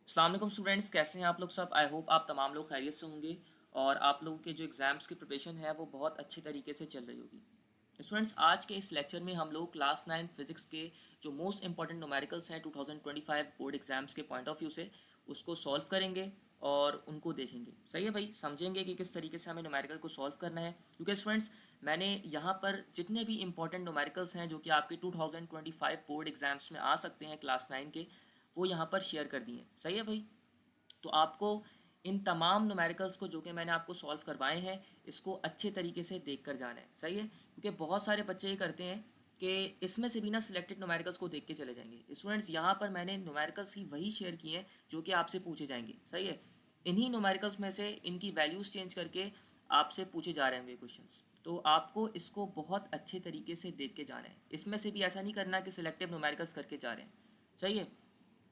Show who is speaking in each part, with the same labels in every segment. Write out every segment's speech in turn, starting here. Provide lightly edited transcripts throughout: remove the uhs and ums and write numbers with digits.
Speaker 1: अस्सलाम वालेकुम स्टूडेंट्स, कैसे हैं आप लोग सब। आई होप आप तमाम लोग खैरियत से होंगे और आप लोगों के जो एग्ज़ाम्स की प्रिपरेशन है वो बहुत अच्छे तरीके से चल रही होगी। स्टूडेंट्स, आज के इस लेक्चर में हम लोग क्लास 9 फिज़िक्स के जो मोस्ट इंपॉर्टेंट न्यूमेरिकल्स हैं 2025 बोर्ड एग्जाम्स के पॉइंट ऑफ व्यू से उसको सॉल्व करेंगे और उनको देखेंगे। सही है भाई, समझेंगे कि किस तरीके से हमें न्यूमेरिकल को सॉल्व करना है, क्योंकि स्टूडेंट्स मैंने यहाँ पर जितने भी इंपॉर्टेंट न्यूमेरिकल्स हैं जो कि आपके 2025 बोर्ड एग्जाम्स में आ सकते हैं क्लास 9 के, वो यहाँ पर शेयर कर दिए हैं। सही है भाई, तो आपको इन तमाम न्यूमेरिकल्स को जो कि मैंने आपको सॉल्व करवाए हैं इसको अच्छे तरीके से देख कर जाना है। सही है, क्योंकि बहुत सारे बच्चे ये करते हैं कि इसमें से भी ना सिलेक्टेड न्यूमेरिकल्स को देख के चले जाएंगे। स्टूडेंट्स, यहाँ पर मैंने न्यूमेरिकल्स ही वही शेयर किए हैं जो कि आपसे पूछे जाएंगे। सही है, इन्हीं न्यूमेरिकल्स में से इनकी वैल्यूज़ चेंज करके आपसे पूछे जा रहे होंगे क्वेश्चंस, तो आपको इसको बहुत अच्छे तरीके से देख के जाना है। इसमें से भी ऐसा नहीं करना कि सिलेक्टिव न्यूमेरिकल्स करके जा रहे हैं। सही है,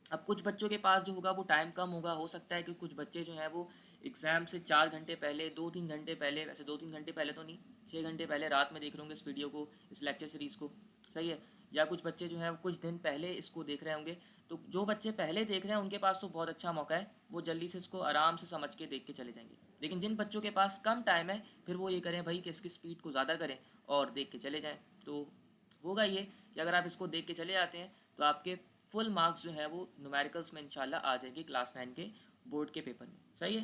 Speaker 1: अब कुछ बच्चों के पास जो होगा वो टाइम कम होगा, हो सकता है कि कुछ बच्चे जो हैं वो एग्ज़ाम से 4 घंटे पहले, 2-3 घंटे पहले, वैसे 2-3 घंटे पहले तो नहीं, 6 घंटे पहले रात में देख रहे होंगे इस वीडियो को, इस लेक्चर सीरीज़ को। सही है, या कुछ बच्चे जो हैं वो कुछ दिन पहले इसको देख रहे होंगे। तो जो बच्चे पहले देख रहे हैं उनके पास तो बहुत अच्छा मौका है, वो जल्दी से इसको आराम से समझ के देख के चले जाएंगे। लेकिन जिन बच्चों के पास कम टाइम है, फिर वो ये करें भाई कि इसकी स्पीड को ज़्यादा करें और देख के चले जाएँ। तो होगा ये कि अगर आप इसको देख के चले जाते हैं तो आपके फुल मार्क्स जो है वो न्यूमेरिकल्स में इंशाल्लाह आ जाएंगे क्लास 9 के बोर्ड के पेपर में। सही है,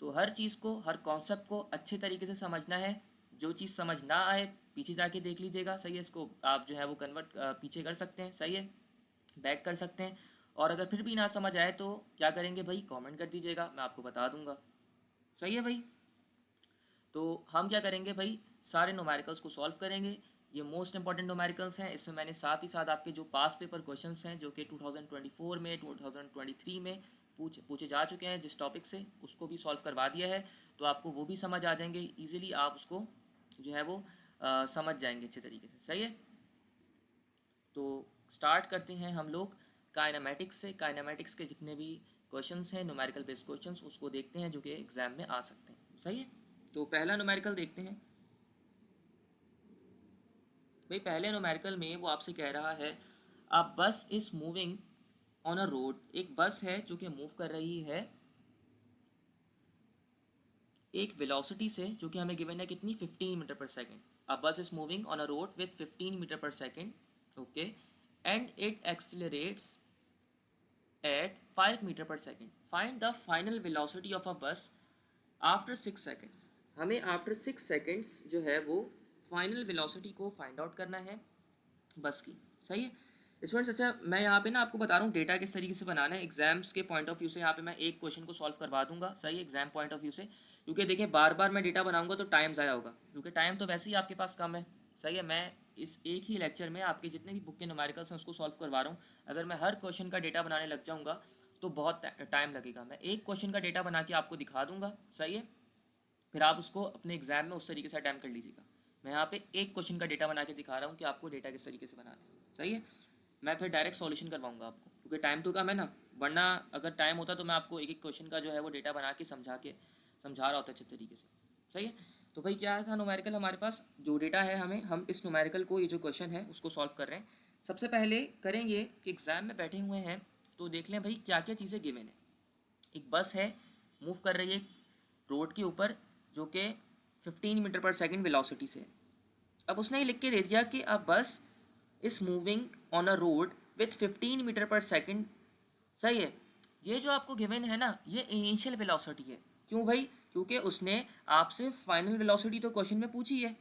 Speaker 1: तो हर चीज़ को, हर कॉन्सेप्ट को अच्छे तरीके से समझना है। जो चीज़ समझ ना आए पीछे जाके देख लीजिएगा। सही है, इसको आप जो है वो कन्वर्ट पीछे कर सकते हैं। सही है, बैक कर सकते हैं। और अगर फिर भी ना समझ आए तो क्या करेंगे भाई, कमेंट कर दीजिएगा, मैं आपको बता दूंगा। सही है भाई, तो हम क्या करेंगे भाई, सारे न्यूमेरिकल्स को सॉल्व करेंगे। ये मोस्ट इंपॉर्टेंट न्यूमेरिकल्स हैं। इसमें मैंने साथ ही साथ आपके जो पास पेपर क्वेश्चंस हैं जो कि 2024 में, 2023 में पूछे जा चुके हैं जिस टॉपिक से, उसको भी सॉल्व करवा दिया है। तो आपको वो भी समझ आ जाएंगे ईजिली, आप उसको जो है वो समझ जाएंगे अच्छे तरीके से। सही है, तो स्टार्ट करते हैं हम लोग काइनेमेटिक्स से। काइनेमेटिक्स के जितने भी क्वेश्चंस हैं, न्यूमेरिकल बेस्ड क्वेश्चंस, उसको देखते हैं जो कि एग्जाम में आ सकते हैं। सही है, तो पहला न्यूमेरिकल देखते हैं भाई। पहले न्यूमेरिकल में वो आपसे कह रहा है अ bus is moving on a road. एक बस है जो कि मूव कर रही है एक वेलोसिटी से जो कि हमें गिवन है कितनी, 15 metre per second. A bus is moving on a road with 15 metre per second, okay, and it accelerates at 5 metre per second. Find the final velocity of a bus after 6 seconds. हमें after 6 seconds जो है वो final velocity को find out करना है बस की। सही है स्टूडेंट्स, अच्छा मैं यहाँ पे ना आपको बता रहा हूँ डेटा किस तरीके से बनाना है एग्जाम्स के पॉइंट ऑफ व्यू से। यहाँ पे मैं एक क्वेश्चन को सॉल्व करवा दूंगा। सही है, एग्जाम पॉइंट ऑफ व्यू से, क्योंकि देखिए बार बार मैं डेटा बनाऊंगा तो टाइम ज़ाया होगा, क्योंकि टाइम तो वैसे ही आपके पास कम है। सही है, मैं इस एक ही लेक्चर में आपके जितने भी बुक के न्यूमेरिकल्स हैं उसको सॉल्व करवा रहा हूँ। अगर मैं हर क्वेश्चन का डेटा बनाने लग जाऊँगा तो बहुत टाइम लगेगा। मैं एक क्वेश्चन का डेटा बना के आपको दिखा दूंगा। सही है, फिर आप उसको अपने एग्जाम में उस तरीके से अटैम्प्ट कर लीजिएगा। मैं यहाँ पे एक क्वेश्चन का डेटा बना के दिखा रहा हूँ कि आपको डेटा किस तरीके से बनाना है। सही है, मैं फिर डायरेक्ट सॉल्यूशन करवाऊंगा आपको, क्योंकि टाइम तो कम है ना। वरना अगर टाइम होता तो मैं आपको एक एक क्वेश्चन का जो है वो डेटा बना के समझा रहा होता अच्छे तरीके से। सही है, तो भाई क्या था न्यूमेरिकल हमारे पास जो डेटा है, हम इस न्यूमेरिकल को, ये जो क्वेश्चन है उसको सॉल्व कर रहे हैं। सबसे पहले करेंगे कि एग्ज़ाम में बैठे हुए हैं तो देख लें भाई क्या क्या चीज़ें गिवन है। एक बस है, मूव कर रही है रोड के ऊपर, जो कि 15 मीटर पर सेकेंड वेलोसिटी से है। अब उसने ये लिख के दे दिया कि a bus is moving on a road with 15 metre per second. सही है, ये जो आपको गिवन है ना, ये इनिशियल वेलोसिटी है। क्यों भाई, क्योंकि उसने आपसे फाइनल वेलोसिटी तो क्वेश्चन में पूछी है।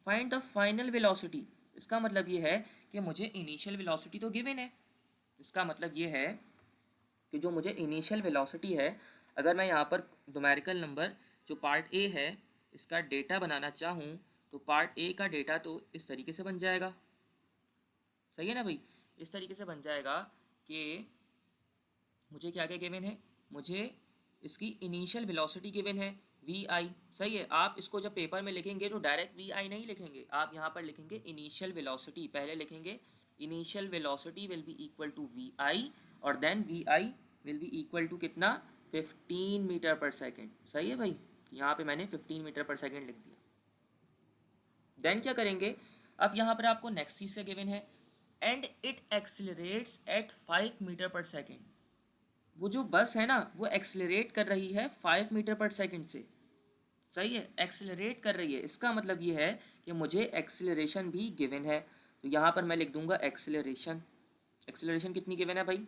Speaker 1: फाइंड द फाइनल वेलोसिटी, इसका मतलब ये है कि मुझे इनिशियल वेलोसिटी तो गिवन है। इसका मतलब ये है कि जो मुझे इनिशियल वेलोसिटी है, अगर मैं यहाँ पर न्यूमेरिकल नंबर जो पार्ट ए है इसका डेटा बनाना चाहूँ तो पार्ट ए का डेटा तो इस तरीके से बन जाएगा। सही है ना भाई, इस तरीके से बन जाएगा कि मुझे क्या क्या गिवन है, मुझे इसकी इनिशियल वेलोसिटी गिवन है वी आई। सही है, आप इसको जब पेपर में लिखेंगे तो डायरेक्ट वी आई नहीं लिखेंगे, आप यहाँ पर लिखेंगे इनिशियल वेलोसिटी। पहले लिखेंगे initial velocity will be equal to V I, और then V I will be equal to कितना, 15 मीटर पर सेकेंड। सही है भाई, यहाँ पे मैंने 15 मीटर पर सेकेंड लिख दिया। देन क्या करेंगे, अब यहाँ पर आपको नेक्स्ट चीज से गिवन है and it एक्सिलरेट्स eight 5 metre per second. वो जो बस है ना वो एक्सेलरेट कर रही है 5 मीटर पर सेकंड से, सही है, एक्सेलरेट कर रही है। इसका मतलब ये है कि मुझे एक्सेलरेशन भी गिवन है, तो यहाँ पर मैं लिख दूंगा एक्सेलरेशन। एक्सेलरेशन कितनी गिवन है भाई,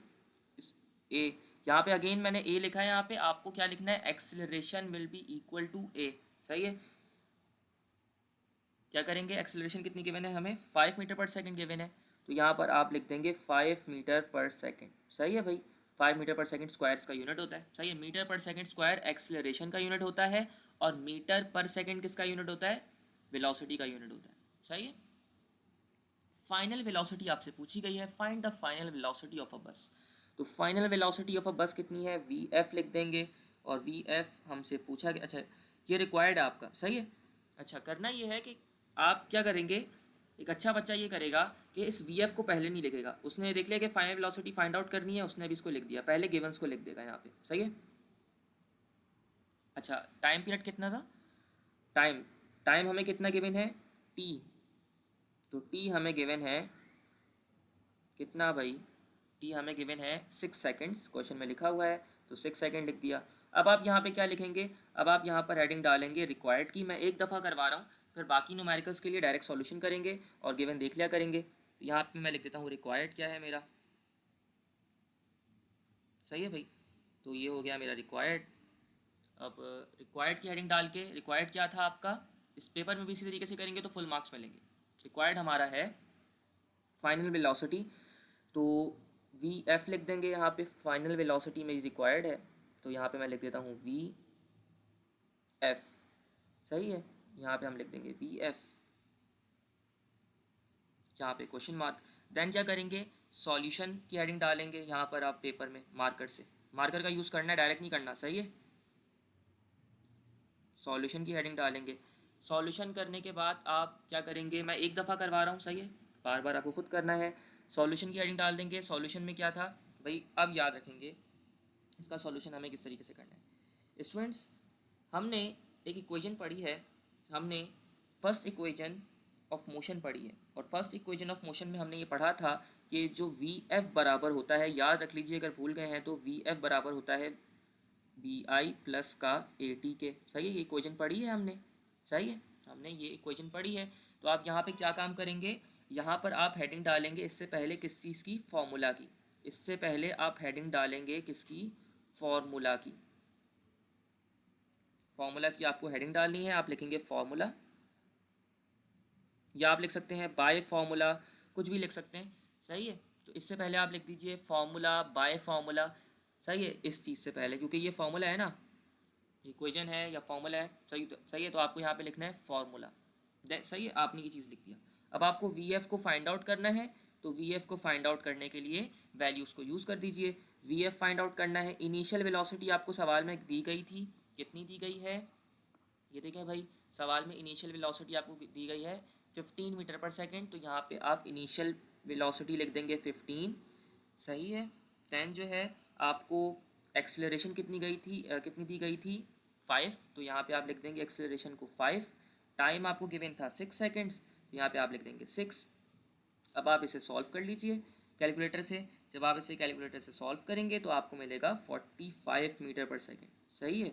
Speaker 1: इस ए, यहाँ पे अगेन मैंने ए लिखा है, यहाँ पे आपको क्या लिखना है, acceleration will be equal to A, सही है। क्या करेंगे, एक्सेलरेशन कितनी गिवन है हमें, 5 मीटर पर सेकंड गिवन है, तो यहाँ पर आप लिख देंगे 5 मीटर पर सेकंड, सही है भाई। 5 मीटर पर सेकंड स्क्वायर का यूनिट होता है, सही है। Metre per second square acceleration का यूनिट होता है, और मीटर पर सेकंड किसका यूनिट होता है, वेलोसिटी का यूनिट होता है, सही है। फाइनल वेलोसिटी आपसे पूछी गई है, find the final velocity of a बस। तो फाइनल वेलोसिटी ऑफ अ बस कितनी है, वी एफ लिख देंगे, और वी एफ हमसे पूछा गया, अच्छा ये रिक्वायर्ड है आपका, सही है। अच्छा करना ये है कि आप क्या करेंगे, एक अच्छा बच्चा ये करेगा कि इस वी एफ को पहले नहीं लिखेगा, उसने देख लिया कि फाइनल वेलोसिटी फाइंड आउट करनी है, उसने अभी इसको लिख दिया, पहले गिवंस को लिख देगा यहाँ पे, सही है। अच्छा टाइम पीरियड कितना था, टाइम टाइम हमें कितना गिवन है, टी, तो टी हमें गिवन है कितना भाई, टी हमें गिवन है 6 सेकेंड्स, क्वेश्चन में लिखा हुआ है, तो 6 सेकेंड लिख दिया। अब आप यहाँ पे क्या लिखेंगे, अब आप यहाँ पर हेडिंग डालेंगे रिक्वायर्ड की, मैं एक दफ़ा करवा रहा हूँ, फिर बाकी न्यूमेरिकल्स के लिए डायरेक्ट सॉल्यूशन करेंगे और गिवन देख लिया करेंगे। तो यहाँ पे मैं लिख देता हूँ रिक्वायर्ड क्या है मेरा, सही है भाई, तो ये हो गया मेरा रिक्वायर्ड। अब रिक्वायर्ड की हेडिंग डाल के, रिक्वायर्ड क्या था आपका, इस पेपर में भी इसी तरीके से करेंगे तो फुल मार्क्स मिलेंगे। रिक्वायर्ड हमारा है फाइनल वेलोसिटी, तो वी एफ लिख देंगे यहाँ पे, फाइनल वेलोसिटी मेरी रिक्वायर्ड है, तो यहाँ पे मैं लिख देता हूँ वी एफ, सही है। यहाँ पे हम लिख देंगे वी एफ, यहाँ पे क्वेश्चन मार्क। देन क्या करेंगे, सॉल्यूशन की हेडिंग डालेंगे यहाँ पर, आप पेपर में मार्कर से, मार्कर का यूज़ करना है, डायरेक्ट नहीं करना, सही है। सॉल्यूशन की हेडिंग डालेंगे, सॉल्यूशन करने के बाद आप क्या करेंगे, मैं एक दफ़ा करवा रहा हूँ, सही है, बार बार आपको खुद करना है। सॉल्यूशन की हेडिंग डाल देंगे, सॉल्यूशन में क्या था भाई, अब याद रखेंगे इसका सॉल्यूशन हमें किस तरीके से करना है। स्टूडेंट्स हमने एक इक्वेशन पढ़ी है, हमने फर्स्ट इक्वेशन ऑफ मोशन पढ़ी है, और फर्स्ट इक्वेशन ऑफ मोशन में हमने ये पढ़ा था कि जो वी एफ बराबर होता है, याद रख लीजिए अगर भूल गए हैं तो, वी एफ बराबर होता है बी आई प्लस का ए टी के, सही है, ये इक्वेशन पढ़ी है हमने, सही है, हमने ये इक्वेशन पढ़ी है। तो आप यहाँ पे क्या काम करेंगे, यहाँ पर आप हेडिंग डालेंगे इससे पहले किस चीज़ की, फॉर्मूला की, इससे पहले आप हेडिंग डालेंगे किसकी, फॉर्मूला की, फॉर्मूला की आपको हेडिंग डालनी है, आप लिखेंगे फॉर्मूला, या आप लिख सकते हैं बाय फॉर्मूला, कुछ भी लिख सकते हैं, सही है। तो इससे पहले आप लिख दीजिए फॉर्मूला बाय फॉर्मूला, सही है, इस चीज़ से पहले, क्योंकि ये फॉर्मूला है ना, इक्वेशन है या फॉर्मूला है, सही है, तो आपको यहाँ पे लिखना है फॉर्मूला, सही है, आपने ये चीज़ लिख दिया। अब आपको वी एफ को फाइंड आउट करना है, तो वी एफ को फाइंड आउट करने के लिए वैल्यूज़ को यूज़ कर दीजिए। वी एफ फाइंड आउट करना है, इनिशियल वेलोसिटी आपको सवाल में दी गई थी, कितनी दी गई है, ये देखें भाई, सवाल में इनिशियल वेलोसिटी आपको दी गई है 15 मीटर पर सेकेंड, तो यहाँ पे आप इनिशियल वेलोसिटी लिख देंगे 15, सही है। दैन जो है आपको एक्सेलरेशन कितनी गई थी, कितनी दी गई थी 5, तो यहाँ पे आप लिख देंगे एक्सेलरेशन को 5, टाइम आपको गिवन था 6 सेकेंड्स, तो यहाँ पे आप लिख देंगे 6। अब आप इसे सॉल्व कर लीजिए कैलकुलेटर से, जब आप इसे कैलकुलेटर से सॉल्व करेंगे तो आपको मिलेगा 45 मीटर पर सेकेंड, सही है।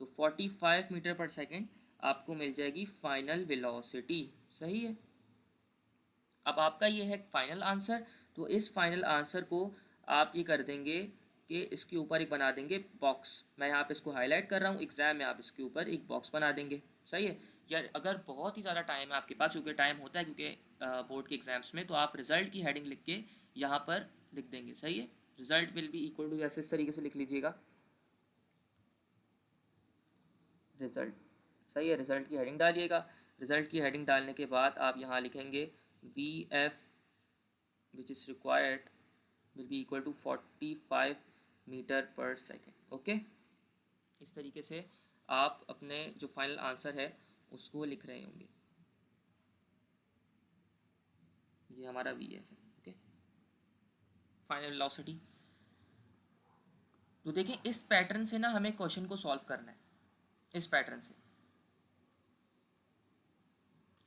Speaker 1: तो 45 मीटर पर सेकेंड आपको मिल जाएगी फाइनल वेलोसिटी, सही है। अब आपका ये है फाइनल आंसर, तो इस फाइनल आंसर को आप ये कर देंगे कि इसके ऊपर एक बना देंगे बॉक्स, मैं यहाँ पे इसको हाईलाइट कर रहा हूँ, एग्जाम में आप इसके ऊपर एक बॉक्स बना देंगे, सही है। या अगर बहुत ही ज़्यादा टाइम है आपके पास, क्योंकि टाइम होता है क्योंकि बोर्ड के एग्जाम्स में, तो आप रिजल्ट की हेडिंग लिख के यहाँ पर लिख देंगे, सही है। Result will be equal to, ऐसे इस तरीके से लिख लीजिएगा, रिजल्ट, सही है, रिजल्ट की हेडिंग डालिएगा। रिजल्ट की हेडिंग डालने के बाद आप यहाँ लिखेंगे V F which is required will be equal to 45 meter per second, okay. इस तरीके से आप अपने जो फाइनल आंसर है उसको लिख रहे होंगे, ये हमारा वी एफ है, ओके, फाइनल वेलोसिटी। तो देखें इस पैटर्न से ना हमें क्वेश्चन को सॉल्व करना है, इस पैटर्न से,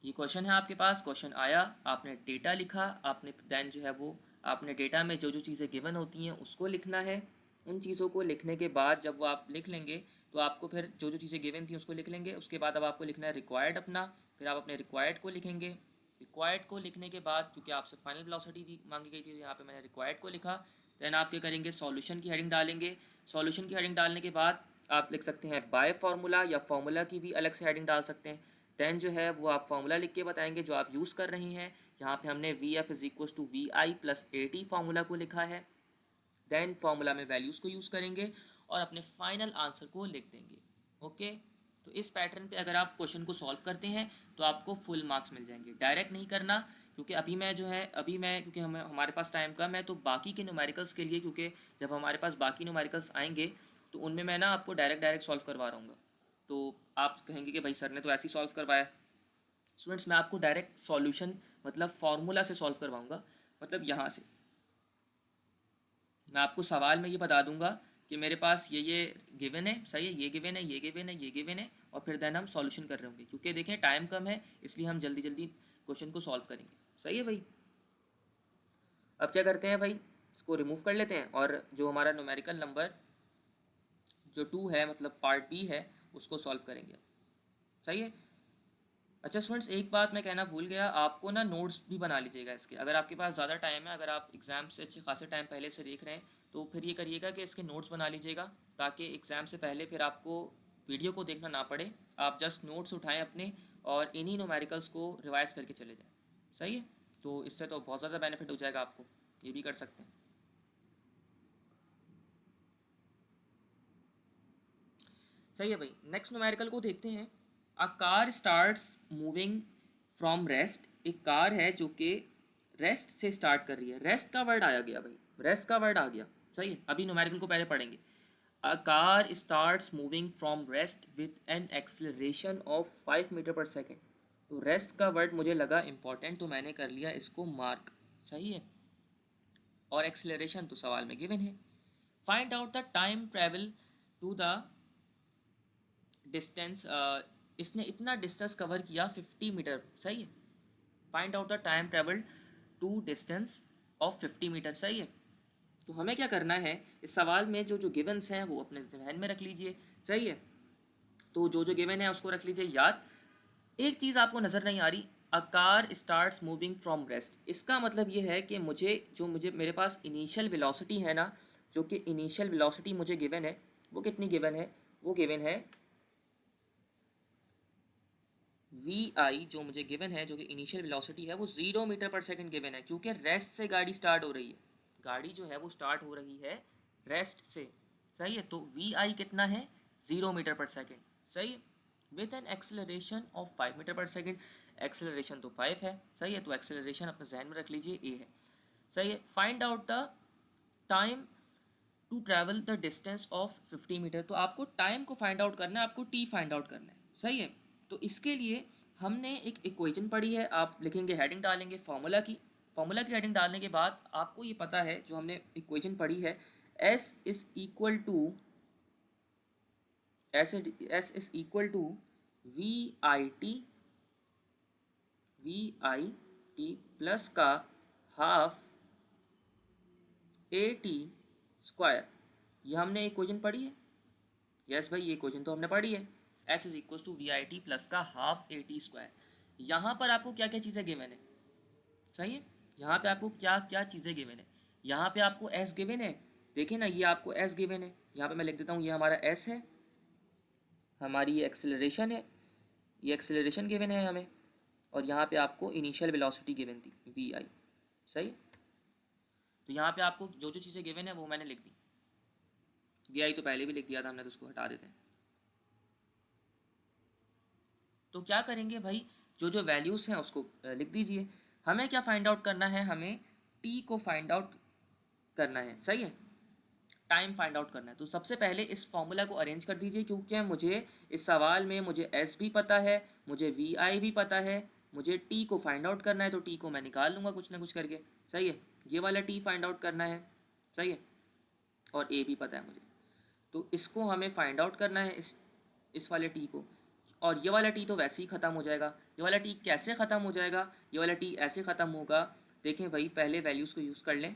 Speaker 1: ये क्वेश्चन है आपके पास, क्वेश्चन आया, आपने डेटा लिखा, आपने देन जो है वो आपने डेटा में जो जो चीज़ें गिवन होती हैं उसको लिखना है, उन चीज़ों को लिखने के बाद जब वो आप लिख लेंगे तो आपको फिर जो जो चीज़ें गिवन थी उसको लिख लेंगे। उसके बाद अब आपको लिखना है रिक्वायर्ड अपना, फिर आप अपने रिक्वायर्ड को लिखेंगे। रिक्वायर्ड को लिखने के बाद क्योंकि आपसे फाइनल वेलोसिटी मांगी गई थी तो यहाँ पे मैंने रिक्वायर्ड को लिखा। देन आप क्या करेंगे, सॉल्यूशन की हेडिंग डालेंगे। सॉल्यूशन की हेडिंग डालने के बाद आप लिख सकते हैं बाय फार्मूला, या फार्मूला की भी अलग से हेडिंग डाल सकते हैं। देन जो है वो आप फार्मूला लिख के बताएंगे जो आप यूज़ कर रही हैं। यहाँ पे हमने V F is equal to V I plus A T formula को लिखा है। देन फार्मूला में वैल्यूज़ को यूज़ करेंगे और अपने फाइनल आंसर को लिख देंगे। ओके, तो इस पैटर्न पे अगर आप क्वेश्चन को सॉल्व करते हैं तो आपको फुल मार्क्स मिल जाएंगे। डायरेक्ट नहीं करना, क्योंकि अभी मैं क्योंकि हमारे पास टाइम कम है, तो बाकी के न्यूमेरिकल्स के लिए, क्योंकि जब हमारे पास बाकी न्यूमेरिकल्स आएंगे तो उनमें मैं ना आपको डायरेक्ट सॉल्व करवा रहा हूँ। तो आप कहेंगे कि भाई सर ने तो ऐसे ही सॉल्व करवाया। स्टूडेंट्स, मैं आपको डायरेक्ट सॉल्यूशन मतलब फार्मूला से सॉल्व करवाऊंगा। मतलब यहाँ से मैं आपको सवाल में ये बता दूंगा कि मेरे पास ये गिवन है, सही है, ये गिवन है, ये गिवन है, ये गिवन है, और फिर देन हम सॉल्यूशन कर रहे होंगे। क्योंकि देखें टाइम कम है इसलिए हम जल्दी जल्दी क्वेश्चन को सॉल्व करेंगे। सही है भाई। अब क्या करते हैं भाई, इसको रिमूव कर लेते हैं और जो हमारा न्यूमेरिकल नंबर जो 2 है मतलब पार्ट बी है उसको सॉल्व करेंगे। सही है। अच्छा स्टूडेंट्स, एक बात मैं कहना भूल गया, आपको ना नोट्स भी बना लीजिएगा इसके। अगर आपके पास ज़्यादा टाइम है, अगर आप एग्ज़ाम से अच्छे खासे टाइम पहले से देख रहे हैं तो फिर ये करिएगा कि इसके नोट्स बना लीजिएगा, ताकि एग्ज़ाम से पहले फिर आपको वीडियो को देखना ना पड़े। आप जस्ट नोट्स उठाएं अपने और इन्हीं न्यूमेरिकल्स को रिवाइज करके चले जाएँ। सही है, तो इससे तो बहुत ज़्यादा बेनिफिट हो जाएगा आपको। ये भी कर सकते हैं। सही है भाई। नेक्स्ट न्यूमेरिकल को देखते हैं। अ car starts moving from rest. एक कार है जो कि रेस्ट से स्टार्ट कर रही है। रेस्ट का वर्ड आया गया भाई, रेस्ट का वर्ड आ गया। सही है, अभी न्यूमेरिकल को पहले पढ़ेंगे। A car starts moving from rest with an acceleration of 5 metre per second. तो रेस्ट का वर्ड मुझे लगा इंपॉर्टेंट तो मैंने कर लिया इसको मार्क। सही है, और एक्सेलरेशन तो सवाल में गिवन है। Find out the time travel to the distance. इसने इतना डिस्टेंस कवर किया 50 मीटर। सही है। Find out the time travel to distance of 50 meter. सही है। तो हमें क्या करना है, इस सवाल में जो जो गिवन्स हैं वो अपने ध्यान में रख लीजिए। सही है, तो जो जो गिवन है उसको रख लीजिए याद। एक चीज़ आपको नज़र नहीं आ रही, अ car starts moving from rest. इसका मतलब ये है कि मुझे मेरे पास इनिशियल वेलोसिटी है ना, जो कि इनिशियल वेलोसिटी मुझे गिवन है, वो कितनी गिवन है, वो गिवन है वी आई। जो मुझे गिवन है, जो कि इनिशियल वेलोसिटी है, वो 0 मीटर पर सेकंड गिवन है, क्योंकि रेस्ट से गाड़ी स्टार्ट हो रही है। गाड़ी जो है वो स्टार्ट हो रही है रेस्ट से। सही है, तो वी आई कितना है, 0 मीटर पर सेकंड। सही है, with an acceleration of 5 metre per second. Acceleration तो 5 है। सही है, तो एक्सेलरेशन अपने जहन में रख लीजिए, ए है। सही है। Find out the time to travel the distance of 50 metre. तो आपको टाइम को फाइंड आउट करना है, आपको टी फाइंड आउट करना है। सही है, तो इसके लिए हमने एक इक्वेशन पढ़ी है। आप लिखेंगे, हेडिंग डालेंगे फार्मूला की। फार्मूला की हेडिंग डालने के बाद आपको ये पता है जो हमने इक्वेशन पढ़ी है, S is equal to V I T, V I T plus का हाफ ए टी स्क्वायर। ये हमने इक्वेशन पढ़ी है। यस भाई, ये क्वेश्चन तो हमने पढ़ी है। S is equal to V I T plus का हाफ ए टी स्क्वायर। यहाँ पर आपको क्या क्या चीज़ें गिवन है। सही है, यहाँ पे आपको क्या क्या चीज़ें गिवन है। यहाँ पे आपको एस गिवन है। देखिए ना, ये आपको एस गिवन है। यहाँ पे मैं लिख देता हूँ, ये हमारा एस है, हमारी ये एक्सेलरेशन है, ये एक्सेलरेशन गिवन है हमें, और यहाँ पे आपको इनिशियल वेलोसिटी गिवन थी वी आई। सही, तो यहाँ पे आपको जो जो चीज़ें गिवन है वो मैंने लिख दी। वी आई तो पहले भी लिख दिया था हमने, तो उसको हटा देते हैं। तो क्या करेंगे भाई, जो जो वैल्यूज़ हैं उसको लिख दीजिए। हमें क्या फाइंड आउट करना है, हमें टी को फाइंड आउट करना है। सही है, टाइम फाइंड आउट करना है। तो सबसे पहले इस फॉर्मूला को अरेंज कर दीजिए, क्योंकि मुझे इस सवाल में मुझे एस भी पता है, मुझे वी आई भी पता है, मुझे टी को फाइंड आउट करना है, तो टी को मैं निकाल लूँगा कुछ ना कुछ करके। सही है, ये वाला टी फाइंड आउट करना है। सही है, और ए भी पता है मुझे, तो इसको हमें फाइंड आउट करना है, इस वाले टी को। और ये वाला टी तो वैसे ही ख़त्म हो जाएगा। ये वाला टी कैसे ख़त्म हो जाएगा, ये वाला टी ऐसे ख़त्म होगा। देखें भाई, पहले वैल्यूज़ को यूज़ कर लें।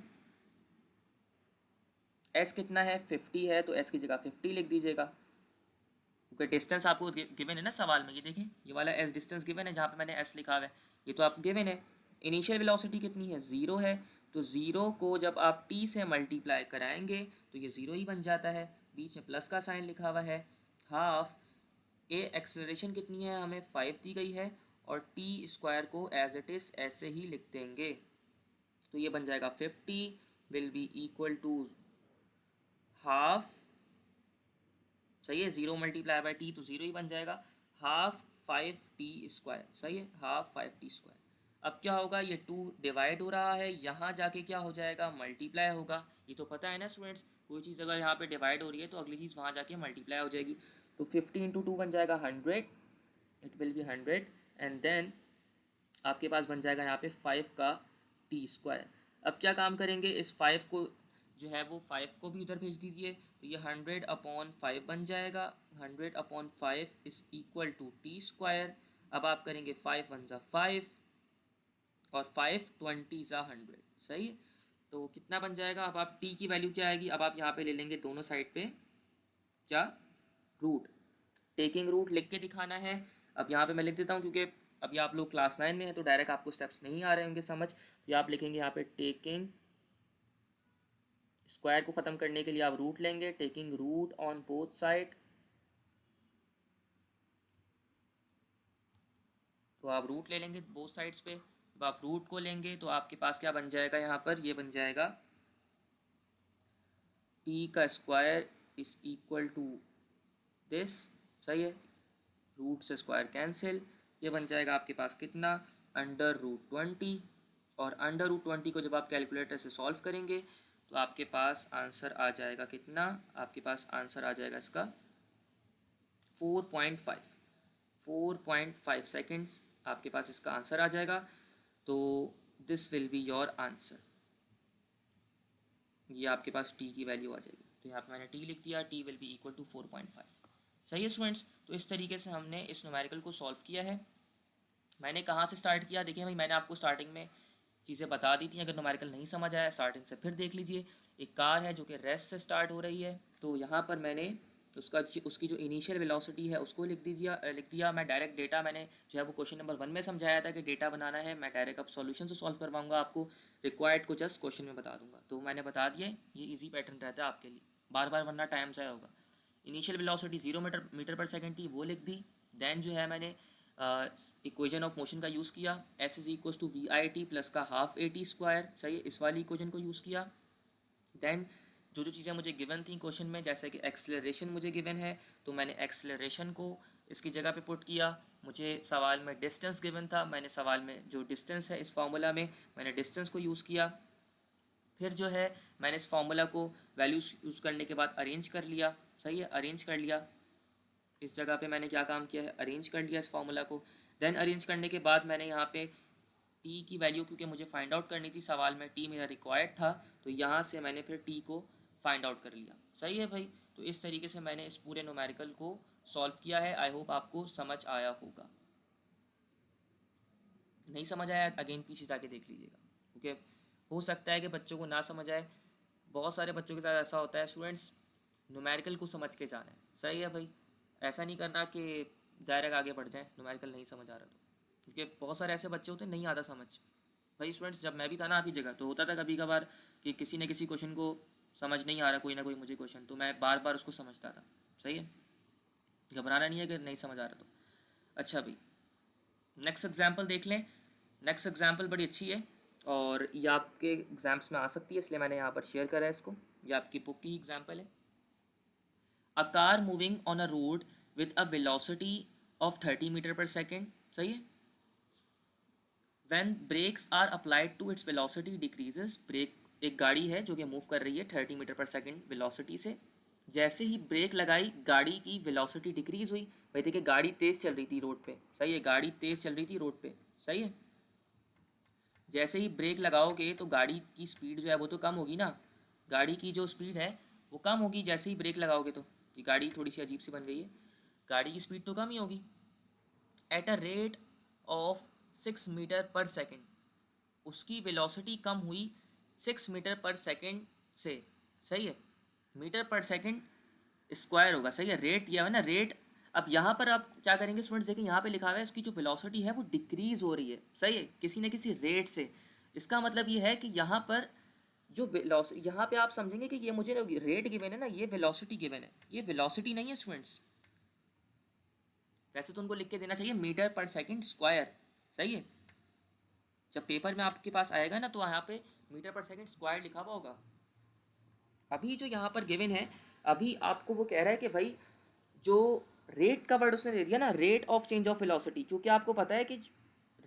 Speaker 1: एस कितना है 50 है, तो एस की जगह 50 लिख दीजिएगा, क्योंकि डिस्टेंस आपको गिवन है ना सवाल में। ये देखें, ये वाला एस डिस्टेंस गिवन है जहाँ पे मैंने एस लिखा हुआ है, ये तो आपको गिवन है। इनिशियल वेलोसिटी कितनी है 0 है, तो 0 को जब आप टी से मल्टीप्लाई कराएंगे तो ये 0 ही बन जाता है, बीच में प्लस का साइन लिखा हुआ है। हाफ ए एक्सेलरेशन कितनी है हमें 5 दी गई है, और टी स्क्वायर को एज इट इज़ ऐसे ही लिख देंगे, तो ये बन जाएगा 50 will be equal to half, सही है, 0 मल्टीप्लाई बाई टी तो 0 ही बन जाएगा, हाफ 5t², सही है, हाफ 5t²। अब क्या होगा, ये 2 डिवाइड हो रहा है, यहाँ जाके क्या हो जाएगा, मल्टीप्लाई होगा। ये तो पता है ना स्टूडेंट्स, कोई चीज़ अगर यहाँ पे डिवाइड हो रही है तो अगली चीज़ वहाँ जाके मल्टीप्लाई हो जाएगी। तो 50 इंटू 2 बन जाएगा 100, it will be 100, and then आपके पास बन जाएगा यहाँ पे 5 का t²। अब क्या काम करेंगे, इस 5 को जो है वो 5 को भी उधर भेज दीजिए, तो ये 100/5 बन जाएगा, 100/5 इज इक्वल टू t²। अब आप करेंगे 5 1 ज़ा 5 और 5 20 ज़ा 100, सही है। तो कितना बन जाएगा, अब आप t की वैल्यू क्या आएगी, अब आप यहाँ पे ले लेंगे दोनों साइड पे क्या, रूट, टेकिंग रूट लिख के दिखाना है। अब यहाँ पे मैं लिख देता हूँ, क्योंकि अभी आप लोग क्लास 9 में हैं तो डायरेक्ट आपको स्टेप्स नहीं आ रहे होंगे समझ, तो आप लिखेंगे यहाँ पे टेकिंग स्क्वायर को ख़त्म करने के लिए आप रूट लेंगे, taking root on both side, तो आप रूट ले लेंगे बोथ साइड्स पे। अब आप रूट को लेंगे तो आपके पास क्या बन जाएगा, यहाँ पर ये बन जाएगा टी का square is equal to this, सही है, रूट से स्क्वायर कैंसिल, ये बन जाएगा आपके पास कितना, √20, और √20 को जब आप कैलकुलेटर से सॉल्व करेंगे तो आपके पास आंसर आ जाएगा कितना, आपके पास आंसर आ जाएगा इसका 4.5, 4.5 सेकेंड्स आपके पास इसका आंसर आ जाएगा। तो this will be your answer, ये आपके पास टी की वैल्यू आ जाएगी, तो यहाँ पे मैंने टी लिख दिया, T will be equal to 4.5। सही है स्टूडेंट्स, तो इस तरीके से हमने इस न्यूमेरिकल को सॉल्व किया है। मैंने कहाँ से स्टार्ट किया, देखिए भाई मैंने आपको स्टार्टिंग में चीज़ें बता दी थी, अगर न्यूमेरिकल नहीं समझ आया स्टार्टिंग से फिर देख लीजिए। एक कार है जो कि रेस्ट से स्टार्ट हो रही है, तो यहाँ पर मैंने उसकी जो इनिशियल वेलोसिटी है उसको लिख दिया। मैं डायरेक्ट डेटा मैंने जो है वो क्वेश्चन नंबर 1 में समझाया था कि डेटा बनाना है, मैं डायरेक्ट अब सॉल्यूशन से सॉल्व करवाऊंगा, आपको रिक्वायर्ड को जस्ट क्वेश्चन में बता दूंगा, तो मैंने बता दिया, ये ईजी पैटर्न रहता है आपके लिए, बार बार वरना टाइम ज़ाया होगा। Initial velocity 0 metre per second थी, वो लिख दी। देन जो है मैंने इक्वेशन ऑफ मोशन का यूज़ किया, S is equal to VIT plus का हाफ AT², सही है, इस वाली इक्वेशन को यूज़ किया। देन जो जो चीज़ें मुझे गिवन थी क्वेश्चन में, जैसे कि एक्सेलरेशन मुझे गिवन है तो मैंने एक्सेलरेशन को इसकी जगह पे पुट किया। मुझे सवाल में डिस्टेंस गिवन था, मैंने सवाल में जो डिस्टेंस है इस फार्मूला में मैंने डिस्टेंस को यूज़ किया। फिर जो है मैंने इस फार्मूला को वैल्यूज यूज़ करने के बाद अरेंज कर लिया, सही है, अरेंज कर लिया। इस जगह पे मैंने क्या काम किया है, अरेंज कर लिया इस फार्मूला को। देन अरेंज करने के बाद मैंने यहाँ पे टी की वैल्यू, क्योंकि मुझे फाइंड आउट करनी थी, सवाल में टी मेरा रिक्वायर्ड था, तो यहाँ से मैंने फिर टी को फाइंड आउट कर लिया। सही है भाई, तो इस तरीके से मैंने इस पूरे न्यूमेरिकल को सॉल्व किया है। आई होप आपको समझ आया होगा, नहीं समझ आया अगेन पीछे जाके देख लीजिएगा, क्योंकि हो सकता है कि बच्चों को ना समझ आए। बहुत सारे बच्चों के साथ ऐसा होता है स्टूडेंट्स, न्यूमेरिकल को समझ के जाना है, सही है भाई, ऐसा नहीं करना कि डायरेक्ट आगे बढ़ जाए न्यूमेरिकल नहीं समझ आ रहा तो, क्योंकि बहुत सारे ऐसे बच्चे होते हैं नहीं आता समझ। भाई स्टूडेंट्स, जब मैं भी था ना आपकी जगह तो होता था कभी कभार कि किसी न किसी क्वेश्चन को समझ नहीं आ रहा, कोई ना कोई मुझे क्वेश्चन, तो मैं बार बार उसको समझता था। सही है, घबराना नहीं है कि नहीं समझ आ रहा तो। अच्छा भाई, नेक्स्ट एग्जाम्पल देख लें। नेक्स्ट एग्जाम्पल बड़ी अच्छी है और ये आपके एग्जाम्स में आ सकती है, इसलिए मैंने यहाँ पर शेयर करा है इसको। ये आपकी बुक की एग्जाम्पल है। A car moving on a road with a velocity of 30 metre per second, सही है। When brakes are applied to its velocity decreases, brake, एक गाड़ी है जो कि मूव कर रही है 30 मीटर पर सेकेंड वेलोसिटी से, जैसे ही ब्रेक लगाई गाड़ी की वेलोसिटी डिक्रीज हुई। भाई देखिए गाड़ी तेज़ चल रही थी रोड पे, सही है, गाड़ी तेज़ चल रही थी रोड पे, सही है। जैसे ही ब्रेक लगाओगे तो गाड़ी की स्पीड जो है वो तो कम होगी ना, गाड़ी की जो स्पीड है वो कम होगी जैसे ही ब्रेक लगाओगे, तो ये गाड़ी थोड़ी सी अजीब सी बन गई है, गाड़ी की स्पीड तो कम ही होगी। At a rate of 6 metre per second, उसकी वेलोसिटी कम हुई 6 मीटर पर सेकेंड से, सही है। मीटर पर सेकंड स्क्वायर होगा, सही है, रेट दिया हुआ है ना, रेट। अब यहाँ पर आप क्या करेंगे स्टूडेंट्स, देखिए यहाँ पे लिखा हुआ है इसकी जो वेलोसिटी है वो डिक्रीज हो रही है, सही है, किसी न किसी रेट से। इसका मतलब ये है कि यहाँ पर जो वेलोसिटी, यहाँ पे आप समझेंगे कि ये मुझे रेट गिवन है ना, ये वेलोसिटी गिवन है, ये वेलोसिटी नहीं है स्टूडेंट्स। वैसे तो उनको लिख के देना चाहिए मीटर पर सेकंड स्क्वायर, सही है। जब पेपर में आपके पास आएगा ना तो यहाँ पे मीटर पर सेकंड स्क्वायर लिखा हुआ होगा। अभी जो यहाँ पर गिवन है, अभी आपको वो कह रहा है कि भाई जो रेट का वर्ड उसने दे दिया ना, rate of change of velocity, क्योंकि आपको पता है कि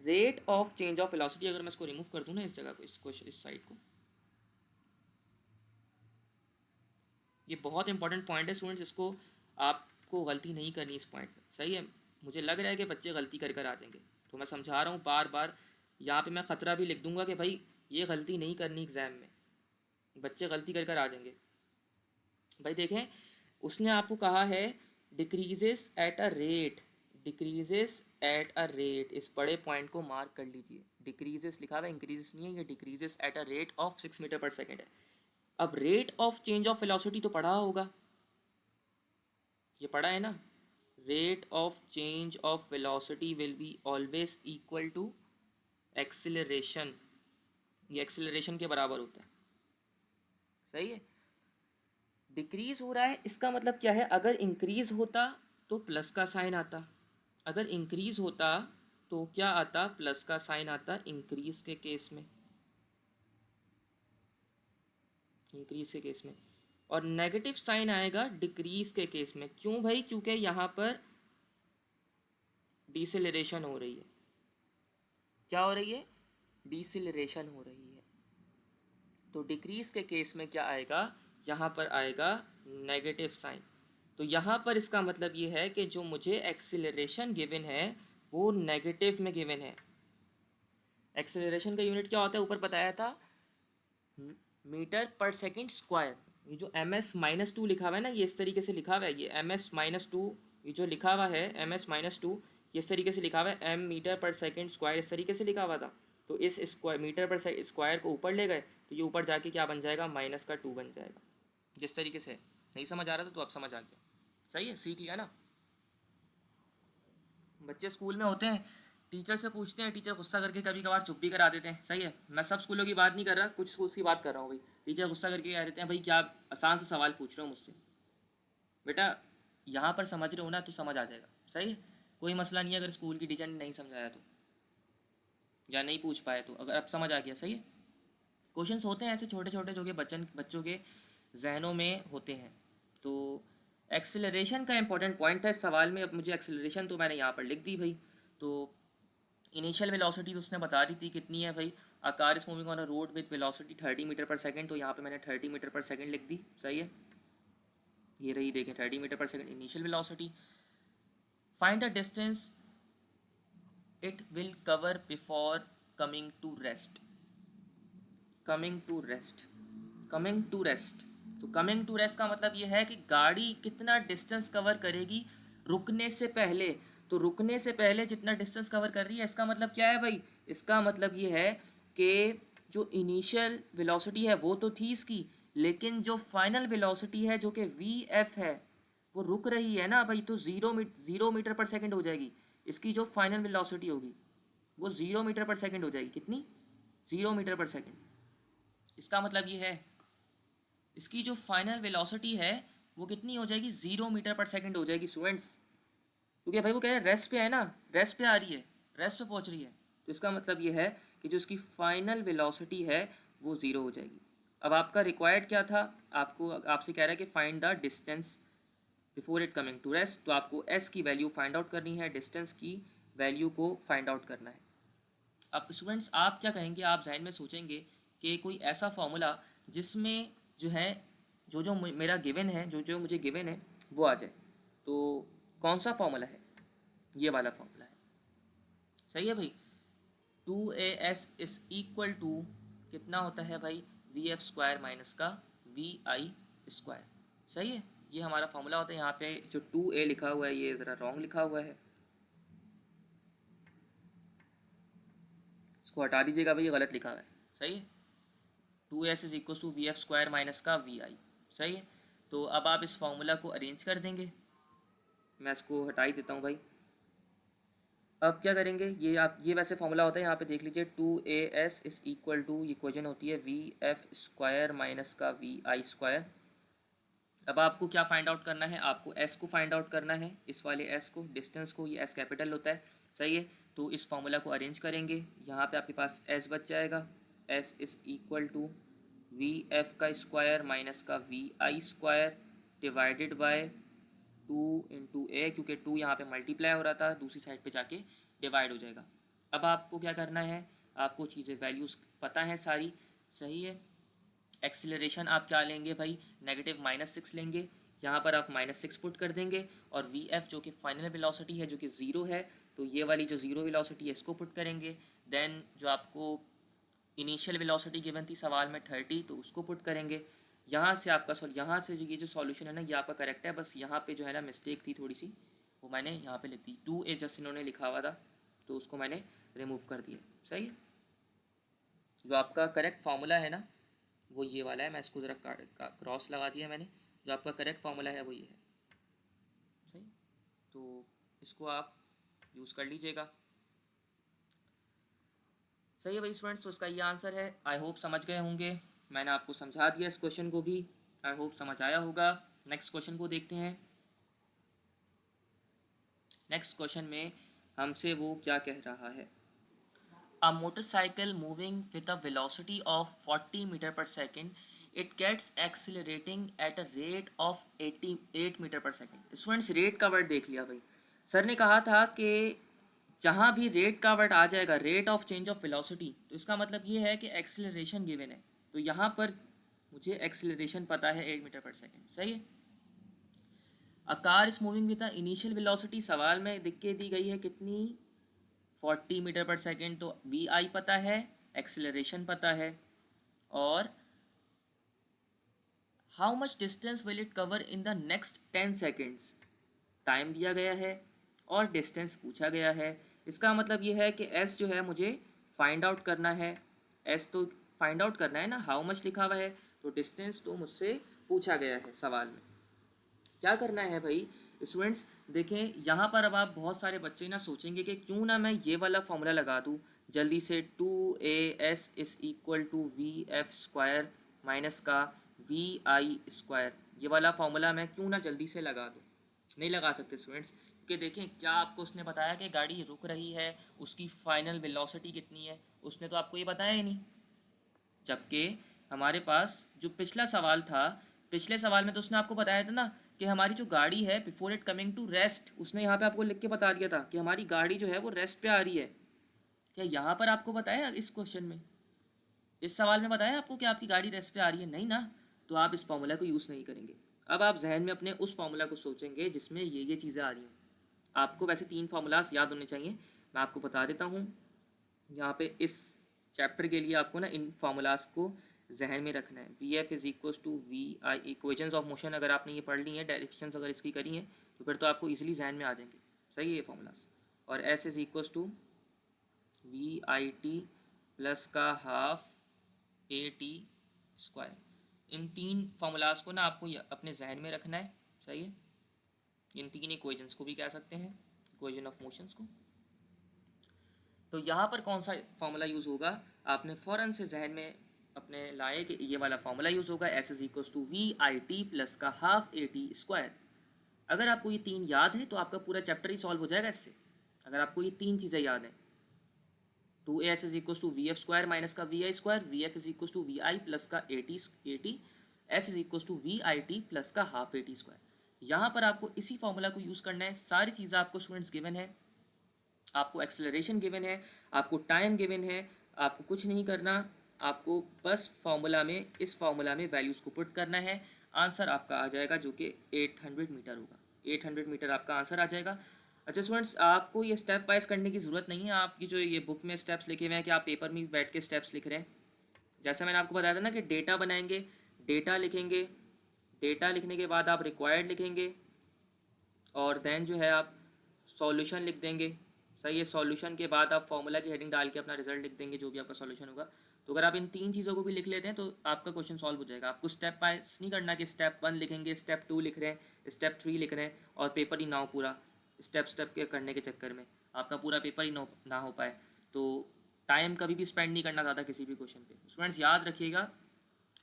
Speaker 1: rate of change of velocity, अगर मैं इसको रिमूव कर दूँ ना इस जगह को, इस साइड को, ये बहुत इंपॉर्टेंट पॉइंट है स्टूडेंट्स, इसको आपको गलती नहीं करनी इस पॉइंट पे, सही है। मुझे लग रहा है कि बच्चे गलती कर आ जाएंगे, तो मैं समझा रहा हूँ बार बार। यहाँ पे मैं ख़तरा भी लिख दूंगा कि भाई ये गलती नहीं करनी एग्ज़ाम में, बच्चे गलती कर आ जाएंगे। भाई देखें, उसने आपको कहा है decreases at a rate, decreases at a rate, इस बड़े पॉइंट को मार्क कर लीजिए। डिक्रीजेस लिखा हुआ है, इंक्रीजेस नहीं है, ये decreases at a rate of 6 metre per second है। अब rate of change of velocity तो पढ़ा होगा, ये पढ़ा है ना, rate of change of velocity will be always equal to acceleration, ये एक्सिलरेशन के बराबर होता है, सही है। डिक्रीज हो रहा है इसका मतलब क्या है, अगर इंक्रीज होता तो प्लस का साइन आता, अगर इंक्रीज होता तो क्या आता, प्लस का साइन आता इंक्रीज के केस में, इंक्रीज के केस में, और नेगेटिव साइन आएगा डिक्रीज के केस में। क्यों भाई, क्योंकि यहाँ पर डिसेलरेशन हो रही है, क्या हो रही है, डिसेलरेशन हो रही है। तो डिक्रीज के केस में क्या आएगा, यहाँ पर आएगा नेगेटिव साइन। तो यहाँ पर इसका मतलब ये है कि जो मुझे एक्सिलरेशन गिवन है वो नेगेटिव में गिवन है। एक्सिलरेशन का यूनिट क्या होता है, ऊपर बताया था, मीटर पर सेकंड स्क्वायर। ये जो ms-2 लिखा हुआ है ना, ये इस तरीके से लिखा हुआ है, ये ms-2, ये जो लिखा हुआ है ms-2, ये इस तरीके से लिखा हुआ है, m metre per second square, इस तरीके से लिखा हुआ था। तो इस स्क्वायर, मीटर पर स्क्वायर को ऊपर ले गए तो ये ऊपर जाके क्या बन जाएगा, -2 बन जाएगा। जिस तरीके से नहीं समझ आ रहा था तो अब समझ आ गया, सही है, सीख लिया ना। बच्चे स्कूल में होते हैं, टीचर से पूछते हैं, टीचर गुस्सा करके कभी कभार चुप भी करा देते हैं, सही है। मैं सब स्कूलों की बात नहीं कर रहा, कुछ स्कूल्स की बात कर रहा हूँ भाई। टीचर गुस्सा करके कह देते हैं, भाई क्या आसान से सवाल पूछ रहे हो मुझसे, बेटा यहाँ पर समझ रहे हो ना तो समझ आ जाएगा, सही है, कोई मसला नहीं है अगर स्कूल की टीचर ने नहीं समझाया तो, या नहीं पूछ पाए तो, अगर अब समझ आ गया, सही है। क्वेश्चंस होते हैं ऐसे छोटे छोटे जो कि बच्चों के जहनों में होते हैं। तो एक्सेलरेशन का इंपॉर्टेंट पॉइंट था इस सवाल में। अब मुझे एक्सेलरेशन तो मैंने यहाँ पर लिख दी भाई। तो इनिशियल वेलोसिटी तो उसने बता दी थी कितनी है भाई, a car is moving on a road with velocity 30 metre per second, तो यहाँ पे मैंने 30 मीटर पर सेकंड लिख दी, सही है। ये रही, देखें 30 metre per second initial velocity. Find the distance it will cover before coming to rest, coming to rest, coming to rest. तो कमिंग टू रेस्ट का मतलब ये है कि गाड़ी कितना डिस्टेंस कवर करेगी रुकने से पहले। तो रुकने से पहले जितना डिस्टेंस कवर कर रही है, इसका मतलब क्या है भाई, इसका मतलब ये है कि जो इनिशियल वेलोसिटी है वो तो थी इसकी, लेकिन जो फाइनल वेलोसिटी है जो कि वी एफ है वो रुक रही है ना भाई, तो 0 मीटर पर सेकंड हो जाएगी। इसकी जो फाइनल वेलोसिटी होगी वो 0 मीटर पर सेकंड हो जाएगी, कितनी, 0 मीटर पर सेकंड। इसका मतलब ये है इसकी जो फाइनल वेलोसिटी है वो कितनी हो जाएगी, 0 मीटर पर सेकंड हो जाएगी स्टूडेंट्स। क्योंकि भाई वो कह रहे हैं रेस्ट पे है ना, रेस्ट पे आ रही है, रेस्ट पे पहुंच रही है, तो इसका मतलब ये है कि जो इसकी फाइनल वेलोसिटी है वो 0 हो जाएगी। अब आपका रिक्वायर्ड क्या था, आपको आपसे कह रहा है कि find the distance before it coming to rest, तो आपको एस की वैल्यू फाइंड आउट करनी है, डिस्टेंस की वैल्यू को फाइंड आउट करना है। अब स्टूडेंट्स आप क्या कहेंगे, आप जहन में सोचेंगे कि कोई ऐसा फॉर्मूला जिसमें जो है जो मेरा गिवन है, जो मुझे गिवन है वो आ जाए, तो कौन सा फॉर्मूला है, ये वाला फॉर्मूला है, सही है भाई। 2as इज इक्वल टू कितना होता है भाई, वी एफ स्क्वायर माइनस का वी आई स्क्वायर, सही है। ये हमारा फॉर्मूला होता है। यहाँ पे जो 2a लिखा हुआ है ये ज़रा रॉन्ग लिखा हुआ है, इसको हटा दीजिएगा भाई, ये गलत लिखा हुआ है, सही है। 2s is equal to V F square minus का वी आई, सही है। तो अब आप इस फार्मूला को अरेंज कर देंगे। मैं इसको हटा ही देता हूँ भाई। अब क्या करेंगे, ये आप ये वैसे फार्मूला होता है, यहाँ पे देख लीजिए 2AS इज इक्वल टू, ये इक्वेशन होती है VF स्क्वायर माइनस का VI स्क्वायर। अब आपको क्या फाइंड आउट करना है, आपको S को फाइंड आउट करना है, इस वाले S को, डिस्टेंस को, ये S कैपिटल होता है, सही है। तो इस फार्मूला को अरेंज करेंगे, यहाँ पे आपके पास S बच जाएगा, S is equal to VF का स्क्वायर माइनस का VI square divided by 2 × A, क्योंकि 2 यहाँ पे मल्टीप्लाई हो रहा था, दूसरी साइड पे जाके डिवाइड हो जाएगा। अब आपको क्या करना है, आपको चीज़ें वैल्यूज़ पता है सारी, सही है। एक्सीलरेशन आप क्या लेंगे भाई, -6 लेंगे, यहाँ पर आप -6 पुट कर देंगे, और VF जो कि फाइनल वेलोसिटी है, जो कि 0 है, तो ये वाली जो 0 वेलोसिटी है इसको पुट करेंगे। देन जो आपको इनिशियल वेलोसिटी गिवन थी सवाल में 30, तो उसको पुट करेंगे। यहाँ से आपका यहाँ से ये जो सॉल्यूशन है ना, ये आपका करेक्ट है, बस यहाँ पे जो है ना मिस्टेक थी थोड़ी सी, वो मैंने यहाँ पे लिख दी, 2A जस्ट इन्होंने लिखा हुआ था, तो उसको मैंने रिमूव कर दिया, सही है। जो आपका करेक्ट फार्मूला है ना, वो ये वाला है, मैं इसको ज़रा क्रॉस लगा दिया मैंने, जो आपका करेक्ट फार्मूला है वो ये है, सही। तो इसको आप यूज़ कर लीजिएगा, सही है भाई स्टूडेंट्स। तो इसका ये आंसर है। आई होप समझ गए होंगे, मैंने आपको समझा दिया इस क्वेश्चन को भी, आई होप समझ आया होगा। नेक्स्ट क्वेश्चन को देखते हैं। नेक्स्ट क्वेश्चन में हमसे वो क्या कह रहा है। A motorcycle moving with a velocity of 40 meter per second, it gets accelerating at a rate of 88 meter per second। Students rate का वर्ड देख लिया भाई, सर ने कहा था कि जहाँ भी रेट का वर्ड आ जाएगा, rate of change of velocity, तो इसका मतलब ये है कि एक्सेलरेशन गिवन है। तो यहाँ पर मुझे एक्सेलरेशन पता है 8 मीटर पर सेकेंड, सही है। A car is moving with the initial velocity, सवाल में दिख के दी गई है कितनी, 40 मीटर पर सेकेंड। तो VI पता है, एक्सेलरेशन पता है, और how much distance will it cover in the next 10 seconds, time दिया गया है और डिस्टेंस पूछा गया है। इसका मतलब ये है कि S जो है मुझे फाइंड आउट करना है, S तो फाइंड आउट करना है ना, हाउ मच लिखा हुआ है, तो डिस्टेंस तो मुझसे पूछा गया है सवाल में। क्या करना है भाई स्टूडेंट्स, देखें यहाँ पर अब आप बहुत सारे बच्चे ना सोचेंगे कि क्यों ना मैं ये वाला फॉर्मूला लगा दूँ जल्दी से, 2AS is equal to VF square minus का VI स्क्वायर, ये वाला फॉर्मूला मैं क्यों ना जल्दी से लगा दूँ। नहीं लगा सकते स्टूडेंट्स, क्योंकि देखें क्या आपको उसने बताया कि गाड़ी रुक रही है, उसकी फाइनल वेलोसिटी कितनी है, उसने तो आपको ये बताया ही नहीं। जबकि हमारे पास जो पिछला सवाल था, पिछले सवाल में तो उसने आपको बताया था ना कि हमारी जो गाड़ी है before it coming to rest, उसने यहाँ पे आपको लिख के बता दिया था कि हमारी गाड़ी जो है वो रेस्ट पे आ रही है। क्या यहाँ पर आपको बताया इस क्वेश्चन में, इस सवाल में बताया आपको कि आपकी गाड़ी रेस्ट पे आ रही है? नहीं ना, तो आप इस फॉर्मूला को यूज़ नहीं करेंगे। अब आप जहन में अपने उस फॉर्मूला को सोचेंगे जिसमें ये चीज़ें आ रही हैं। आपको वैसे 3 फार्मूलाज याद होने चाहिए, मैं आपको बता देता हूँ। यहाँ पे इस चैप्टर के लिए आपको ना इन फार्मूलाज को जहन में रखना है। VF is equal to VI, equations of motion अगर आपने ये पढ़ ली हैं, डायरेक्शंस अगर इसकी करी हैं, तो फिर तो आपको इजीली जहन में आ जाएंगे, सही है ये फार्मूलाज। और S is equal to VIT plus का हाफ AT स्क्वायर। इन 3 फार्मूलाज को ना आपको अपने जहन में रखना है, सही है। इन 3 इक्वेशंस को भी कह सकते हैं, इक्वेशन ऑफ मोशंस को। तो यहाँ पर कौन सा फार्मूला यूज़ होगा, आपने फ़ौरन से जहन में अपने लाए कि ये वाला फार्मूला यूज़ होगा, S is equal to VIT plus का हाफ AT स्क्वायर। अगर आपको ये 3 याद है तो आपका पूरा चैप्टर ही सॉल्व हो जाएगा इससे, अगर आपको ये 3 चीज़ें याद हैं। 2AS is equal to VF square minus का VI square, VF is equal to VI plus का AT, S is equal to VIT plus का हाफ AT स्क्वायर। यहाँ पर आपको इसी फार्मूला को यूज़ करना है। सारी चीज़ें आपको स्टूडेंट्स गिवन है, आपको एक्सेलरेशन गिवन है, आपको टाइम गिवन है, आपको कुछ नहीं करना, आपको बस फार्मूला में, इस फार्मूला में वैल्यूज़ को पुट करना है। आंसर आपका आ जाएगा जो कि 800 मीटर होगा, 800 मीटर आपका आंसर आ जाएगा। अच्छा स्टूडेंट्स, आपको ये स्टेप वाइज करने की ज़रूरत नहीं है। आपकी जो ये बुक में स्टेप्स लिखे हुए हैं कि आप पेपर में बैठ के स्टेप्स लिख रहे हैं, जैसा मैंने आपको बताया था ना कि डेटा बनाएंगे, डेटा लिखेंगे, डेटा लिखने के बाद आप रिक्वायर्ड लिखेंगे, और देन जो है आप सॉल्यूशन लिख देंगे, सही है। सॉल्यूशन के बाद आप फॉर्मूला की हेडिंग डाल के अपना रिजल्ट लिख देंगे, जो भी आपका सॉल्यूशन होगा। तो अगर आप इन 3 चीज़ों को भी लिख लेते हैं तो आपका क्वेश्चन सॉल्व हो जाएगा। आपको स्टेप वाइज नहीं करना कि स्टेप 1 लिखेंगे, स्टेप 2 लिख रहे हैं, स्टेप 3 लिख रहे हैं और पेपर ही ना हो पूरा, स्टेप के करने के चक्कर में आपका पूरा पेपर ही ना हो पाए। तो टाइम कभी भी स्पेंड नहीं करना ज़्यादा किसी भी क्वेश्चन पे। स्टूडेंट्स याद रखिएगा,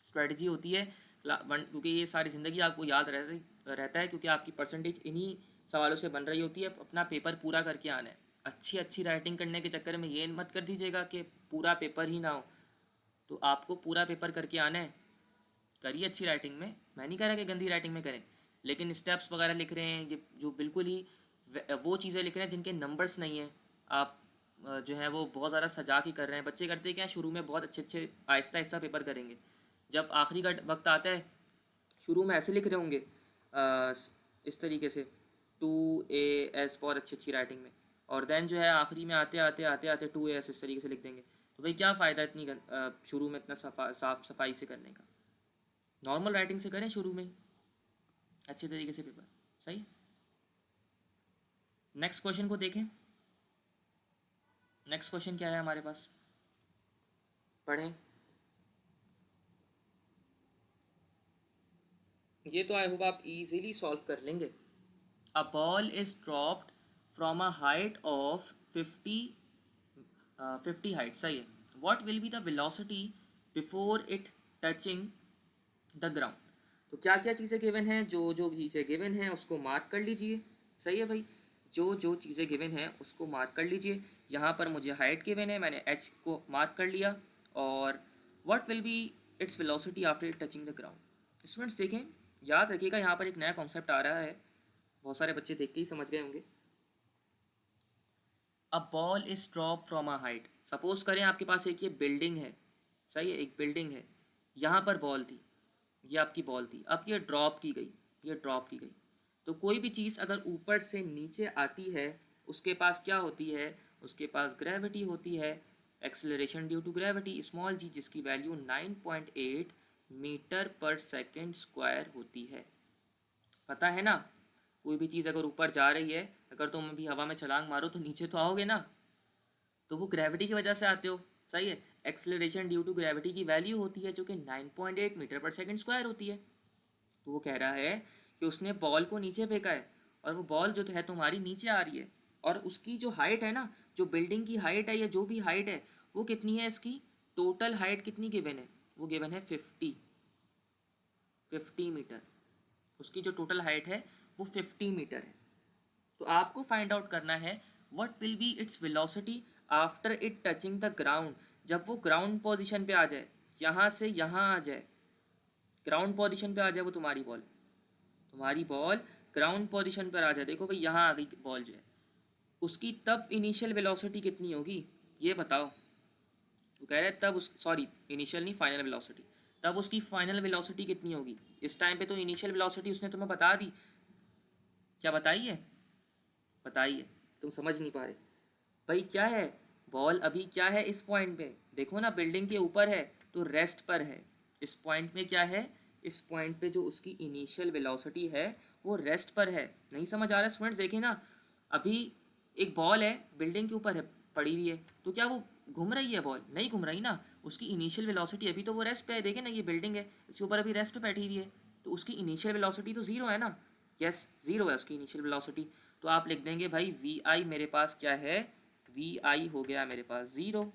Speaker 1: स्ट्रेटजी होती है क्योंकि ये सारी ज़िंदगी आपको याद रहता है, क्योंकि आपकी परसेंटेज इन्हीं सवालों से बन रही होती है। अपना पेपर पूरा करके आना है। अच्छी अच्छी राइटिंग करने के चक्कर में ये मत कर दीजिएगा कि पूरा पेपर ही ना हो। तो आपको पूरा पेपर करके आना है। करिए अच्छी राइटिंग में, मैं नहीं कह रहा कि गंदी राइटिंग में करें, लेकिन स्टेप्स वगैरह लिख रहे हैं ये जो बिल्कुल ही वो चीज़ें लिख रहे हैं जिनके नंबर्स नहीं हैं। आप जो है वो बहुत ज़्यादा सजा के कर रहे हैं। बच्चे करते क्या, शुरू में बहुत अच्छे अच्छे आहिस्ता आहिस्ता पेपर करेंगे, जब आखिरी का वक्त आता है शुरू में ऐसे लिख रहे होंगे इस तरीके से 2AS बहुत अच्छी अच्छी राइटिंग में, और देन जो है आखिरी में आते आते आते आते 2AS इस तरीके से लिख देंगे। तो भाई क्या फ़ायदा इतनी शुरू में इतना साफ सफाई से करने का। नॉर्मल राइटिंग से करें शुरू में अच्छे तरीके से पेपर। सही। नेक्स्ट क्वेश्चन को देखें। नेक्स्ट क्वेश्चन क्या है हमारे पास, पढ़ें। ये तो आई होप आप इजीली सॉल्व कर लेंगे। A ball is dropped from a height of 50 height, सही है। What will be the velocity before it touching the ground. तो क्या क्या चीज़ें गिवन हैं, जो जो चीज़ें गिवन हैं उसको मार्क कर लीजिए। सही है भाई, जो जो चीज़ें गिवन हैं उसको मार्क कर लीजिए। यहाँ पर मुझे हाइट गिवन है, मैंने एच को मार्क कर लिया। और what will be its velocity after it touching the ground. Students देखें, याद रखिएगा यहाँ पर एक नया कॉन्सेप्ट आ रहा है, बहुत सारे बच्चे देख के ही समझ गए होंगे। A ball is drop from a height. Suppose करें आपके पास एक ये बिल्डिंग है, सही है, एक बिल्डिंग है, यहाँ पर बॉल थी, ये आपकी बॉल थी, अब ये ड्रॉप की गई, ये ड्रॉप की गई। तो कोई भी चीज़ अगर ऊपर से नीचे आती है उसके पास क्या होती है, उसके पास ग्रेविटी होती है, acceleration due to gravity, small G, जिसकी value 9.8 metre per second square होती है। पता है ना, कोई भी चीज़ अगर ऊपर जा रही है, अगर तुम अभी हवा में छलांग मारो तो नीचे तो आओगे ना, तो वो ग्रेविटी की वजह से आते हो। सही है, एक्सेलरेशन ड्यू टू ग्रेविटी की वैल्यू होती है जो कि 9.8 मीटर पर सेकेंड स्क्वायर होती है। तो वो कह रहा है कि उसने बॉल को नीचे फेंका है और वो बॉल जो है तुम्हारी नीचे आ रही है, और उसकी जो हाइट है ना, जो बिल्डिंग की हाइट है या जो भी हाइट है, वो कितनी है, इसकी टोटल हाइट कितनी गिवन है, वो गिवन है 50 मीटर। उसकी जो टोटल हाइट है वो 50 मीटर है। तो आपको फाइंड आउट करना है what will be its velocity after it touching the ground. जब वो ग्राउंड पोजीशन पे आ जाए, यहाँ से यहाँ आ जाए, ग्राउंड पोजीशन पे आ जाए, वो तुम्हारी बॉल ग्राउंड पोजीशन पर आ जाए। देखो भाई यहाँ आ गई बॉल जो है, उसकी तब इनिशियल वेलोसिटी कितनी होगी ये बताओ। तो कह रहे हैं तब उस सॉरी इनिशियल नहीं, फाइनल वेलोसिटी। तब उसकी फाइनल वेलोसिटी कितनी होगी। इस टाइम पे तो इनिशियल वेलोसिटी उसने तुम्हें बता दी, क्या बताई है, बताई है, तुम समझ नहीं पा रहे। भाई क्या है, बॉल अभी क्या है इस पॉइंट पे, देखो ना बिल्डिंग के ऊपर है तो रेस्ट पर है। इस पॉइंट में क्या है, इस पॉइंट पे जो उसकी इनिशियल वेलोसिटी है वो रेस्ट पर है। नहीं समझ आ रहा स्टूडेंट्स, देखें ना, अभी एक बॉल है बिल्डिंग के ऊपर है, पड़ी हुई है, तो क्या वो घूम रही है, बॉल नहीं घूम रही ना, उसकी इनिशियल वेलोसिटी अभी तो वो रेस्ट पे है। देखें ना ये बिल्डिंग है, इसके ऊपर अभी रेस्ट पे बैठी हुई है, तो उसकी इनिशियल वेलोसिटी तो ज़ीरो है ना। यस ज़ीरो है उसकी इनिशियल वेलोसिटी। तो आप लिख देंगे भाई वी आई मेरे पास क्या है, वी आई हो गया मेरे पास zero,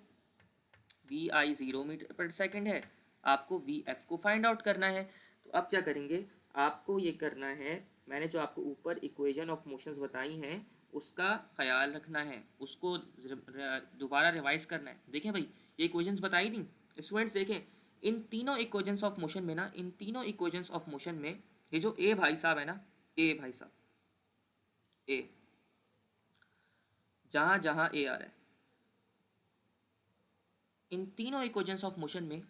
Speaker 1: we I 0 metre per second है। आपको वी एफ को फाइंड आउट करना है। तो अब क्या करेंगे, आपको ये करना है, मैंने जो आपको ऊपर इक्वेशन ऑफ मोशंस बताई हैं उसका ख्याल रखना है, उसको दोबारा रिवाइज करना है। देखें भाई ये इक्वेशंस बताई थी स्टूडेंट्स, देखें इन तीनों इक्वेशंस ऑफ मोशन में ना, इन तीनों इक्वेशंस ऑफ मोशन में ये जो ए भाई साहब है ना, ए भाई साहब, ए, जहाँ जहाँ ए आ रहा है, इन तीनों इक्वेशंस ऑफ मोशन में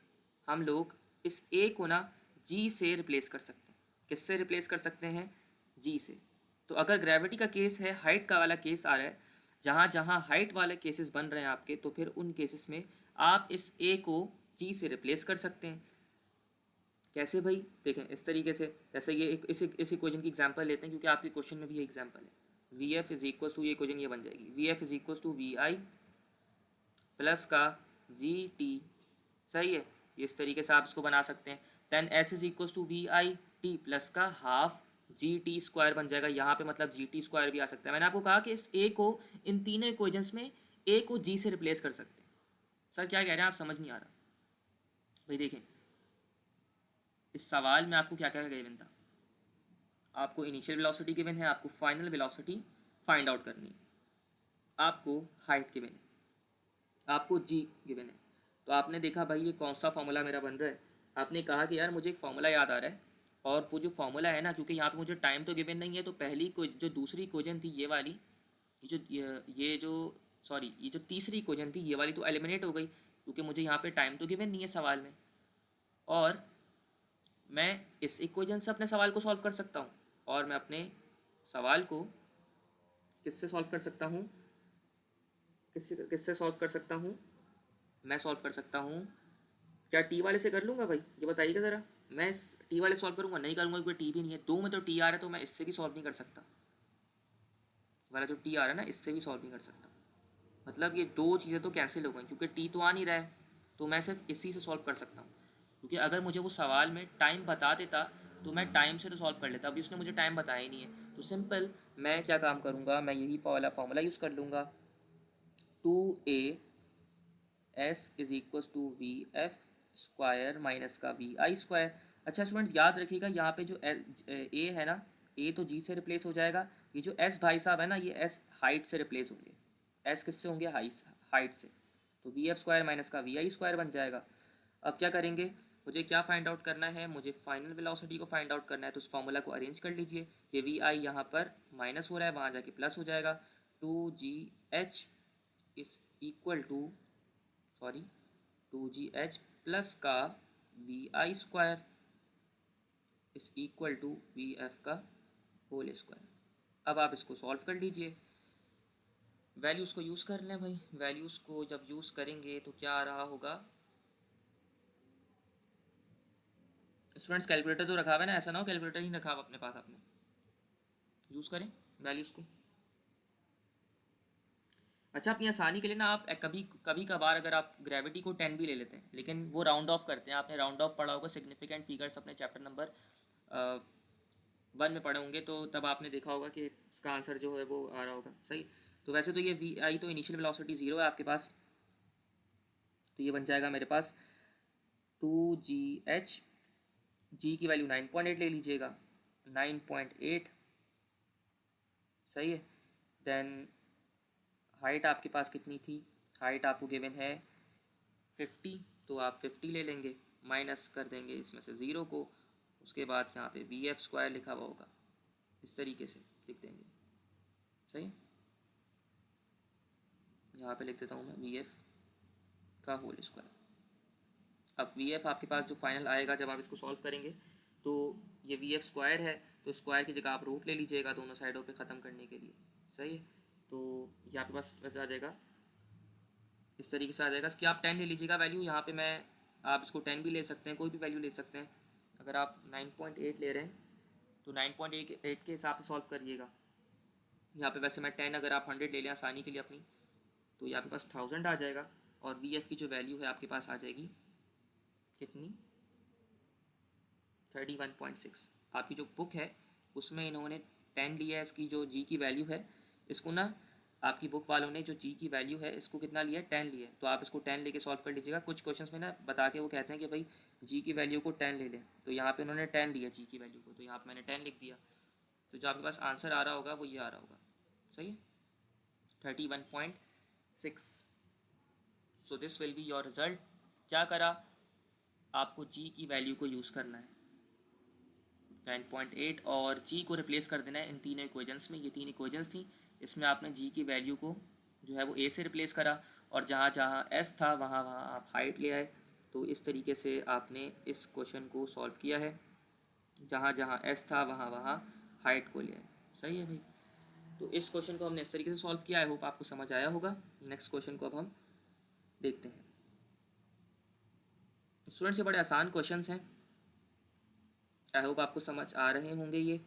Speaker 1: हम लोग इस ए को ना जी से रिप्लेस कर सकते हैं। किससे रिप्लेस कर सकते हैं, जी से। तो अगर ग्रेविटी का केस है, हाइट का वाला केस आ रहा है, जहाँ जहाँ हाइट वाले केसेस बन रहे हैं आपके, तो फिर उन केसेस में आप इस ए को जी से रिप्लेस कर सकते हैं। कैसे भाई, देखें इस तरीके से, जैसे ये इस इक्वेशन की एग्जांपल लेते हैं क्योंकि आपके क्वेश्चन में भी ये एग्जांपल है। V F is equal to, ये इक्वेशन ये बन जाएगी, V F is equal to V I plus का जी टी सही है, ये इस तरीके से आप इसको बना सकते हैं। Then S is equal to V I T plus का हाफ जी टी स्क्वायर बन जाएगा। यहाँ पे मतलब जी टी स्क्वायर भी आ सकता है। मैंने आपको कहा कि इस ए को, इन तीनों इक्वेशंस में ए को जी से रिप्लेस कर सकते हैं। सर क्या कह रहे हैं आप, समझ नहीं आ रहा भाई। देखें इस सवाल में आपको क्या क्या गिवन था, आपको इनिशियल वेलोसिटी गिवन है, आपको फाइनल वेलोसिटी फाइंड आउट करनी है, आपको हाइट गिवन है, आपको जी गिवन है। तो आपने देखा भाई ये कौन सा फॉर्मूला मेरा बन रहा है। आपने कहा कि यार मुझे एक फॉर्मूला याद आ रहा है, और वो जो फॉर्मूला है ना, क्योंकि यहाँ पे मुझे टाइम तो गिवन नहीं है, तो पहली जो दूसरी इक्वेशन थी ये वाली, ये जो सॉरी ये जो तीसरी इक्वेशन थी ये वाली तो एलिमिनेट हो गई, क्योंकि मुझे यहाँ पे टाइम तो गिवन नहीं है सवाल में। और मैं इस इक्वेशन से अपने सवाल को सॉल्व कर सकता हूँ, और मैं अपने सवाल को किससे सॉल्व कर सकता हूँ, किससे किससे सॉल्व कर सकता हूँ, मैं सॉल्व कर सकता हूँ। क्या टी वाले से कर लूँगा भाई, ये बताइएगा ज़रा। मैं इस टी वाले सॉल्व करूँगा, नहीं करूँगा क्योंकि टी भी नहीं है। दो में तो टी आ रहा है, तो मैं इससे भी सॉल्व नहीं कर सकता। वाला जो टी आ रहा है ना, इससे भी सॉल्व नहीं कर सकता। मतलब ये दो चीज़ें तो कैंसिल हो गई, क्योंकि टी तो आ नहीं रहा है, तो मैं सिर्फ इसी से सॉल्व कर सकता हूँ। क्योंकि अगर मुझे वो सवाल में टाइम बता देता तो मैं टाइम से तो सॉल्व कर लेता। अभी उसने मुझे टाइम बताया ही नहीं है, तो सिंपल मैं क्या काम करूँगा, मैं यही वाला फॉर्मूला यूज़ कर लूँगा। 2a S is equal to V F square minus का वी आई स्क्वायर। अच्छा स्टूडेंट्स याद रखिएगा, यहाँ पे जो ए है ना, ए तो जी से रिप्लेस हो जाएगा। ये जो एस भाई साहब है ना, ये एस हाइट से रिप्लेस होंगे। एस किससे होंगे, हाइट से। तो वी एफ स्क्वायर माइनस का वी आई स्क्वायर बन जाएगा। अब क्या करेंगे, मुझे क्या फाइंड आउट करना है, मुझे फाइनल वेलोसिटी को फाइंड आउट करना है। तो उस फॉर्मूला को अरेंज कर लीजिए। ये वी आई यहाँ पर माइनस हो रहा है, वहाँ जाके प्लस हो जाएगा। 2gh is equal to, sorry 2gh plus का V I square is equal to V F का होल स्क्वायर। अब आप इसको सॉल्व कर लीजिए, वैल्यूज़ को यूज़ कर लें भाई। वैल्यूज़ को जब यूज़ करेंगे तो क्या आ रहा होगा। स्टूडेंट्स कैलकुलेटर तो रखा हुआ है ना, ऐसा ना हो कैलकुलेटर ही रखा हुआ अपने पास, आपने यूज़ करें वैल्यूज़ को। अच्छा अपनी आसानी के लिए ना, आप कभी कभी कभार अगर आप ग्रेविटी को 10 भी ले लेते हैं, लेकिन वो राउंड ऑफ करते हैं। आपने राउंड ऑफ पढ़ा होगा सिग्निफिकेंट फिगर्स अपने चैप्टर नंबर 1 में पढ़े होंगे, तो तब आपने देखा होगा कि इसका आंसर जो है वो आ रहा होगा सही। तो वैसे तो ये वी आई तो इनिशियल वेलोसिटी 0 है आपके पास, तो ये बन जाएगा मेरे पास 2gh, जी की वैल्यू 9.8 ले लीजिएगा, 9.8 सही है। देन हाइट आपके पास कितनी थी, हाइट आपको गिवन है 50, तो आप 50 ले लेंगे, माइनस कर देंगे इसमें से 0 को। उसके बाद यहाँ पे वी एफ स्क्वायर लिखा हुआ होगा, इस तरीके से लिख देंगे सही। यहाँ पे लिख देता हूँ मैं वी एफ का होल स्क्वायर। अब वी एफ आपके पास जो फाइनल आएगा जब आप इसको सॉल्व करेंगे, तो ये वी एफ स्क्वायर है, तो स्क्वायर की जगह आप रूट ले लीजिएगा दोनों साइडों पे ख़त्म करने के लिए सही है। तो ये आपके पास वैसे आ जाएगा, इस तरीके से आ जाएगा। इसकी आप 10 ले लीजिएगा वैल्यू, यहाँ पे मैं, आप इसको 10 भी ले सकते हैं, कोई भी वैल्यू ले सकते हैं। अगर आप 9.8 ले रहे हैं तो 9.8 के हिसाब से सॉल्व करिएगा। यहाँ पे वैसे मैं 10, अगर आप 100 ले लें आसानी के लिए अपनी, तो ये आपके पास 1000 आ जाएगा। और वी एफ की जो वैल्यू है आपके पास आ जाएगी कितनी, 31.6। आपकी जो बुक है उसमें इन्होंने 10 लिया है, इसकी जो जी की वैल्यू है, इसको ना आपकी बुक वालों ने जो जी की वैल्यू है इसको कितना लिया है, 10 लिया है। तो आप इसको 10 लेके सॉल्व कर लीजिएगा। कुछ क्वेश्चंस में ना बता के वो कहते हैं कि भाई जी की वैल्यू को 10 ले लें, तो यहाँ पे उन्होंने 10 लिया जी की वैल्यू को, तो यहाँ पे मैंने 10 लिख दिया। तो जो आपके पास आंसर आ रहा होगा वो ये आ रहा होगा सही है, 31.6। सो this will be your result. क्या करा, आपको जी की वैल्यू को यूज़ करना है 9.8, और जी को रिप्लेस कर देना है इन तीनों इक्वेशंस में। ये तीन इक्वेशंस थी, इसमें आपने जी की वैल्यू को जो है वो ए से रिप्लेस करा, और जहाँ जहाँ एस था वहाँ वहाँ आप हाइट ले आए। तो इस तरीके से आपने इस क्वेश्चन को सॉल्व किया है, जहाँ जहाँ एस था वहाँ वहाँ हाइट को ले आए सही है भाई। तो इस क्वेश्चन को हमने इस तरीके से सॉल्व किया। आई होप आपको समझ आया होगा। नेक्स्ट क्वेश्चन को अब हम देखते हैं। स्टूडेंट्स ये बड़े आसान क्वेश्चंस हैं, आई होप आपको समझ आ रहे होंगे ये।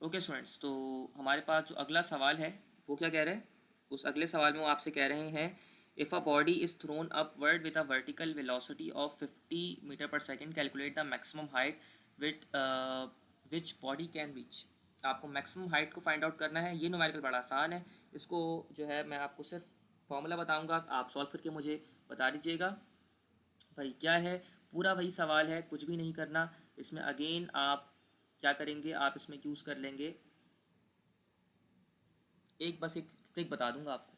Speaker 1: ओके स्टूडेंट्स, तो हमारे पास जो अगला सवाल है वो क्या कह रहे हैं, उस अगले सवाल में वो आपसे कह रहे हैं if a body is thrown upward with a vertical velocity of 50 metre per second calculate the maximum height with which body can reach. आपको मैक्सिमम हाइट को फाइंड आउट करना है। ये न्यूमेरिकल बड़ा आसान है, इसको जो है मैं आपको सिर्फ फॉर्मूला बताऊंगा, आप सॉल्व करके मुझे बता दीजिएगा भाई क्या है। पूरा वही सवाल है, कुछ भी नहीं करना इसमें। अगेन आप क्या करेंगे, आप इसमें यूज़ कर लेंगे बस एक ट्रिक बता दूंगा आपको।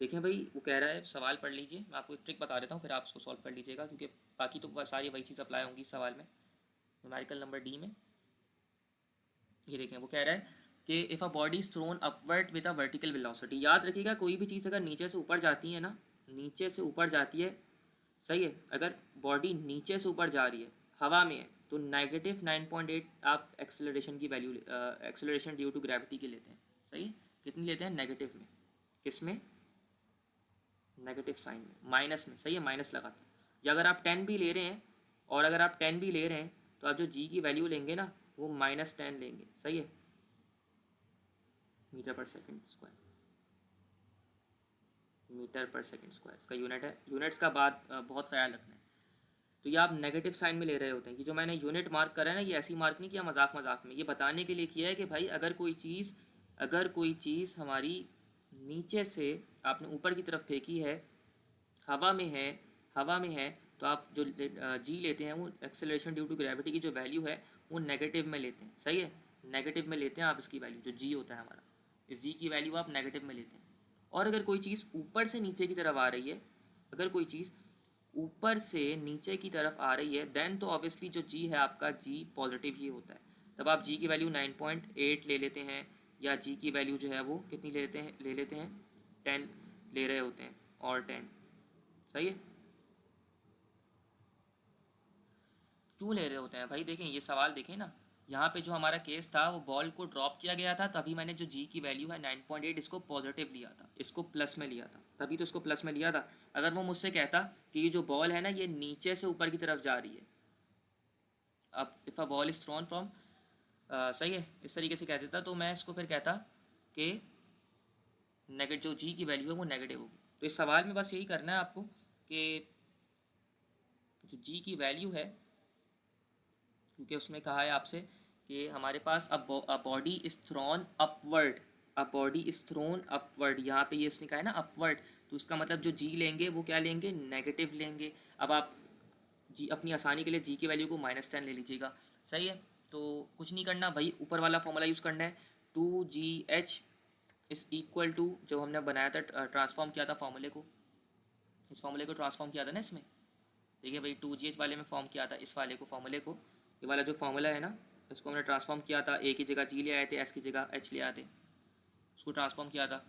Speaker 1: देखें भाई, वो कह रहा है सवाल पढ़ लीजिए, मैं आपको एक ट्रिक बता देता हूँ, फिर आप उसको सॉल्व कर लीजिएगा, क्योंकि बाकी तो सारी वही चीज़ अप्लाई होंगी इस सवाल में। न्यूमेरिकल नंबर डी में ये देखें, वो कह रहा है कि if a body is thrown upward with a vertical velocity. याद रखिएगा, कोई भी चीज़ अगर नीचे से ऊपर जाती है ना, नीचे से ऊपर जाती है, सही है, अगर बॉडी नीचे से ऊपर जा रही है, हवा में है, तो -9.8 आप एक्सेलरेशन की value, acceleration due to gravity की लेते हैं। सही है, कितनी लेते हैं नेगेटिव में, किस में, नेगेटिव साइन में, माइनस में। सही है, माइनस लगाते हैं। या अगर आप 10 भी ले रहे हैं, और अगर आप 10 भी ले रहे हैं, तो आप जो जी की वैल्यू लेंगे ना, वो -10 लेंगे। सही है, metre per second square, metre per second square इसका यूनिट है। यूनिट्स का बात बहुत ख्याल रखना है। तो ये आप नेगेटिव साइन में ले रहे होते हैं कि जो मैंने यूनिट मार्क करा है ना, ये ऐसी मार्क नहीं किया मजाक मजाक में, ये बताने के लिए किया है कि भाई अगर कोई चीज़ हमारी नीचे से आपने ऊपर की तरफ फेंकी है, हवा में है, हवा में है, तो आप जो जी लेते हैं, वो एक्सेलरेशन ड्यू टू ग्रेविटी की जो वैल्यू है वो नेगेटिव में लेते हैं। सही है, नेगेटिव में लेते हैं आप इसकी वैल्यू, जो जी होता है हमारा, इस जी की वैल्यू आप नेगेटिव में लेते हैं। और अगर कोई चीज़ ऊपर से नीचे की तरफ आ रही है, अगर कोई चीज़ ऊपर से नीचे की तरफ आ रही है, देन तो ऑब्वियसली जो जी है आपका, जी पॉजिटिव ही होता है। तब आप जी की वैल्यू 9.8 ले लेते हैं, या जी की वैल्यू जो है वो कितनी ले लेते हैं 10 ले रहे होते हैं, और 10। सही है, क्यों ले रहे होते हैं भाई, देखें ये सवाल देखें ना, यहाँ पे जो हमारा केस था वो बॉल को ड्रॉप किया गया था, तभी मैंने जो जी की वैल्यू है 9.8 इसको पॉजिटिव लिया था, इसको प्लस में लिया था, तभी तो इसको प्लस में लिया था। अगर वो मुझसे कहता कि ये जो बॉल है ना, ये नीचे से ऊपर की तरफ जा रही है, अब if a ball is thrown from, सही है, इस तरीके से कह देता, तो मैं इसको फिर कहता कि नेगेटिव, जो जी की वैल्यू है वो नेगेटिव होगी। तो इस सवाल में बस यही करना है आपको कि जो जी की वैल्यू है, क्योंकि उसमें कहा है आपसे कि हमारे पास a body is thrown upward, a body is thrown upward, यहाँ पे ये इसने कहा है ना अपवर्ड, तो उसका मतलब जो जी लेंगे वो क्या लेंगे, नेगेटिव लेंगे। अब आप जी अपनी आसानी के लिए जी की वैल्यू को -10 ले लीजिएगा। सही है, तो कुछ नहीं करना, वही ऊपर वाला फॉर्मूला यूज़ करना है, 2GH इज इक्वल टू, जो हमने बनाया था, ट्रांसफॉर्म किया था फॉर्मूले को, इस फॉर्मूले को ट्रांसफॉर्म किया था ना इसमें। देखिए भाई, 2GH वाले में फॉर्म किया था इस वाले को, फॉर्मूले को, ये वाला जो फॉर्मूला है ना, इसको हमने ट्रांसफॉर्म किया था, ए की जगह जी ले आए थे, एस की जगह एच ले आए थे, उसको ट्रांसफॉर्म किया था।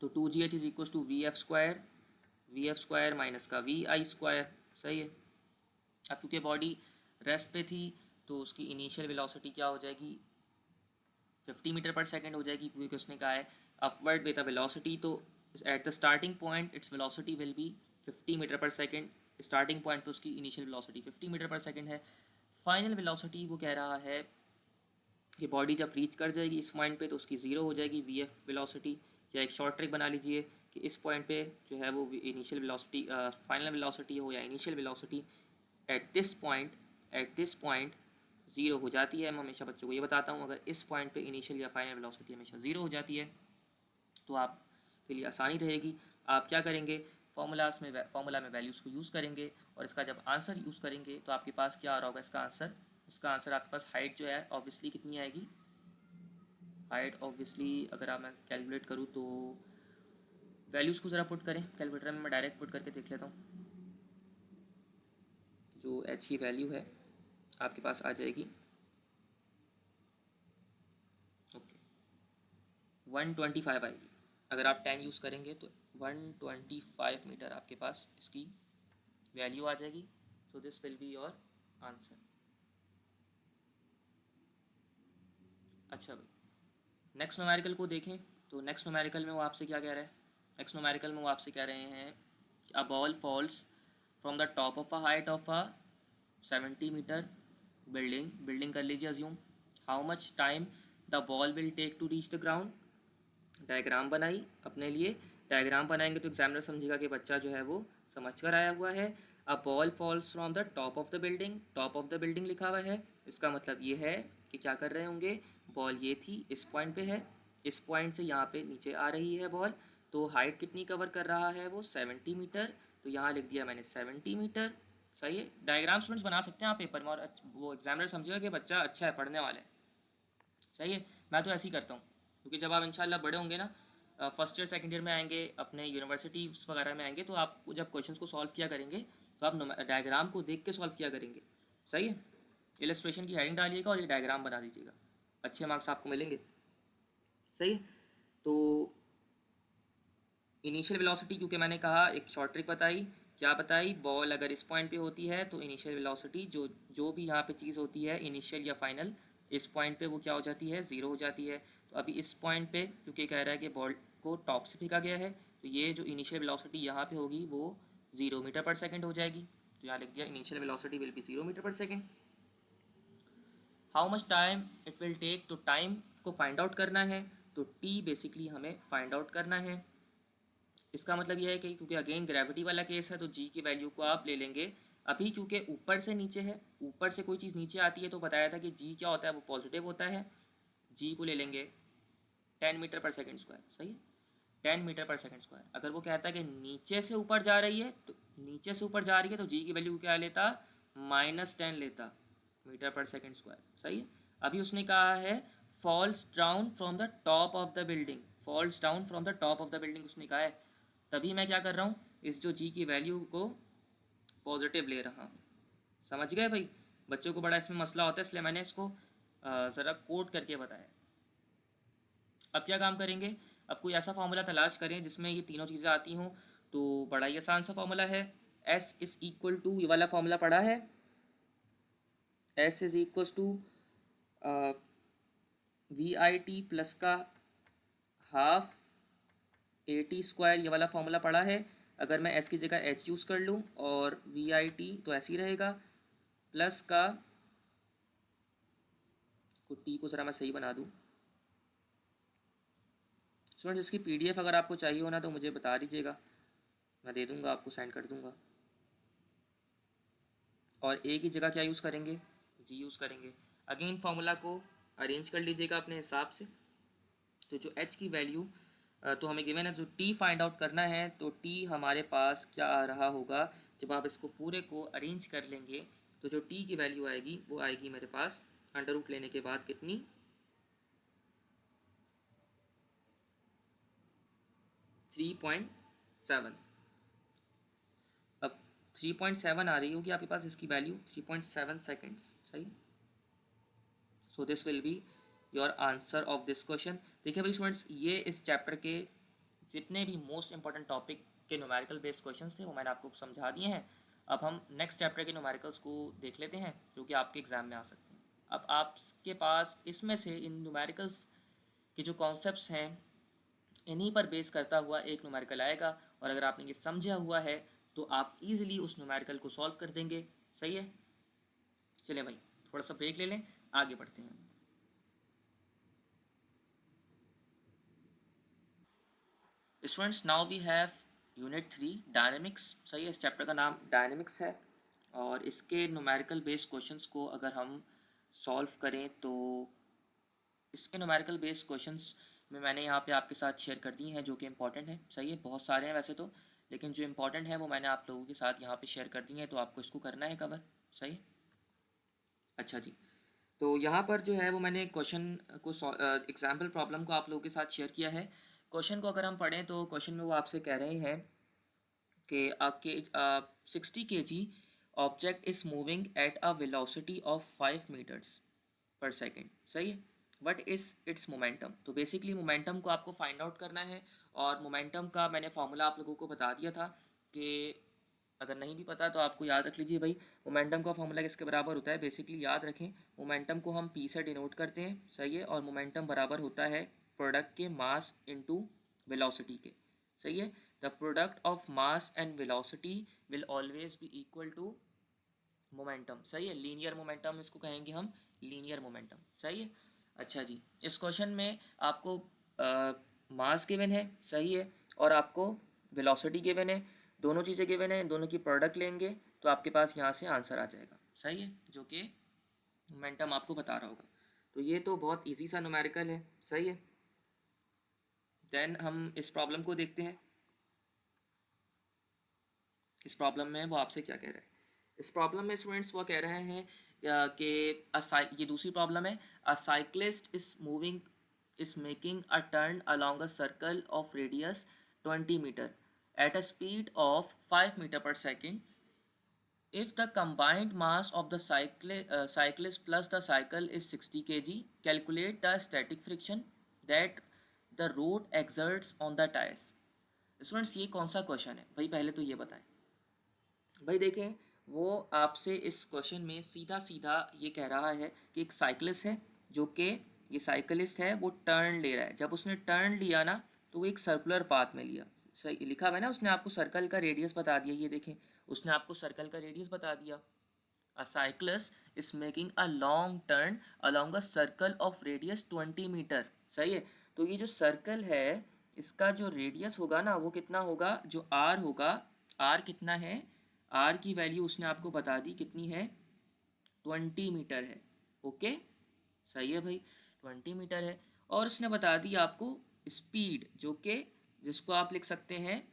Speaker 1: तो 2GH is equal to V F square minus का वी आई स्क्वायर। सही है, अब क्योंकि बॉडी रेस्ट पे थी, तो उसकी इनिशियल वेलोसिटी क्या हो जाएगी, 50 मीटर पर सेकेंड हो जाएगी, क्योंकि उसने कहा है अपवर्ड विद अ वेलोसिटी, तो at the starting point its velocity will be 50 metre per second. Starting point पे उसकी initial velocity 50 metre per second है। फाइनल वेलोसिटी वो कह रहा है कि बॉडी जब रीच कर जाएगी इस पॉइंट पे, तो उसकी ज़ीरो हो जाएगी वी एफ वेलोसिटी। या एक शॉर्ट ट्रिक बना लीजिए कि इस पॉइंट पे जो है वो इनिशियल वेलोसिटी, फाइनल वेलोसिटी हो या initial velocity, eight this point, zero हो जाती है। मैं हमेशा बच्चों को ये बताता हूँ, अगर इस पॉइंट पे इनिशियल या फाइनल वेलोसिटी हमेशा ज़ीरो हो जाती है, तो आप के लिए आसानी रहेगी। आप क्या करेंगे, फार्मूला में वैल्यूज़ को यूज़ करेंगे, और इसका जब आंसर यूज़ करेंगे तो आपके पास क्या आ रहा होगा, इसका आंसर आपके पास हाइट जो है ऑब्वियसली कितनी आएगी, हाइट ऑब्वियसली अगर आप मैं कैलकुलेट करूँ तो, वैल्यूज़ को ज़रा पुट करें कैलकुलेटर में, मैं डायरेक्ट पुट करके देख लेता हूँ। जो एच की वैल्यू है आपके पास आ जाएगी, ओके, 125 आएगी। अगर आप 10 यूज़ करेंगे तो 125 मीटर आपके पास इसकी वैल्यू आ जाएगी। सो this will be your answer. अच्छा भाई, नेक्स्ट न्यूमेरिकल को देखें, तो नेक्स्ट न्यूमेरिकल में वो आपसे क्या कह रहा है, नेक्स्ट न्यूमेरिकल में वो आपसे कह रहे हैं a ball falls from the top of a height of a 70 metre building कर लीजिए assume, how much time the ball will take to reach the ground, diagram बनाई अपने लिए। डायग्राम बनाएंगे तो एग्जामिनर समझेगा कि बच्चा जो है वो समझ कर आया हुआ है। अ ball falls from the top of the building, top of the building लिखा हुआ है, इसका मतलब ये है कि क्या कर रहे होंगे, बॉल ये थी, इस पॉइंट पे है, इस पॉइंट से यहाँ पे नीचे आ रही है बॉल, तो हाइट कितनी कवर कर रहा है वो 70 मीटर, तो यहाँ लिख दिया मैंने 70 मीटर। सही है, डायग्राम स्टूडेंट्स बना सकते हैं आप पेपर में, और वो एग्जामिनर समझेगा कि बच्चा अच्छा है, पढ़ने वाला है। सही है, मैं तो ऐसे ही करता हूँ, क्योंकि जब आप इंशाल्लाह बड़े होंगे ना, फर्स्ट ईयर सेकंड ईयर में आएंगे, अपने यूनिवर्सिटीज़ वगैरह में आएंगे, तो आप जब क्वेश्चंस को सॉल्व किया करेंगे तो आप डायग्राम को देख के सॉल्व किया करेंगे। सही है, इलस्ट्रेशन की हेडिंग डालिएगा और ये डायग्राम बना दीजिएगा, अच्छे मार्क्स आपको मिलेंगे। सही है, तो इनिशियल वेलोसिटी, क्योंकि मैंने कहा एक शॉर्ट ट्रिक बताई, क्या बताई, बॉल अगर इस पॉइंट पे होती है तो इनिशियल वेलोसिटी जो जो भी यहाँ पे चीज़ होती है इनिशियल या फाइनल, इस पॉइंट पे वो क्या हो जाती है, ज़ीरो हो जाती है। तो अभी इस पॉइंट पे क्योंकि कह रहा है कि बॉल को टॉप से फेंका गया है, तो ये जो इनिशियल वेलोसिटी यहाँ पे होगी वो 0 मीटर पर सेकेंड हो जाएगी। तो यहाँ लिख दिया initial velocity will be 0 metre per second. How much time it will take, तो टाइम को फाइंड आउट करना है, तो टी बेसिकली हमें फाइंड आउट करना है। इसका मतलब यह है कि क्योंकि अगेन ग्रेविटी वाला केस है तो जी की वैल्यू को आप ले लेंगे। अभी क्योंकि ऊपर से नीचे है, ऊपर से कोई चीज़ नीचे आती है तो बताया था कि जी क्या होता है, वो पॉजिटिव होता है। जी को ले लेंगे 10 मीटर पर सेकेंड स्क्वायर। सही है, 10 मीटर पर सेकेंड स्क्वायर। अगर वो कहता है कि नीचे से ऊपर जा रही है, तो नीचे से ऊपर जा रही है तो जी की वैल्यू क्या लेता, -10 लेता मीटर पर सेकेंड स्क्वायर। सही है, अभी उसने कहा है falls down from the top of the building, falls down from the top of the building उसने कहा है, तभी मैं क्या कर रहा हूँ, इस जो जी की वैल्यू को पॉजिटिव ले रहा हूँ। समझ गए भाई, बच्चों को बड़ा इसमें मसला होता है, इसलिए मैंने इसको ज़रा कोड करके बताया। अब क्या काम करेंगे, अब कोई ऐसा फार्मूला तलाश करें जिसमें ये तीनों चीज़ें आती हों। तो बड़ा ही आसान सा फार्मूला है, S इज़ इक्वल टू, ये वाला फार्मूला पढ़ा है, S is equal to VIT plus का हाफ AT स्क्वायर, ये वाला फार्मूला पढ़ा है। अगर मैं S की जगह H यूज़ कर लूँ और VIT तो ऐसे ही रहेगा, प्लस का टी को ज़रा मैं सही बना दूँ स्टूडेंट, इसकी PDF अगर आपको चाहिए हो ना तो मुझे बता दीजिएगा, मैं दे दूँगा आपको, सेंड कर दूँगा। और ए की जगह क्या यूज़ करेंगे, जी यूज़ करेंगे। अगेन फार्मूला को अरेंज कर लीजिएगा अपने हिसाब से। तो जो एच की वैल्यू तो हमें गिवन है, जो टी फाइंड आउट करना है, तो टी हमारे पास क्या आ रहा होगा, जब आप इसको पूरे को अरेंज कर लेंगे तो जो टी की वैल्यू आएगी वो आएगी मेरे पास अंडर रूट लेने के बाद कितनी, 3.7। अब 3.7 आ रही होगी आपके पास इसकी वैल्यू, 3.7 सेकेंड्स। सही, so this will be your answer of this question. देखिए भाई स्टूडेंट्स, ये इस चैप्टर के जितने भी मोस्ट इंपॉर्टेंट टॉपिक के न्यूमेरिकल बेस्ड क्वेश्चंस थे वो मैंने आपको समझा दिए हैं। अब हम नेक्स्ट चैप्टर के न्यूमेरिकल्स को देख लेते हैं जो कि आपके एग्जाम में आ सकते हैं। अब आपके पास इसमें से इन न्यूमेरिकल्स के जो कॉन्सेप्ट्स हैं इन्हीं पर बेस करता हुआ एक न्यूमेरिकल आएगा, और अगर आपने ये समझा हुआ है तो आप इजीली उस न्यूमेरिकल को सॉल्व कर देंगे। सही है, चलें भाई थोड़ा सा ब्रेक ले लें, आगे बढ़ते हैं। Students, now we have unit 3 dynamics. सही है, इस चैप्टर का नाम डायनेमिक्स है, और इसके न्यूमेरिकल बेस्ड क्वेश्चंस को अगर हम सॉल्व करें तो इसके न्यूमेरिकल बेस्ड क्वेश्चंस में मैंने यहाँ पे आपके साथ शेयर कर दी हैं जो कि इंपॉर्टेंट है। सही है, बहुत सारे हैं वैसे तो, लेकिन जो इंपॉर्टेंट है वो मैंने आप लोगों के साथ यहाँ पे शेयर कर दी हैं, तो आपको इसको करना है कवर। सही है, अच्छा जी, तो यहाँ पर जो है वो मैंने क्वेश्चन को एग्जाम्पल प्रॉब्लम को आप लोगों के साथ शेयर किया है। क्वेश्चन को अगर हम पढ़ें तो क्वेश्चन में वो आपसे कह रहे हैं कि 60 kg object is moving at a velocity of 5 metres per second. सही है, वट इज़ इट्स मोमेंटम, तो बेसिकली मोमेंटम को आपको फाइंड आउट करना है। और मोमेंटम का मैंने फार्मूला आप लोगों को बता दिया था कि अगर नहीं भी पता तो आपको याद रख लीजिए भाई, मोमेंटम का फार्मूला किसके बराबर होता है, बेसिकली याद रखें, मोमेंटम को हम पी से डिनोट करते हैं। सही है, और मोमेंटम बराबर होता है प्रोडक्ट के मास इनटू वेलोसिटी के। सही है, the product of mass and velocity will always be equal to momentum. सही है, लीनियर मोमेंटम इसको कहेंगे हम, लीनियर मोमेंटम। सही है। अच्छा जी, इस क्वेश्चन में आपको मास गिवन है, सही है, और आपको वेलोसिटी गिवन है, दोनों चीज़ें गिवन है, दोनों की प्रोडक्ट लेंगे तो आपके पास यहाँ से आंसर आ जाएगा। सही है, जो कि मोमेंटम आपको बता रहा होगा। तो ये तो बहुत इजी सा न्यूमेरिकल है। सही है, देन हम इस प्रॉब्लम को देखते हैं। इस प्रॉब्लम में वो आपसे क्या कह रहा है। इस प्रॉब्लम में स्टूडेंट्स वो कह रहे हैं कि ये दूसरी प्रॉब्लम है। A cyclist is moving is making a turn along a circle of radius 20 metre at a speed of 5 metre per second. If the combined mass of the cyclist plus the cycle is 60 kg, calculate the static friction that the road exerts on the tires. Students ये कौन सा question है भाई, पहले तो ये बताएं। भाई देखें, वो आपसे इस क्वेश्चन में सीधा सीधा ये कह रहा है कि एक साइकिलिस्ट है, जो कि ये साइकिलिस्ट है, वो टर्न ले रहा है। जब उसने टर्न लिया ना, तो वो एक सर्कुलर पाथ में लिया। सही लिखा हुआ है ना, उसने आपको सर्कल का रेडियस बता दिया। ये देखें, उसने आपको सर्कल का रेडियस बता दिया। A cyclist is making a long turn along a circle of radius 20 metre. सही है, तो ये जो सर्कल है, इसका जो रेडियस होगा ना, वो कितना होगा, जो आर होगा, आर कितना है, आर की वैल्यू उसने आपको बता दी कितनी है, 20 मीटर है। ओके, सही है भाई, 20 मीटर है। और उसने बता दी आपको स्पीड, जो कि जिसको आप लिख सकते हैं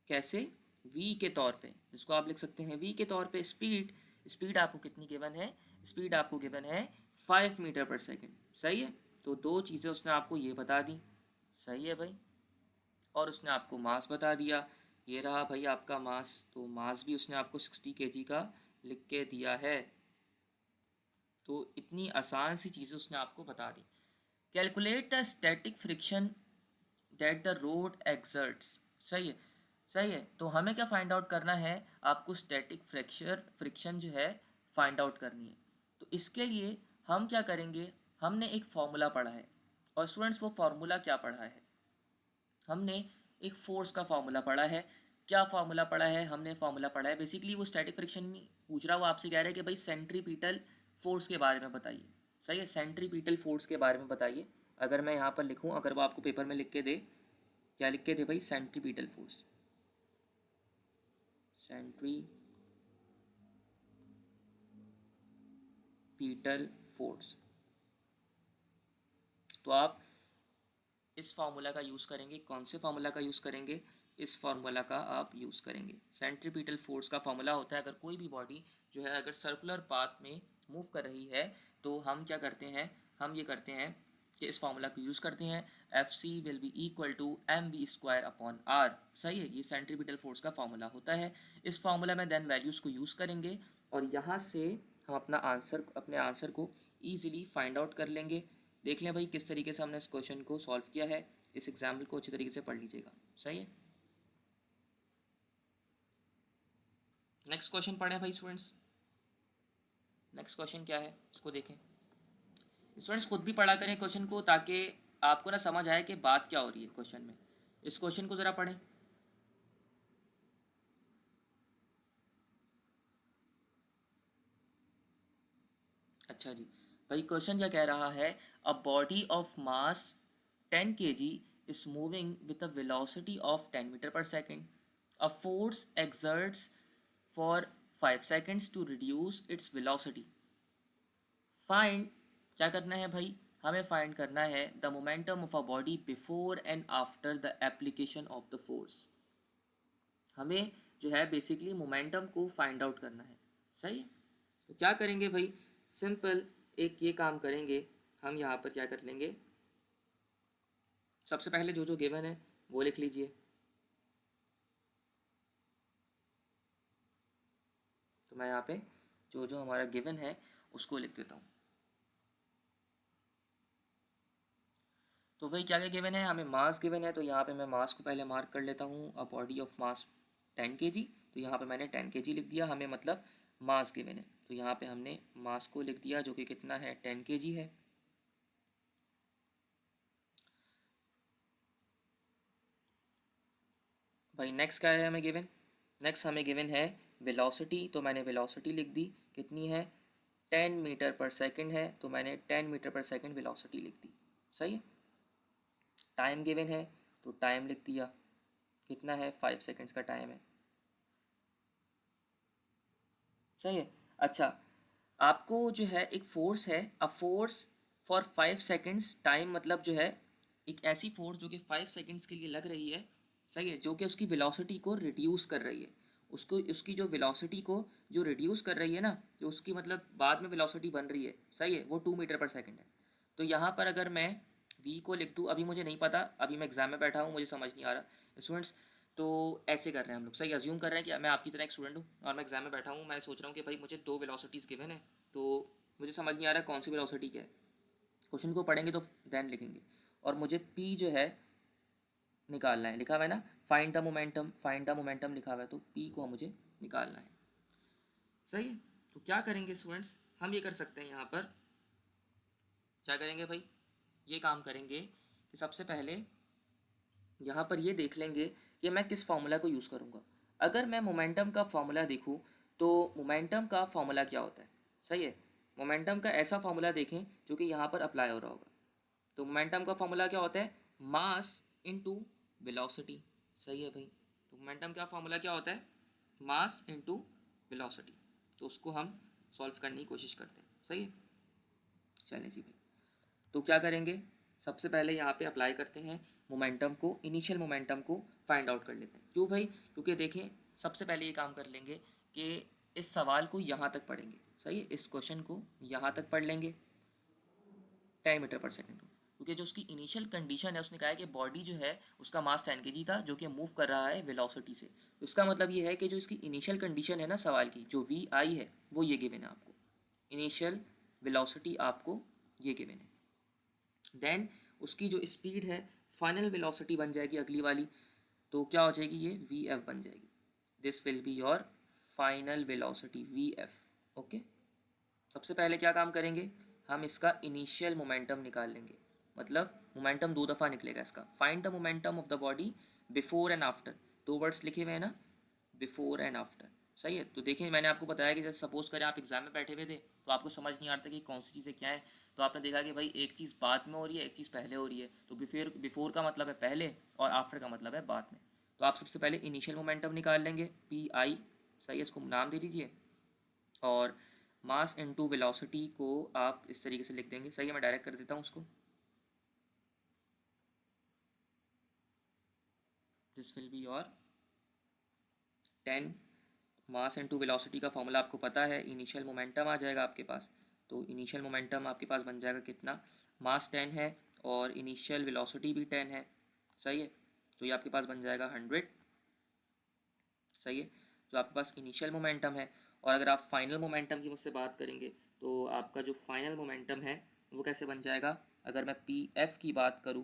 Speaker 1: कैसे, v के तौर पे, जिसको आप लिख सकते हैं v के तौर पे स्पीड। स्पीड आपको कितनी गिवन है, स्पीड आपको गिवन है 5 मीटर पर सेकेंड। सही है, तो दो चीज़ें उसने आपको ये बता दी। सही है भाई, और उसने आपको मास बता दिया। ये रहा भाई आपका मास, तो मास भी उसने आपको 60 kg का लिख के दिया है। तो इतनी आसान सी चीज़ें उसने आपको बता दी। Calculate the static friction that the road exerts. सही है, सही है, तो हमें क्या फाइंड आउट करना है, आपको स्टैटिक फ्रिक्शन जो है फाइंड आउट करनी है। तो इसके लिए हम क्या करेंगे, हमने एक फार्मूला पढ़ा है। और स्टूडेंट्स, वो फार्मूला क्या पढ़ा है, हमने एक फोर्स का फार्मूला पढ़ा है। क्या फार्मूला पढ़ा है, हमने फार्मूला पढ़ा है बेसिकली, वो स्टैटिक फ्रिक्शन नहीं पूछ रहा, वो आपसे कह रहा है कि भाई सेंट्रीपिटल फोर्स के बारे में बताइए। सही है, सेंट्रीपिटल फोर्स के बारे में बताइए। अगर मैं यहाँ पर लिखूँ, अगर वो आपको पेपर में लिख के दे, क्या लिख के दे भाई, सेंट्रीपिटल फोर्स, सेंट्रीपिटल फोर्स, तो आप इस फार्मूला का यूज़ करेंगे। कौन से फार्मूला का यूज़ करेंगे, इस फार्मूला का आप यूज़ करेंगे। सेंट्रीपिटल फोर्स का फार्मूला होता है, अगर कोई भी बॉडी जो है अगर सर्कुलर पाथ में मूव कर रही है, तो हम क्या करते हैं, हम ये करते हैं कि इस फार्मूला को यूज़ करते हैं, F C will be equal to M V square upon R. सही है, ये सेंट्रीपिटल फोर्स का फार्मूला होता है। इस फार्मूला में देन वैल्यूज़ को यूज़ करेंगे, और यहाँ से हम अपने आंसर को ईजिली फाइंड आउट कर लेंगे। देख लें भाई किस तरीके से हमने इस क्वेश्चन को सॉल्व किया है। इस एग्जाम्पल को अच्छी तरीके से पढ़ लीजिएगा। सही है, नेक्स्ट क्वेश्चन पढ़ें भाई स्टूडेंट्स। नेक्स्ट क्वेश्चन क्या है, इसको देखें। स्टूडेंट्स खुद भी पढ़ा करें क्वेश्चन को, ताकि आपको ना समझ आए कि बात क्या हो रही है क्वेश्चन में। इस क्वेश्चन को ज़रा पढ़ें। अच्छा जी, भाई क्वेश्चन क्या कह रहा है, a body of mass 10 kg is moving with a velocity of 10 meter per second. A force exerts for 5 seconds to reduce its velocity. Find, क्या करना है भाई, हमें फाइंड करना है the momentum of a body before and after the application of the force. हमें जो है बेसिकली मोमेंटम को फाइंड आउट करना है। सही है, तो क्या करेंगे भाई, सिंपल एक ये काम करेंगे, हम यहाँ पर क्या कर लेंगे, सबसे पहले जो जो गिवन है वो लिख लीजिए। तो मैं यहाँ पे जो जो हमारा गिवन है उसको लिख देता हूँ। तो भाई क्या क्या गिवन है, हमें मास गिवन है, तो यहाँ पे मैं मास को पहले मार्क कर लेता हूँ। A body of mass 10 kg, तो यहाँ पे मैंने 10 kg लिख दिया, हमें मतलब मास गिवन है। तो यहाँ पे हमने मास को लिख दिया, जो कि कितना है, 10 kg है। भाई नेक्स्ट क्या है हमें गिवन, नेक्स्ट हमें गिवन है वेलोसिटी, तो मैंने वेलोसिटी लिख दी, कितनी है, 10 मीटर पर सेकंड है तो मैंने 10 मीटर पर सेकंड वेलोसिटी लिख दी। सही है। टाइम गिवन है तो टाइम लिख दिया, कितना है 5 सेकंड्स का टाइम है। सही है। अच्छा, आपको जो है एक फोर्स है, a force for 5 seconds, time मतलब जो है एक ऐसी फोर्स जो कि 5 सेकंड्स के लिए लग रही है। सही है, जो कि उसकी वेलोसिटी को रिड्यूस कर रही है, उसको उसकी जो वेलोसिटी को जो रिड्यूस कर रही है ना, जो उसकी मतलब बाद में वेलोसिटी बन रही है, सही है, वो 2 मीटर पर सेकंड है। तो यहाँ पर अगर मैं v को लिख दूँ, अभी मुझे नहीं पता, अभी मैं एग्जाम में बैठा हूँ, मुझे समझ नहीं आ रहा स्टूडेंट्स। तो ऐसे कर रहे हैं हम लोग, सही अज्यूम कर रहे हैं कि मैं आपकी तरह एक स्टूडेंट हूँ और मैं एग्जाम में बैठा हूँ, मैं सोच रहा हूँ कि भाई मुझे दो वेलोसिटीज़ गिवन है, तो मुझे समझ नहीं आ रहा कौन सी वेलोसिटी क्या है। क्वेश्चन को पढ़ेंगे तो देन लिखेंगे, और मुझे p जो है निकालना है, लिखा हुआ है ना, find the momentum, find the momentum लिखा हुआ है, तो p को मुझे निकालना है। सही है। तो क्या करेंगे स्टूडेंट्स, हम ये कर सकते हैं, यहाँ पर क्या करेंगे भाई, ये काम करेंगे कि सबसे पहले यहाँ पर ये देख लेंगे कि मैं किस फार्मूला को यूज़ करूँगा। अगर मैं मोमेंटम का फार्मूला देखूँ तो मोमेंटम का फार्मूला क्या होता है। सही है, मोमेंटम का ऐसा फार्मूला देखें जो कि यहाँ पर अप्लाई हो रहा होगा। तो मोमेंटम का फार्मूला क्या होता है, मास इनटू वेलोसिटी। सही है भाई, तो मोमेंटम का फार्मूला क्या होता है, मास इनटू वेलोसिटी। तो उसको हम सॉल्व करने की कोशिश करते हैं। सही है, चलें जी भाई। तो क्या करेंगे, सबसे पहले यहाँ पे अप्लाई करते हैं मोमेंटम को, इनिशियल मोमेंटम को फाइंड आउट कर लेते हैं। क्यों भाई, क्योंकि देखें सबसे पहले ये काम कर लेंगे कि इस सवाल को यहाँ तक पढ़ेंगे। सही है, इस क्वेश्चन को यहाँ तक पढ़ लेंगे 10 मीटर पर सेकंड को, क्योंकि जो उसकी इनिशियल कंडीशन है, उसने कहा है कि बॉडी जो है उसका मास 10 kg था जो कि मूव कर रहा है वेलोसिटी से। तो इसका मतलब ये है कि जो इसकी इनिशियल कंडीशन है ना सवाल की, जो वी आई है, वो ये गिवन है आपको, इनिशियल वेलोसिटी आपको ये गिवन है। देन उसकी जो स्पीड है, फाइनल वेलोसिटी बन जाएगी अगली वाली, तो क्या हो जाएगी, ये वी एफ बन जाएगी। This will be your final velocity V F. Okay, सबसे पहले क्या काम करेंगे, हम इसका इनिशियल मोमेंटम निकाल लेंगे, मतलब मोमेंटम दो दफ़ा निकलेगा इसका। Find the momentum of the body before and after, दो वर्ड्स लिखे हुए हैं ना, बिफोर एंड आफ्टर। सही है, तो देखिए मैंने आपको बताया कि जैसे सपोज करें आप एग्जाम में बैठे हुए थे, तो आपको समझ नहीं आ रहा था कि कौन सी चीज़ें क्या है, तो आपने देखा कि भाई एक चीज़ बाद में हो रही है, एक चीज़ पहले हो रही है। तो बिफोर बिफोर का मतलब है पहले और आफ्टर का मतलब है बाद में। तो आप सबसे पहले इनिशियल मोमेंटम निकाल लेंगे, पी आई। सही है, इसको नाम दे दीजिए, और मास इनटू वेलोसिटी को आप इस तरीके से लिख देंगे। सही है, मैं डायरेक्ट कर देता हूँ उसको, this will be your 10, mass into velocity का फॉर्मूला आपको पता है, इनिशियल मोमेंटम आ जाएगा आपके पास। तो इनिशियल मोमेंटम आपके पास बन जाएगा कितना, मास 10 है और इनिशियल वेलोसिटी भी 10 है। सही है, तो ये आपके पास बन जाएगा 100। सही है, जो आपके पास इनिशियल मोमेंटम है। और अगर आप फाइनल मोमेंटम की मुझसे बात करेंगे, तो आपका जो फाइनल मोमेंटम है वो कैसे बन जाएगा, अगर मैं पी एफ की बात करूँ,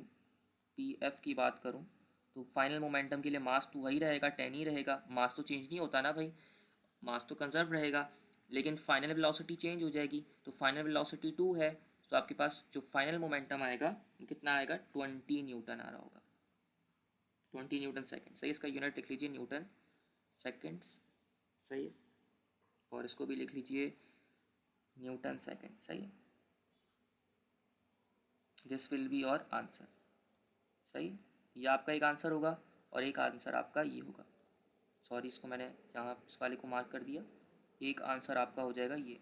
Speaker 1: पी एफ की बात करूँ, तो फाइनल मोमेंटम के लिए मास तो वही रहेगा, 10 ही रहेगा, मास तो चेंज नहीं होता ना भाई, मास तो कंजर्व रहेगा, लेकिन फाइनल वेलोसिटी चेंज हो जाएगी। तो फाइनल वेलोसिटी 2 है, तो आपके पास जो फाइनल मोमेंटम आएगा वो कितना आएगा, 20 न्यूटन आ रहा होगा, 20 न्यूटन सेकेंड। सही, इसका यूनिट लिख लीजिए न्यूटन सेकेंड्स। सही है, और इसको भी लिख लीजिए न्यूटन सेकेंड। सही है, this will be your answer. सही है, ये आपका एक आंसर होगा और एक आंसर आपका ये होगा। सॉरी, इसको मैंने यहाँ इस वाले को मार्क कर दिया, एक आंसर आपका हो जाएगा ये।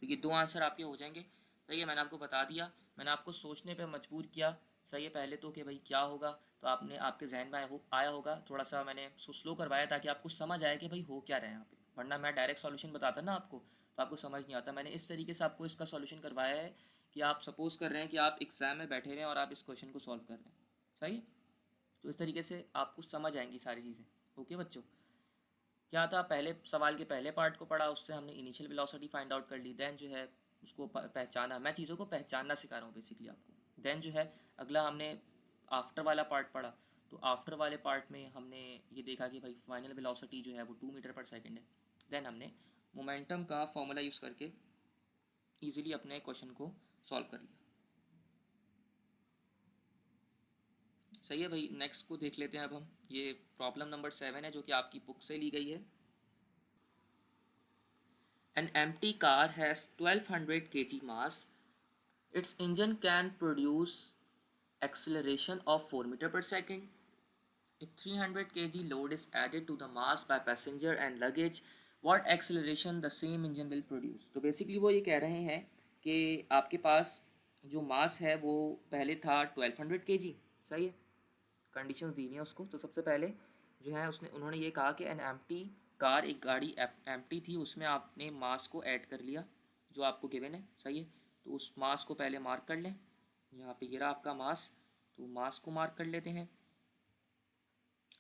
Speaker 1: तो ये दो आंसर आपके हो जाएंगे। सही है, मैंने आपको बता दिया, मैंने आपको सोचने पे मजबूर किया। सही है, पहले तो कि भाई क्या होगा, तो आपने आपके जहन में आया होगा, थोड़ा सा मैंने उसको स्लो करवाया ताकि आपको समझ आए कि भाई हो क्या रहा है यहाँ पे, वरना मैं डायरेक्ट सॉल्यूशन बताता ना आपको तो आपको समझ नहीं आता। मैंने इस तरीके से आपको इसका सॉल्यूशन करवाया है कि आप सपोज कर रहे हैं कि आप एग्जाम में बैठे हुए हैं और आप इस क्वेश्चन को सॉल्व कर रहे हैं। सही है, तो इस तरीके से आपको समझ आएंगी सारी चीज़ें। ओके बच्चों, क्या था, पहले सवाल के पहले पार्ट को पढ़ा, उससे हमने इनिशियल वेलोसिटी फाइंड आउट कर ली। देन जो है उसको पहचाना, मैं चीज़ों को पहचानना सिखा रहा हूँ बेसिकली आपको। देन जो है अगला हमने आफ्टर वाला पार्ट पढ़ा, तो आफ्टर वाले पार्ट में हमने ये देखा कि भाई फाइनल वेलोसिटी जो है वो 2 मीटर पर सेकेंड है। देन हमने मोमेंटम का फॉर्मूला यूज़ करके ईजिली अपने क्वेश्चन को सॉल्व कर लिया। सही है भाई, नेक्स्ट को देख लेते हैं अब हम। ये प्रॉब्लम नंबर 7 है जो कि आपकी बुक से ली गई है। An empty car has 1200 kg mass. Its engine can produce acceleration of 4 meter per second. If 300 kg load is added to the mass by passenger and luggage, what acceleration the same engine will produce? तो basically वो ये कह रहे हैं कि आपके पास जो मास है वो पहले था 1200 kg, सही है, कंडीशंस दी हुई हैं उसको। तो सबसे पहले जो है उसने उन्होंने ये कहा कि एन एम्प्टी कार, एक गाड़ी एम्प्टी थी, उसमें आपने मास को ऐड कर लिया जो आपको गिवन है, सही है। तो उस मास को पहले मार्क कर लें, यहाँ पे ये रहा आपका मास, तो मास को मार्क कर लेते हैं,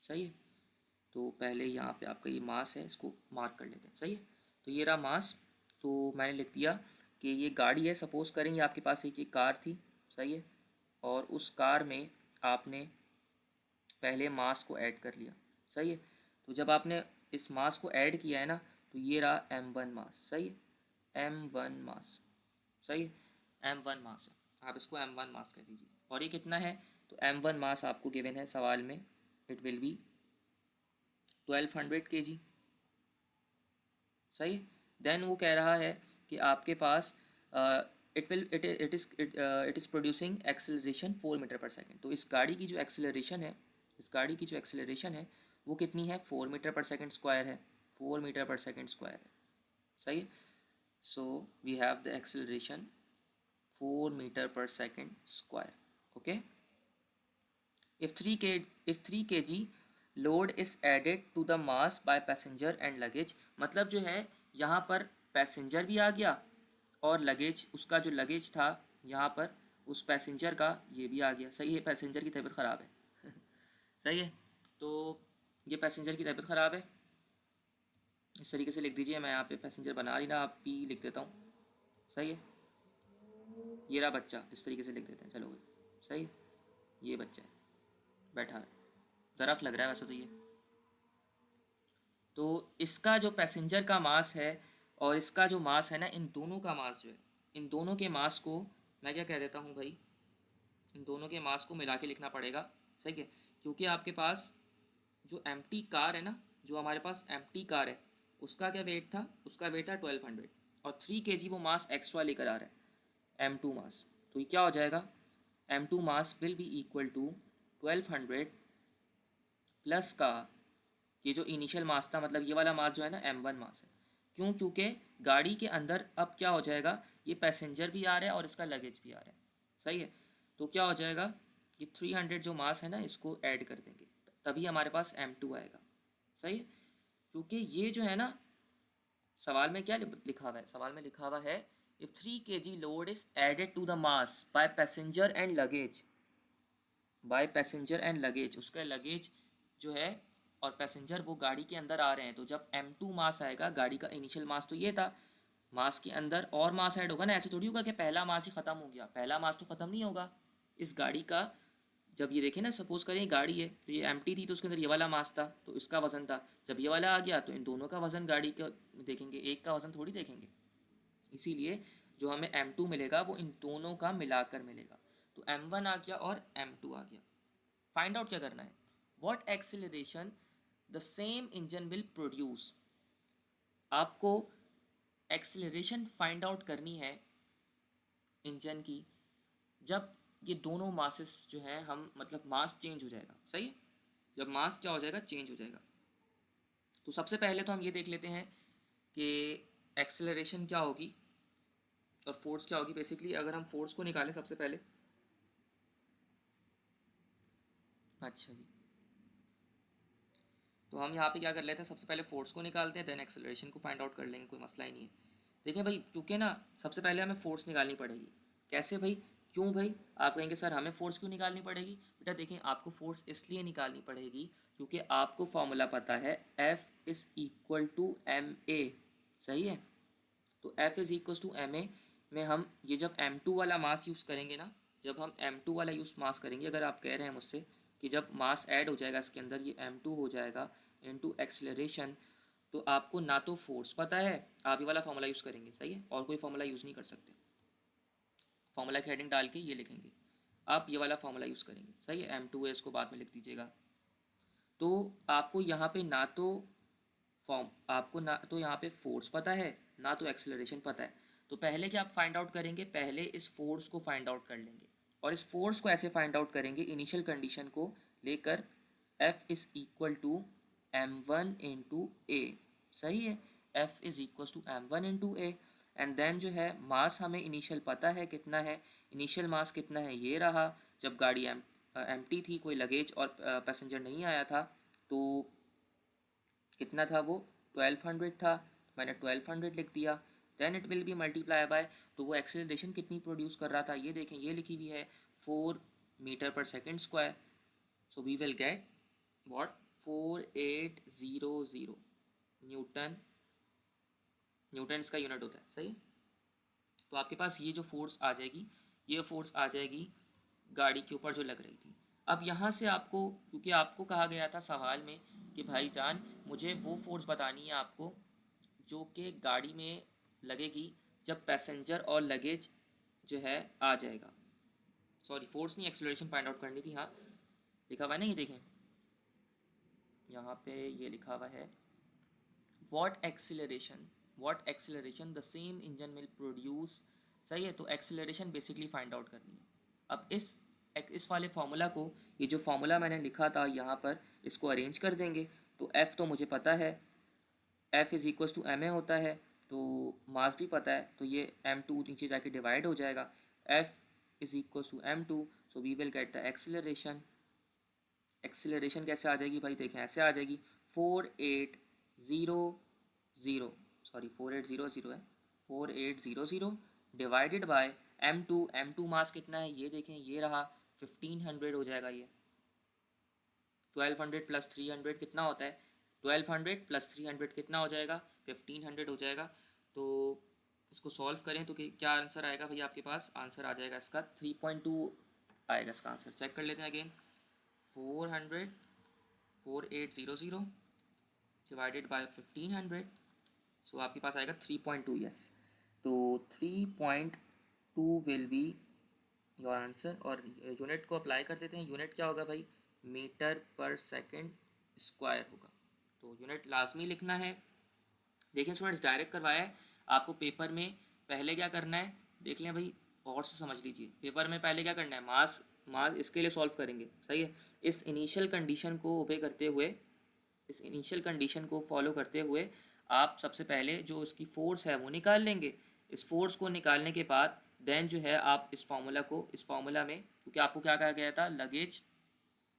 Speaker 1: सही है। तो पहले यहाँ पे आपका ये मास है, इसको मार्क कर लेते हैं, सही है। तो ये रहा मास, तो मैंने लिख दिया कि ये गाड़ी है, सपोज़ करें ये आपके पास एक ये कार थी, सही है, और उस कार में आपने पहले मास को ऐड कर लिया, सही है। तो जब आपने इस मास को ऐड किया है ना, तो ये रहा m1 मास, सही है, m1 मास, सही है, m1 मास है, आप इसको m1 मास कह दीजिए। और ये कितना है, तो m1 मास आपको गिवन है सवाल में, इट विल बी 1200 kg, सही है। देन वो कह रहा है कि आपके पास it is producing acceleration 4 metre per second. तो इस गाड़ी की जो एक्सेलरेशन है, इस गाड़ी की जो एक्सेलरेशन है वो कितनी है, 4 मीटर पर सेकेंड स्क्वायर है, 4 मीटर पर सेकेंड स्क्वायर है, सही है। So we have the acceleration 4 metre per second square, okay. If 3 kg load is added to the mass by passenger and luggage, मतलब जो है यहाँ पर पैसेंजर भी आ गया और लगेज, उसका जो लगेज था यहाँ पर उस पैसेंजर का ये भी आ गया, सही है। पैसेंजर की तबीयत ख़राब है सही है। तो ये पैसेंजर की तबीयत ख़राब है, इस तरीके से लिख दीजिए। मैं यहाँ पे पैसेंजर बना रही ना, आप पी लिख देता हूँ, सही है। ये रहा बच्चा, इस तरीके से लिख देते हैं, चलो भाई, सही है। ये बच्चा है, बैठा है, ज़रफ़ लग रहा है वैसे तो ये। तो इसका जो पैसेंजर का मास है और इसका जो मास है ना, इन दोनों का मास जो है, इन दोनों के मास को मैं क्या कह देता हूँ भाई, इन दोनों के मास को मिला के लिखना पड़ेगा, सही है। क्योंकि आपके पास जो एम्प्टी कार है ना, जो हमारे पास एम्प्टी कार है, उसका क्या वेट था, उसका वेट था 1200, और 3 kg वो मास एक्स्ट्रा लेकर आ रहा है, M2 मास। तो ये क्या हो जाएगा, M2 mass will be equal to 1200 plus का ये जो इनिशियल मास था, मतलब ये वाला मास जो है ना M1 मास है। क्यों, क्योंकि गाड़ी के अंदर अब क्या हो जाएगा, ये पैसेंजर भी आ रहा है और इसका लगेज भी आ रहा है, सही है। तो क्या हो जाएगा, ये 300 जो मास है ना, इसको ऐड कर देंगे, तभी हमारे पास M2 आएगा, सही है। क्योंकि ये जो है ना, सवाल में क्या लिखा हुआ है, सवाल में लिखा हुआ है if 3 kg load is added to the mass by passenger and luggage, by passenger and luggage, उसका लगेज जो है और पैसेंजर वो गाड़ी के अंदर आ रहे हैं। तो जब M2 मास आएगा, गाड़ी का इनिशियल मास तो ये था, मास के अंदर और मास ऐड होगा ना, ऐसे थोड़ी होगा कि पहला मास ही ख़त्म हो गया, पहला मास तो ख़त्म नहीं होगा इस गाड़ी का। जब ये देखें ना, सपोज करें गाड़ी है तो ये एम्प्टी थी, तो उसके अंदर ये वाला मास था, तो इसका वज़न था। जब ये वाला आ गया तो इन दोनों का वज़न गाड़ी का देखेंगे, एक का वज़न थोड़ी देखेंगे। इसीलिए जो हमें M2 मिलेगा वो इन दोनों का मिलाकर मिलेगा। तो M1 आ गया और M2 आ गया। फाइंड आउट क्या करना है, what acceleration the same engine will produce. आपको एक्सेलरेशन फाइंड आउट करनी है इंजन की, जब ये दोनों मासेस जो हैं, हम मतलब मास चेंज हो जाएगा, सही है। जब मास क्या हो जाएगा, चेंज हो जाएगा। तो सबसे पहले तो हम ये देख लेते हैं कि एक्सेलरेशन क्या होगी और फोर्स क्या होगी। बेसिकली अगर हम फोर्स को निकालें सबसे पहले, अच्छा जी, तो हम यहाँ पे क्या कर लेते हैं, सबसे पहले फोर्स को निकालते हैं, देन एक्सेलरेशन को फाइंड आउट कर लेंगे, कोई मसला ही नहीं है। देखिए भाई, क्योंकि ना सबसे पहले हमें फ़ोर्स निकालनी पड़ेगी। कैसे भाई, क्यों भाई, आप कहेंगे सर हमें फ़ोर्स क्यों निकालनी पड़ेगी। बेटा देखिए, आपको फ़ोर्स इसलिए निकालनी पड़ेगी क्योंकि आपको फॉर्मूला पता है F is equal to M A, सही है। तो F is equal to M A में हम ये जब M2 वाला मास यूज़ करेंगे ना, जब हम M2 वाला यूज़ मास करेंगे, अगर आप कह रहे हैं मुझसे कि जब मास ऐड हो जाएगा इसके अंदर, ये M2 हो जाएगा इनटू एक्सेलरेशन, तो आपको ना तो फोर्स पता है, आप ये वाला फॉर्मूला यूज़ करेंगे, सही है, और कोई फॉर्मूला यूज़ नहीं कर सकते। फॉर्मूला की हेडिंग डाल के ये लिखेंगे, आप ये वाला फॉर्मूला यूज़ करेंगे, सही है। M2 है, इसको बाद में लिख दीजिएगा। तो आपको यहाँ पे ना तो फॉर्म आपको ना तो यहाँ पे फोर्स पता है ना तो एक्सेलरेशन पता है। तो पहले क्या आप फाइंड आउट करेंगे, पहले इस फोर्स को फाइंड आउट कर लेंगे और इस फोर्स को ऐसे फाइंड आउट करेंगे इनिशियल कंडीशन को लेकर, F is equal to m1 into A. सही है, F is equal to m1 into A. And then जो है मास हमें इनिशियल पता है कितना है, इनिशियल मास कितना है ये रहा, जब गाड़ी एम्प्टी थी, कोई लगेज और पैसेंजर नहीं आया था, तो कितना था वो 1200 था, मैंने 1200 लिख दिया। Then it will be multiply by, तो वो एक्सेलरेशन कितनी प्रोड्यूस कर रहा था ये देखें, ये लिखी हुई है 4 metre per second square. So we will get what 4800 newton, newton इसका यूनिट होता है। सही, तो आपके पास ये जो फोर्स आ जाएगी, ये फोर्स आ जाएगी गाड़ी के ऊपर जो लग रही थी। अब यहाँ से आपको, क्योंकि आपको कहा गया था सवाल में कि भाईजान मुझे वो फोर्स बतानी है आपको जो कि गाड़ी में लगेगी जब पैसेंजर और लगेज जो है आ जाएगा। सॉरी, फोर्स नहीं, एक्सेलरेशन फाइंड आउट करनी थी। हाँ, लिखा हुआ है ना, ये देखें यहाँ पे ये लिखा हुआ है what acceleration the same engine will produce. सही है, तो एक्सेलरेशन बेसिकली फाइंड आउट करनी है। अब इस वाले फार्मूला को, ये जो फार्मूला मैंने लिखा था यहाँ पर, इसको अरेंज कर देंगे। तो F तो मुझे पता है, F is equal to ma होता है, तो मास भी पता है, तो ये m2 नीचे जाके डिवाइड हो जाएगा, F is equal to m2। So we will get the acceleration. Acceleration कैसे आ जाएगी भाई, देखें ऐसे आ जाएगी 4800, सॉरी 4800 है, 4800 डिवाइडेड बाय m2 मास कितना है ये देखें, ये रहा 1500 हो जाएगा। ये 1200 प्लस 300 कितना होता है, 1200 प्लस 300 कितना हो जाएगा, 1500 हो जाएगा। तो इसको सॉल्व करें तो क्या आंसर आएगा भाई, आपके पास आंसर आ जाएगा इसका 3.2 आएगा इसका आंसर। चेक कर लेते हैं अगेन, 4800 डिवाइडेड बाय 1500, सो आपके पास आएगा 3.2। यस, तो 3.2 विल बी योर आंसर। और यूनिट को अप्लाई कर देते हैं। यूनिट क्या होगा भाई, मीटर पर सेकंड स्क्वायर होगा। तो यूनिट लाजमी लिखना है। देखिए स्टूडेंट्स, डायरेक्ट करवाया है आपको पेपर में। पहले क्या करना है देख लें भाई, और से समझ लीजिए। पेपर में पहले क्या करना है, मास मास इसके लिए सॉल्व करेंगे। सही है, इस इनिशियल कंडीशन को ओबे करते हुए, इस इनिशियल कंडीशन को फॉलो करते हुए आप सबसे पहले जो इसकी फोर्स है वो निकाल लेंगे। इस फोर्स को निकालने के बाद देन जो है आप इस फार्मूला में, क्योंकि आपको क्या कहा गया था, लगेज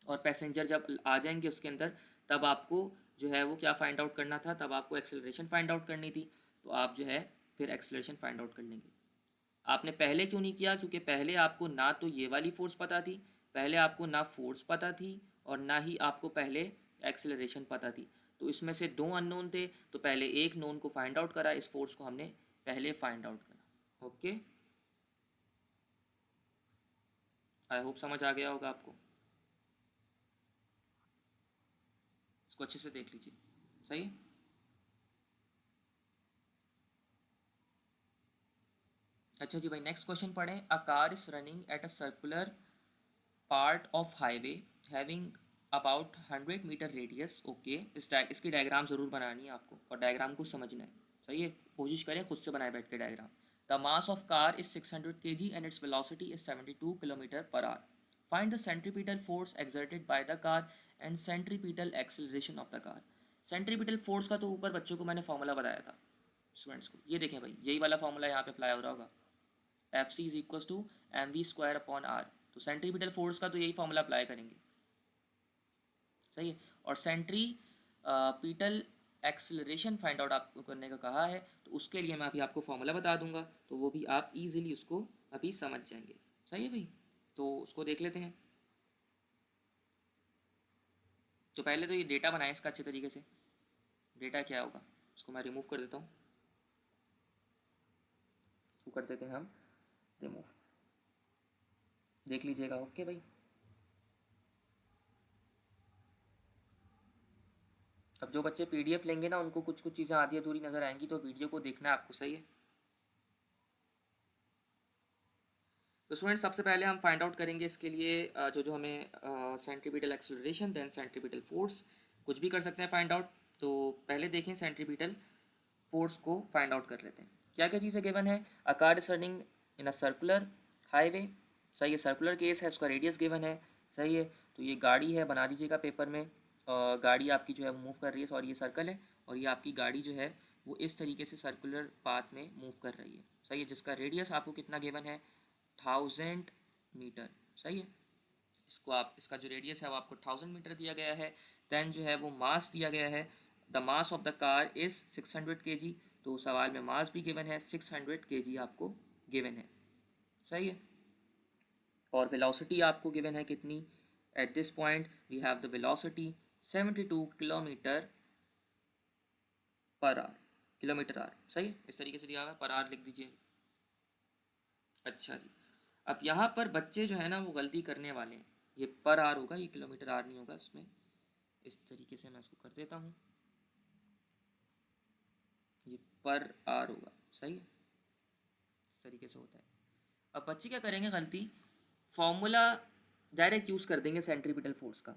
Speaker 1: और पैसेंजर जब आ जाएंगे उसके अंदर, तब आपको जो है वो क्या फाइंड आउट करना था, तब आपको एक्सेलरेशन फाइंड आउट करनी थी। तो आप जो है फिर एक्सेलरेशन फाइंड आउट कर लेंगे। आपने पहले क्यों नहीं किया, क्योंकि पहले आपको ना तो ये वाली फोर्स पता थी, पहले आपको ना फोर्स पता थी और ना ही आपको पहले एक्सेलरेशन पता थी। तो इसमें से दो अननोन थे, तो पहले एक नोन को फाइंड आउट करा, इस फोर्स को हमने पहले फाइंड आउट करा। ओके, आई होप समझ आ गया होगा आपको। इसको अच्छे से देख लीजिए। सही है, अच्छा जी भाई, नेक्स्ट क्वेश्चन पढ़ें। A car is running at a circular part of highway having about 100 metre radius. Okay, इसकी डायग्राम ज़रूर बनानी है आपको और डायग्राम को समझना है। सही है, कोशिश करें खुद से बनाए बैठ के diagram. The mass of car is 600 kg and its velocity is 72 kilometre per our. Find the centripetal force exerted by the car and centripetal acceleration of the car. Centripetal force का तो ऊपर बच्चों को मैंने फॉर्मूला बताया था students को, ये देखें भाई, यही वाला फॉर्मूला यहाँ पे अप्लाई हो रहा होगा, F C is equal to M V square upon R. तो सेंट्रीपिटल फोर्स का तो यही फॉर्मूला अप्लाई करेंगे। सही है, और centripetal acceleration find out आपको करने का कहा है, तो उसके लिए मैं अभी आपको फॉर्मूला बता दूंगा, तो वो भी आप इजीली उसको अभी समझ जाएंगे। सही है भाई, तो उसको देख लेते हैं। तो पहले तो ये डेटा बनाए इसका अच्छे तरीके से। डेटा क्या होगा, उसको मैं रिमूव कर देता हूँ, इसको कर देते हैं हम रिमूव, देख लीजिएगा। ओके भाई, अब जो बच्चे पीडीएफ लेंगे ना, उनको कुछ कुछ चीज़ें आधी अधूरी नज़र आएंगी, तो वीडियो को देखना है आपको। सही है, तो स्टूडेंट सबसे पहले हम फाइंड आउट करेंगे इसके लिए जो जो हमें centripetal acceleration then centripetal force, कुछ भी कर सकते हैं फाइंड आउट। तो पहले देखें सेंट्रीपिटल फोर्स को फाइंड आउट कर लेते हैं। क्या क्या चीज़ें गिवन है? A car is running in a circular highway, सही है, सर्कुलर केस है, उसका रेडियस गिवन है, सही है। तो ये गाड़ी है, बना दीजिएगा पेपर में। गाड़ी आपकी जो है मूव कर रही है, सॉरी ये सर्कल है, और ये आपकी गाड़ी जो है वो इस तरीके से सर्कुलर पाथ में मूव कर रही है, सही है, जिसका रेडियस आपको कितना गिवन है? 1000 मीटर, सही है। इसको आप, इसका जो रेडियस है वो आपको 1000 मीटर दिया गया है। देन जो है वो मास दिया गया है, the mass of the car is 600 kg। तो सवाल में मास भी गिवन है, 600 kg आपको गिवन है, सही है। और वेलोसिटी आपको गिवन है कितनी? At this point we have the velocity 72 kilometre per hour, kilometre hour, सही है। इस तरीके से दिया हुआ है, पर आवर लिख दीजिए। अच्छा जी, अब यहाँ पर बच्चे जो है ना वो गलती करने वाले हैं। ये पर आवर होगा, ये किलोमीटर आवर नहीं होगा इसमें। इस तरीके से मैं इसको कर देता हूँ, ये पर आवर होगा, सही है, इस तरीके से होता है। अब बच्चे क्या करेंगे गलती? फॉर्मूला डायरेक्ट यूज़ कर देंगे सेंट्रीपिटल फोर्स का।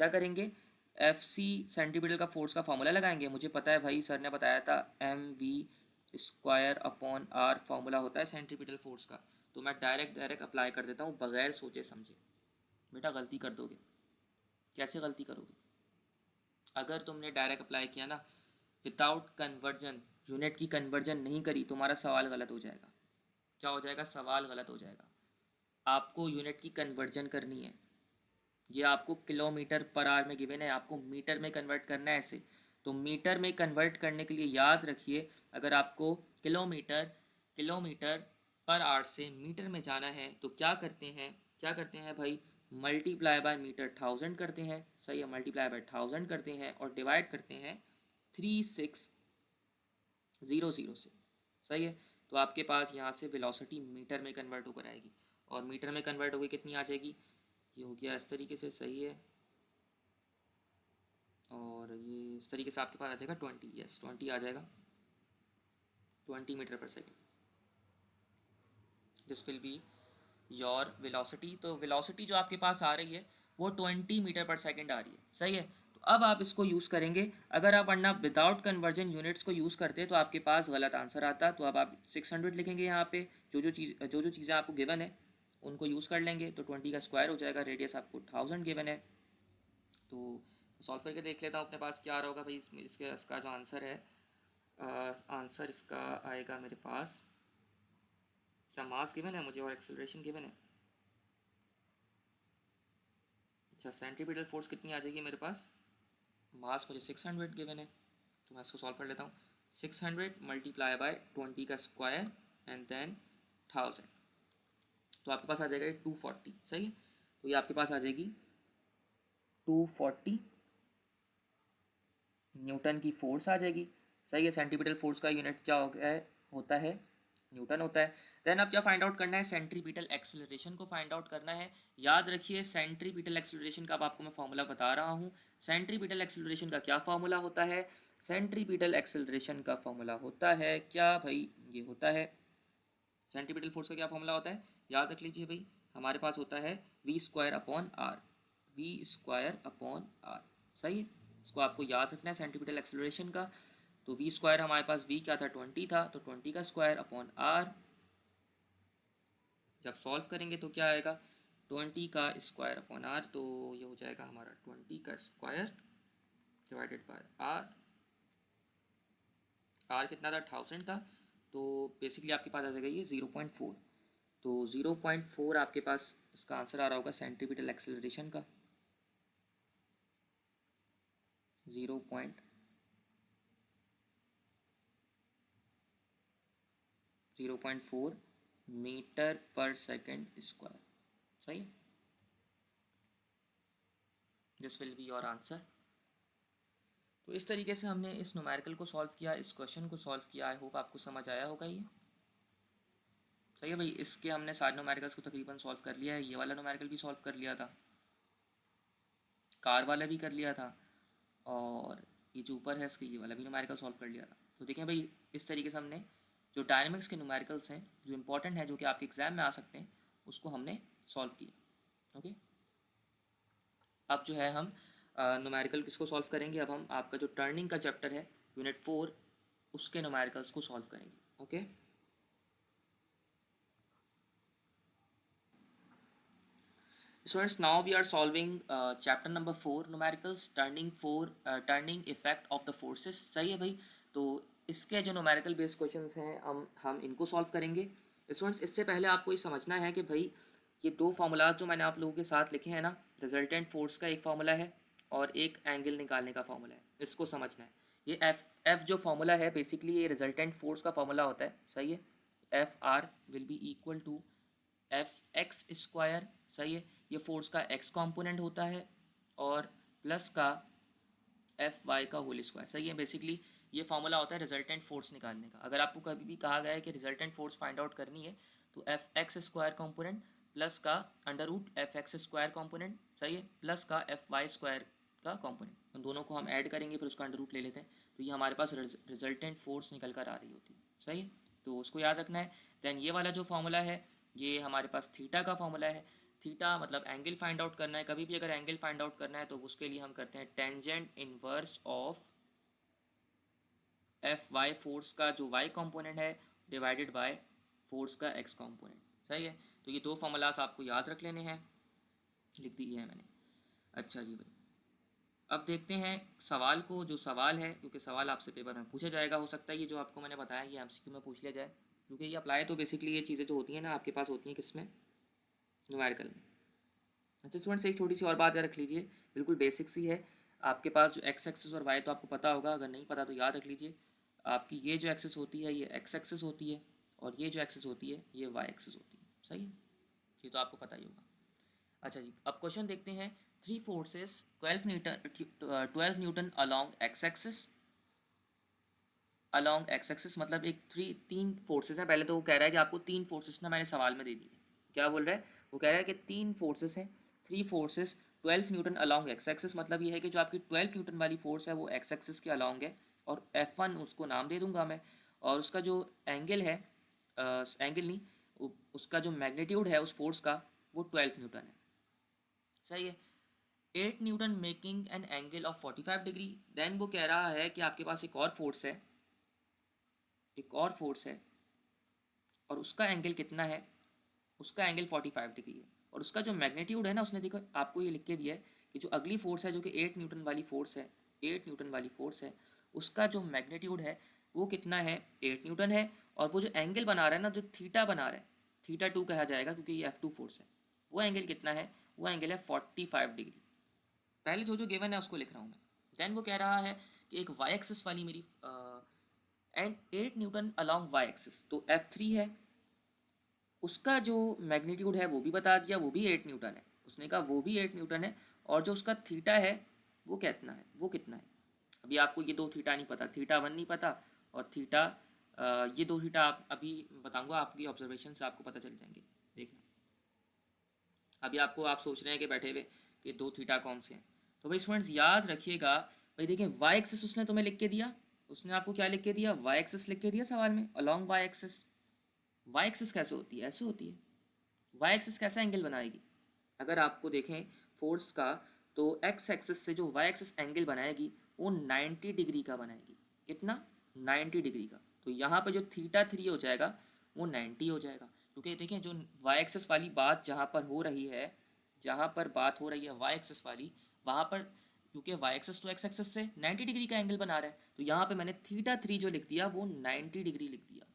Speaker 1: क्या करेंगे? एफ सी सेंट्रीपिटल का फोर्स का फॉर्मूला लगाएंगे। मुझे पता है भाई, सर ने बताया था M V square upon R formula होता है सेंट्रीपिटल फोर्स का। तो मैं डायरेक्ट अप्लाई कर देता हूँ बगैर सोचे समझे। बेटा गलती कर दोगे। कैसे गलती करोगे? अगर तुमने डायरेक्ट अप्लाई किया ना, विदाउट कन्वर्जन, यूनिट की कन्वर्जन नहीं करी, तुम्हारा सवाल गलत हो जाएगा। क्या हो जाएगा? सवाल गलत हो जाएगा। आपको यूनिट की कन्वर्जन करनी है। ये आपको किलोमीटर पर आवर में गिवन है, आपको मीटर में कन्वर्ट करना है ऐसे। तो मीटर में कन्वर्ट करने के लिए याद रखिए, अगर आपको किलोमीटर किलोमीटर पर आवर से मीटर में जाना है तो क्या करते हैं? क्या करते हैं भाई? मल्टीप्लाई बाय मीटर 1000 करते हैं, सही है, मल्टीप्लाई बाय 1000 करते हैं और डिवाइड करते हैं 3600 से, सही है। तो आपके पास यहाँ से वेलोसिटी मीटर में कन्वर्ट होकर आएगी, और मीटर में कन्वर्ट होकर कितनी आ जाएगी? ये हो गया इस तरीके से, सही है। और ये इस तरीके से आपके पास आ जाएगा 20, यस 20 आ जाएगा, 20 metre per second. This will be your velocity. तो वेलोसिटी जो आपके पास आ रही है वो 20 मीटर पर सेकेंड आ रही है, सही है। तो अब आप इसको यूज़ करेंगे। अगर आप वरना विदाउट कन्वर्जन यूनिट्स को यूज़ करते तो आपके पास गलत आंसर आता। तो अब आप 600 लिखेंगे यहाँ पे, जो चीज़ें आपको गिवन है उनको यूज़ कर लेंगे, तो 20 का स्क्वायर हो जाएगा, रेडियस आपको 1000 गिवन है। तो सॉल्व करके देख लेता हूँ अपने पास क्या आ रहा होगा भाई। इसका जो आंसर है, आंसर इसका आएगा मेरे पास, क्या मास गिवन है मुझे और एक्सेलरेशन गिवन है? अच्छा, सेंट्रीपिटल फोर्स कितनी आ जाएगी मेरे पास? मास मुझे 600 गिवन है, तो मैं इसको सॉल्व कर लेता हूँ। 600 मल्टीप्लाई बाय 20 का स्क्वायर एंड देन 1000, तो आपके पास आ जाएगा 240, सही है। तो ये आपके पास आ जाएगी 240 न्यूटन की फोर्स आ जाएगी, सही है। सेंटीपिटल फोर्स का यूनिट क्या होता है? न्यूटन होता है। देन अब क्या फाइंड आउट करना है? सेंट्रीपिटल एक्सेलरेशन को फाइंड आउट करना है। याद रखिए सेंट्रीपिटल एक्सेलरेशन का अब आपको मैं फॉर्मूला बता रहा हूँ। सेंट्रीपिटल एक्सेलरेशन का क्या फॉर्मूला होता है? सेंट्रीपिटल एक्सेलरेशन का फॉर्मूला होता है क्या भाई? ये होता है, सेंट्रीपिटल फोर्स का क्या फॉर्मूला होता है? याद रख लीजिए भाई, हमारे पास होता है V square upon R, V square upon R, सही है। इसको आपको याद रखना है सेंटीपिटल एक्सेलरेशन का। तो वी स्क्वायर हमारे पास वी क्या था? 20 था, तो 20 का स्क्वायर अपॉन आर। जब सॉल्व करेंगे तो क्या आएगा? 20 का स्क्वायर अपॉन आर, तो ये हो जाएगा हमारा 20 का square divided by R. R कितना था? 1000 था, तो बेसिकली आपके पास आ जाएगा ये 0.4। तो 0.4 आपके पास इसका आंसर आ रहा होगा सेंट्रीपिटल एक्सेलरेशन का, 0.4 मीटर पर सेकेंड स्क्वायर, सही। This will be your answer. तो इस तरीके से हमने इस न्यूमेरिकल को सॉल्व किया, इस क्वेश्चन को सॉल्व किया। आई होप आपको समझ आया होगा ये, सही है भाई। इसके हमने सारे न्यूमेरिकल्स को तकरीबन सॉल्व कर लिया है। ये वाला न्यूमेरिकल भी सॉल्व कर लिया था, कार वाला भी कर लिया था, और ये जो ऊपर है इसके ये वाला भी न्यूमेरिकल सॉल्व कर लिया था। तो देखें भाई, इस तरीके से हमने जो डायनेमिक्स के न्यूमेरिकल्स हैं जो इंपॉर्टेंट है, जो कि आपके एग्जाम में आ सकते हैं, उसको हमने सॉल्व किया। ओके, अब जो है हम न्यूमेरिकल किसको सॉल्व करेंगे, अब हम आपका जो टर्निंग का चैप्टर है यूनिट 4 उसके न्यूमेरिकल्स को सॉल्व करेंगे. Okay. Students, now we are solving chapter number 4 numericals turning effect of the forces. सही है भाई. तो इसके जो numerical based questions हैं हम इनको solve करेंगे. Students, इससे पहले आपको ये समझना है कि भाई ये दो फार्मूलाज जो मैंने आप लोगों के साथ लिखे हैं ना, रिजल्टेंट फोर्स का एक फार्मूला है और एक एंगल निकालने का फार्मूला है. इसको समझना है. ये एफ जो फार्मूला है बेसिकली ये रिजल्टेंट फोर्स का फार्मूला होता है. सही है. F R will be equal to F X square. सही है. ये फोर्स का एक्स कंपोनेंट होता है और प्लस का एफ वाई का होल स्क्वायर. सही है. बेसिकली ये फार्मूला होता है रिजल्टेंट फोर्स निकालने का. अगर आपको कभी भी कहा गया है कि रिजल्टेंट फोर्स फाइंड आउट करनी है तो F X square component plus का under root F X square component. सही है. प्लस का एफ वाई स्क्वायर का कंपोनेंट. उन दोनों को हम ऐड करेंगे फिर उसका अंडर रूट ले लेते हैं तो ये हमारे पास रिजल्टेंट फोर्स निकल कर आ रही होती है. सही है. तो उसको याद रखना है. दैन ये वाला जो फार्मूला है ये हमारे पास थीटा का फार्मूला है. थीटा मतलब एंगल फाइंड आउट करना है. कभी भी अगर एंगल फाइंड आउट करना है तो उसके लिए हम करते हैं tangent inverse of F Y force का जो वाई कंपोनेंट है डिवाइडेड बाय फोर्स का एक्स कंपोनेंट. सही है. तो ये दो फार्मूलास आपको याद रख लेने हैं. लिख दिए हैं मैंने. अच्छा जी भाई. अब देखते हैं सवाल को. जो सवाल है क्योंकि सवाल आपसे पेपर में पूछा जाएगा, हो सकता है ये जो आपको मैंने बताया ये एमसीक्यू में पूछ लिया जाए क्योंकि ये अप्लाई तो बेसिकली ये चीज़ें जो होती हैं ना आपके पास होती हैं किसमें, न्यूमेरिकल में. अच्छा स्टूडेंट्स, एक छोटी सी और बात याद रख लीजिए, बिल्कुल बेसिक सी है. आपके पास जो एक्स एक्सिस और वाई तो आपको पता होगा, अगर नहीं पता तो याद रख लीजिए. आपकी ये जो एक्सिस होती है ये एक्स एक्सिस होती है और ये जो एक्सिस होती है ये वाई एक्सिस होती है. सही है. ये तो आपको पता ही होगा. अच्छा जी, अब क्वेश्चन देखते हैं. 3 forces 12 Newton along x axis. Along x axis मतलब एक तीन फोर्सेस हैं. पहले तो वो कह रहा है कि आपको 3 फोर्सेस ना मैंने सवाल में दे दी है. क्या बोल रहा है? वो कह रहा है कि 3 फोर्सेस हैं. 3 forces 12 Newton along x axis मतलब ये है कि जो आपकी 12 न्यूटन वाली फोर्स है वो एक्स एक्सिस के अलॉन्ग है और F1 उसको नाम दे दूंगा मैं. और उसका जो एंगल है, एंगल नहीं, उसका जो मैग्नीट्यूड है उस फोर्स का वो 12 न्यूटन है. सही है. 8 newton making an angle of 45 degree. Then वो कह रहा है कि आपके पास एक और फोर्स है, एक और फोर्स है और उसका एंगल कितना है, उसका एंगल 45 डिग्री है और उसका जो मैग्नीट्यूड है ना, उसने देखो आपको ये लिख के दिया है कि जो अगली फोर्स है जो कि 8 न्यूटन वाली फोर्स है, 8 न्यूटन वाली फोर्स है, उसका जो मैग्नीट्यूड है वो कितना है, 8 न्यूटन है. और वो जो एंगल बना रहा है ना, जो थीटा बना रहा है, थीटा 2 कहा जाएगा क्योंकि ये F2 फोर्स है, वो एंगल कितना है, वो एंगल है 45 डिग्री. पहले जो गिवन है उसको लिख रहा हूँ मैं. देन वो कह रहा है कि एक वाई एक्सिस वाली मेरी and 8 newton along Y axis, तो F3 है, उसका जो मैग्नीट्यूड है वो भी बता दिया, वो भी 8 न्यूटन है. उसने कहा वो भी 8 न्यूटन है और जो उसका थीटा है वो कितना है, वो कितना है. अभी आपको ये दो थीटा नहीं पता, थीटा 1 नहीं पता और थीटा ये दो थीटा आप अभी बताऊंगा, आपकी ऑब्जर्वेशन से आपको पता चल जाएंगे. देखना अभी आपको, आप सोच रहे हैं कि बैठे हुए कि दो थीटा कौन से हैं. तो भाई स्टूडेंट्स याद रखिएगा भाई. देखिए वाई एक्सिस उसने तुम्हें लिख के दिया, उसने आपको क्या लिख के दिया, वाई एक्सिस लिख के दिया सवाल में, along Y axis. Y axis कैसे होती है, ऐसे होती है. वाई एक्सिस कैसा एंगल बनाएगी, अगर आपको देखें फोर्स का तो एक्स एक्सिस से जो वाई एक्सिस एंगल बनाएगी वो 90 डिग्री का बनाएगी. कितना, 90 डिग्री का. तो यहाँ पे जो थीटा 3 हो जाएगा वो 90 हो जाएगा क्योंकि देखें जो वाई एक्सिस वाली बात जहाँ पर हो रही है, जहाँ पर बात हो रही है वाई एक्सिस वाली, वहाँ पर क्योंकि वाई एक्सिस तो एक्स एक्सिस से 90 डिग्री का एंगल बना रहा है तो यहाँ पे मैंने थीटा 3 जो लिख दिया वो 90 डिग्री लिख दिया.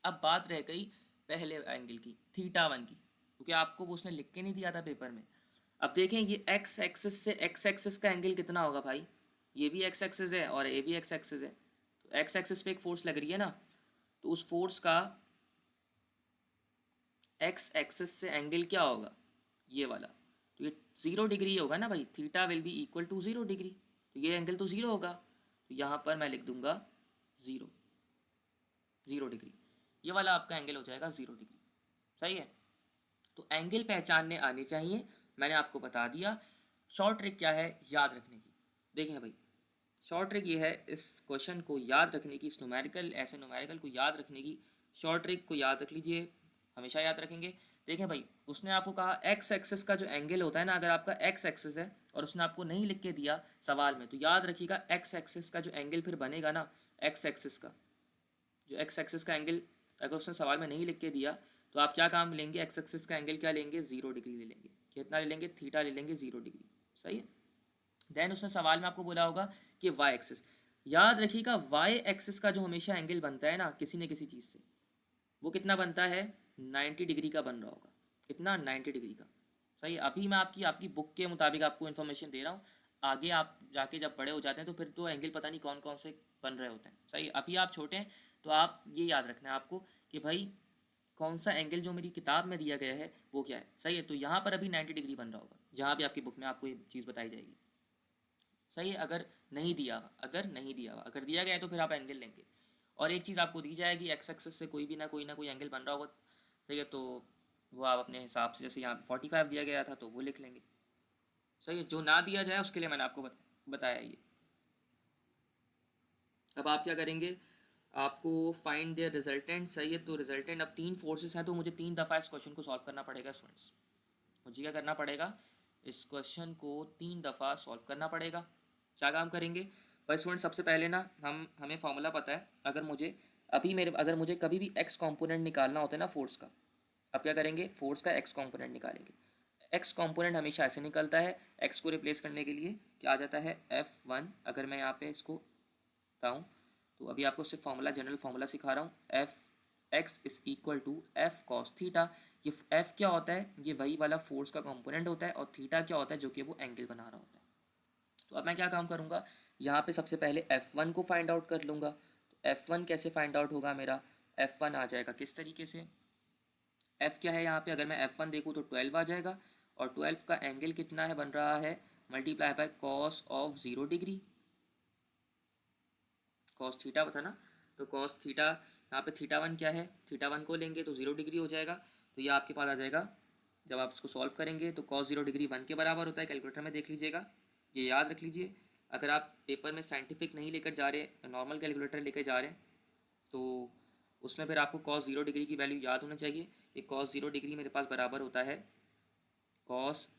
Speaker 1: अब बात रह गई पहले एंगल की, थीटा 1 की, क्योंकि आपको वो उसने लिख के नहीं दिया था पेपर में. अब देखें ये एक्स एक्सिस से एक्स एक्सिस का एंगल कितना होगा भाई, ये भी एक्स एक्सिस है और ये भी एक्स एक्सिस है. तो एक्स एक्सिस पे एक फोर्स लग रही है ना, तो उस फोर्स का एक्स एक्सिस से एंगल क्या होगा, ये वाला. तो ये 0 डिग्री होगा ना भाई, theta will be equal to 0 degree. तो ये एंगल तो 0 होगा, तो यहाँ पर मैं लिख दूंगा 0 डिग्री. ये वाला आपका एंगल हो जाएगा 0 डिग्री. सही है. तो एंगल पहचानने आने चाहिए, मैंने आपको बता दिया. शॉर्ट ट्रिक क्या है याद रखने की, देखें भाई शॉर्ट ट्रिक ये है इस क्वेश्चन को याद रखने की, इस न्यूमेरिकल, ऐसे न्यूमेरिकल को याद रखने की शॉर्ट ट्रिक को याद रख लीजिए, हमेशा याद रखेंगे. देखें भाई, उसने आपको कहा एक्स एक्सिस का जो एंगल होता है ना, अगर आपका एक्स एक्सिस है और उसने आपको नहीं लिख के दिया सवाल में, तो याद रखिएगा एक्स एक्सिस का जो एंगल फिर बनेगा ना, एक्स एक्सिस का जो एक्स एक्सिस का एंगल अगर उसने सवाल में नहीं लिख के दिया, तो आप क्या काम लेंगे, एक्स एक्सिस का एंगल क्या लेंगे, 0 डिग्री ले लेंगे। कितना ले लेंगे, थीटा ले लेंगे, 0 डिग्री। सही है। देन उसने सवाल में आपको बोला होगा कि वाई एक्सिस, याद रखिएगा वाई एक्सिस का जो हमेशा एंगल बनता है ना किसी न किसी चीज़ से, वो कितना बनता है, 90 डिग्री का बन रहा होगा। कितना, 90 डिग्री का। सही है। अभी मैं आपकी आपकी बुक के मुताबिक आपको इन्फॉर्मेशन दे रहा हूँ, आगे आप जाके जब बड़े हो जाते हैं तो फिर तो एंगल पता नहीं कौन कौन से बन रहे होते हैं। सही है। अभी आप छोटे हैं तो आप ये याद रखना है आपको कि भाई कौन सा एंगल जो मेरी किताब में दिया गया है वो क्या है। सही है। तो यहाँ पर अभी 90 डिग्री बन रहा होगा, जहाँ भी आपकी बुक में आपको ये चीज़ बताई जाएगी। सही है। अगर नहीं दिया हुआ, अगर दिया गया है तो फिर आप एंगल लेंगे। और एक चीज़ आपको दी जाएगी, एक्स एक्सिस से कोई ना कोई एंगल बन रहा होगा। सही है। तो वो आप अपने हिसाब से, जैसे यहाँ पे 45 दिया गया था तो वो लिख लेंगे। सही है। जो ना दिया जाए उसके लिए मैंने आपको बताया ये। अब आप क्या करेंगे, आपको फाइंड देयर रिजल्टेंट। सही है। तो रिजल्टेंट, अब 3 फोर्सेस हैं तो मुझे 3 दफ़ा इस क्वेश्चन को सॉल्व करना पड़ेगा स्टूडेंट्स। मुझे क्या करना पड़ेगा, इस क्वेश्चन को 3 दफ़ा सॉल्व करना पड़ेगा। क्या काम करेंगे भाई स्टूडेंट, सबसे पहले ना हमें फॉर्मूला पता है। अगर मुझे कभी भी एक्स कंपोनेंट निकालना होता है ना फोर्स का, अब क्या करेंगे, फोर्स का एक्स कंपोनेंट निकालेंगे। एक्स कंपोनेंट हमेशा ऐसे निकलता है, एक्स को रिप्लेस करने के लिए क्या आ जाता है, F1। अगर मैं यहाँ पे इसको बताऊँ तो अभी आपको सिर्फ जनरल फार्मूला सिखा रहा हूँ। F X is equal to F cos theta. ये एफ क्या होता है, ये वही वाला फोर्स का कंपोनेंट होता है, और थीटा क्या होता है, जो कि वो एंगल बना रहा होता है। तो अब मैं क्या काम करूँगा, यहाँ पे सबसे पहले F1 को फाइंड आउट कर लूँगा। तो F1 कैसे फाइंड आउट होगा मेरा, F1 आ जाएगा किस तरीके से, F क्या है यहाँ पे, अगर मैं F1 देखूँ तो 12 आ जाएगा, और 12 का एंगल कितना है बन रहा है, multiply by cos of 0 degree. Cos theta था ना, तो कॉस थीटा, यहाँ पे थीटा 1 क्या है, थीटा 1 को लेंगे तो 0 डिग्री हो जाएगा। तो ये आपके पास आ जाएगा, जब आप इसको सॉल्व करेंगे तो कॉस 0 डिग्री 1 के बराबर होता है। कैलकुलेटर में देख लीजिएगा, ये याद रख लीजिए। अगर आप पेपर में साइंटिफिक नहीं लेकर जा रहे, नॉर्मल कैलकुलेटर लेकर जा रहे हैं, तो उसमें फिर आपको कॉस 0 डिग्री की वैल्यू याद होना चाहिए कि कॉस 0 डिग्री मेरे पास बराबर होता है, कॉस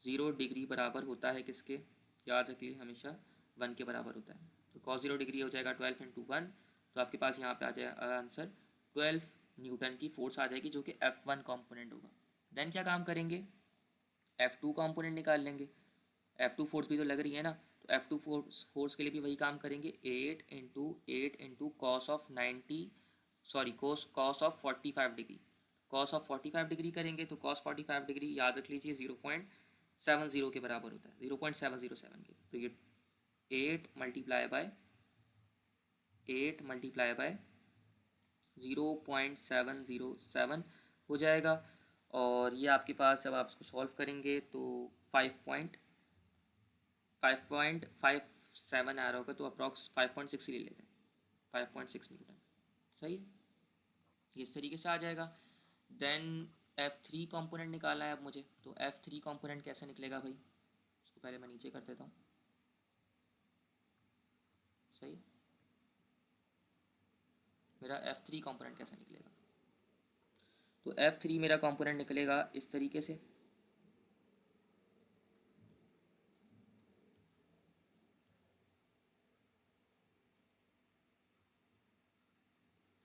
Speaker 1: 0 डिग्री बराबर होता है किसके, याद रखिए हमेशा 1 के बराबर होता है। तो कॉस 0 डिग्री हो जाएगा 12 इंटू 1, तो आपके पास यहाँ पे आ जाएगा आंसर 12 न्यूटन की फोर्स आ जाएगी, जो कि F1 कंपोनेंट होगा। देन क्या काम करेंगे, F2 कंपोनेंट निकाल लेंगे। F2 फोर्स भी तो लग रही है ना, तो F2 फोर्स के लिए भी वही काम करेंगे, 8 into cos of 90, sorry cos of 45 degree. Cos of 45 degree करेंगे तो कॉस 45 डिग्री याद रख लीजिए 0.70 के बराबर होता है, 0.707 के। तो ये 8 मल्टीप्लाई बाय 0.707 हो जाएगा। और ये आपके पास जब आप इसको सॉल्व करेंगे तो 5.57 आ रहा होगा, तो अप्रॉक्स 5.6 ही ले लेते हैं, 5.6 न्यूटन। सही है। ये इस तरीके से आ जाएगा। देन F3 कंपोनेंट निकालना है अब मुझे, तो F3 कंपोनेंट कैसे निकलेगा भाई, इसको पहले मैं नीचे कर देता हूँ। सही है। मेरा F3 कंपोनेंट कैसे निकलेगा, तो F3 मेरा कंपोनेंट निकलेगा इस तरीके से।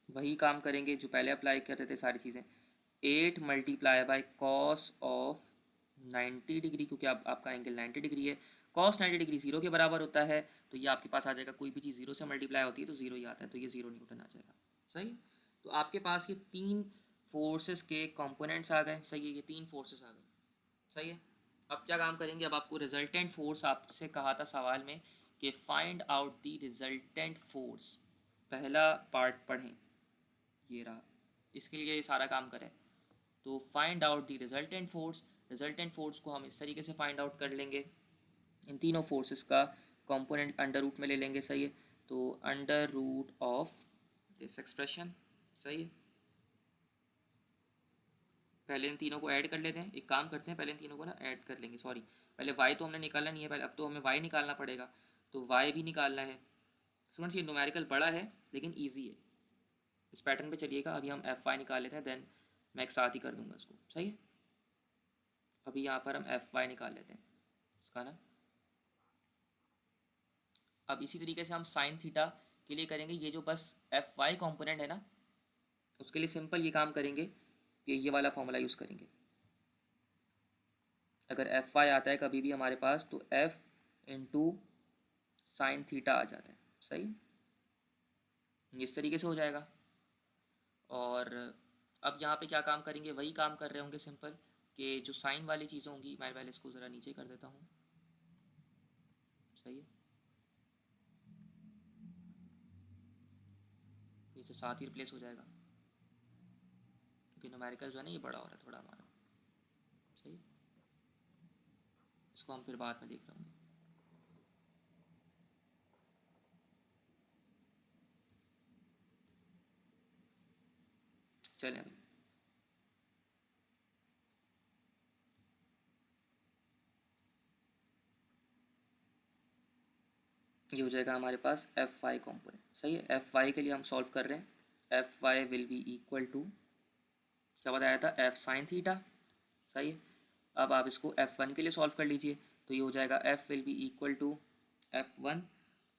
Speaker 1: वही काम करेंगे जो पहले अप्लाई कर रहे थे सारी चीज़ें, 8 multiply by cos of 90 degree, क्योंकि आपका एंगल 90 डिग्री है, कॉस 90 डिग्री 0 के बराबर होता है। तो ये आपके पास आ जाएगा, कोई भी चीज़ 0 से मल्टीप्लाई होती है तो 0 ही आता है, तो ये 0 न्यूटन आ जाएगा। सही। तो आपके पास ये 3 फोर्सेस के कंपोनेंट्स आ गए। सही है, ये 3 फोर्सेस आ गए। सही है। अब क्या काम करेंगे, अब आपको रिजल्टेंट फोर्स आपसे कहा था सवाल में कि find out the resultant force, पहला पार्ट पढ़ें, ये रहा, इसके लिए ये सारा काम करें। तो find out the resultant force, resultant force को हम इस तरीके से फाइंड आउट कर लेंगे, इन तीनों फोर्सेस का कंपोनेंट अंडर रूट में ले लेंगे। सही है। तो under root of this expression. सही है। पहले इन तीनों को ऐड कर लेते हैं, एक काम करते हैं, पहले इन तीनों को ना ऐड कर लेंगे। सॉरी, पहले y तो हमने निकालना नहीं है, पहले अब तो हमें y निकालना पड़ेगा, तो y भी निकालना है। स्टूडेंट्स ये न्यूमेरिकल बड़ा है लेकिन ईजी है, इस पैटर्न पे चलिएगा। अभी हम Fy निकाल लेते हैं, देन मैं एक साथ ही कर दूंगा इसको, सही है। अभी यहाँ पर हम एफ वाई निकाल लेते हैं इसका ना। अब इसी तरीके से हम साइन थीटा के लिए करेंगे, ये जो बस एफ वाई कॉम्पोनेंट है ना, उसके लिए सिंपल ये काम करेंगे कि ये वाला फॉर्मूला यूज़ करेंगे। अगर एफ वाई आता है कभी भी हमारे पास तो एफ इंटू साइन थीटा आ जाता है, सही, इस तरीके से हो जाएगा। और अब यहाँ पे क्या काम करेंगे, वही काम कर रहे होंगे सिंपल, कि जो साइन वाली चीज़ें होंगी, मैं पहले इसको ज़रा नीचे कर देता हूँ, सही है, ये तो साथ ही रिप्लेस हो जाएगा क्योंकि न्यूमेरिकल जो है ना ये बड़ा हो रहा है थोड़ा हमारा, सही। इसको हम फिर बाद में देख लेंगे। चलें अभी ये हो जाएगा हमारे पास एफ वाई कॉम्पोनेंट, सही है। एफ वाई के लिए हम सॉल्व कर रहे हैं, F Y will be equal to, क्या बताया था, एफ साइन थीटा, सही है। अब आप इसको एफ वन के लिए सॉल्व कर लीजिए, तो ये हो जाएगा F will be equal to F one,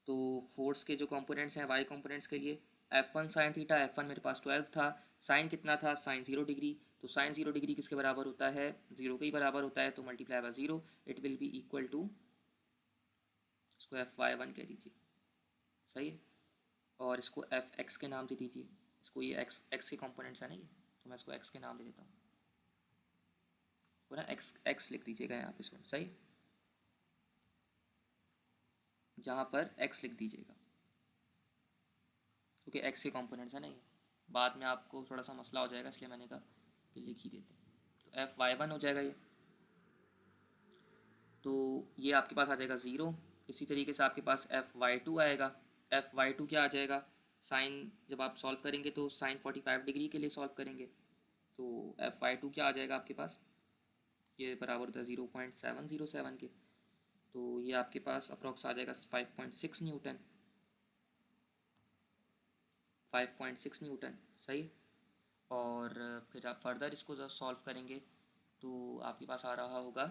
Speaker 1: तो फोर्स के जो कंपोनेंट्स हैं वाई कंपोनेंट्स के लिए, F one sine theta, F one मेरे पास 12 था, साइन कितना था, साइन 0 डिग्री, तो साइन 0 डिग्री किसके बराबर होता है, 0 के ही बराबर होता है, तो multiply by 0, it will be equal to, इसको एफ वाई वन कह दीजिए, सही है। और इसको एफ एक्स के नाम दे दीजिए, इसको ये एक्स एक्स के कंपोनेंट्स हैं ना ये, तो मैं इसको एक्स के नाम दे देता हूँ, वो ना एक्स एक्स लिख दीजिएगा यहाँ पे, इसको सही, जहाँ पर एक्स लिख दीजिएगा क्योंकि एक्स के कंपोनेंट्स है ना ये, बाद में आपको थोड़ा सा मसला हो जाएगा, इसलिए मैंने कहा कि लिख ही देते हैं। तो एफ वाई वन हो जाएगा ये, तो ये आपके पास आ जाएगा 0। इसी तरीके से आपके पास एफ वाई टू आएगा, एफ वाई टू क्या आ जाएगा, साइन जब आप सॉल्व करेंगे तो साइन 45 डिग्री के लिए सॉल्व करेंगे, तो एफ वाई टू क्या आ जाएगा आपके पास, ये बराबर होता है 0.707 के, तो ये आपके पास अप्रॉक्स आ जाएगा 5.6 न्यूटन, 5.6 न्यूटन, सही। और फिर आप फर्दर इसको जब सॉल्व करेंगे तो आपके पास आ रहा होगा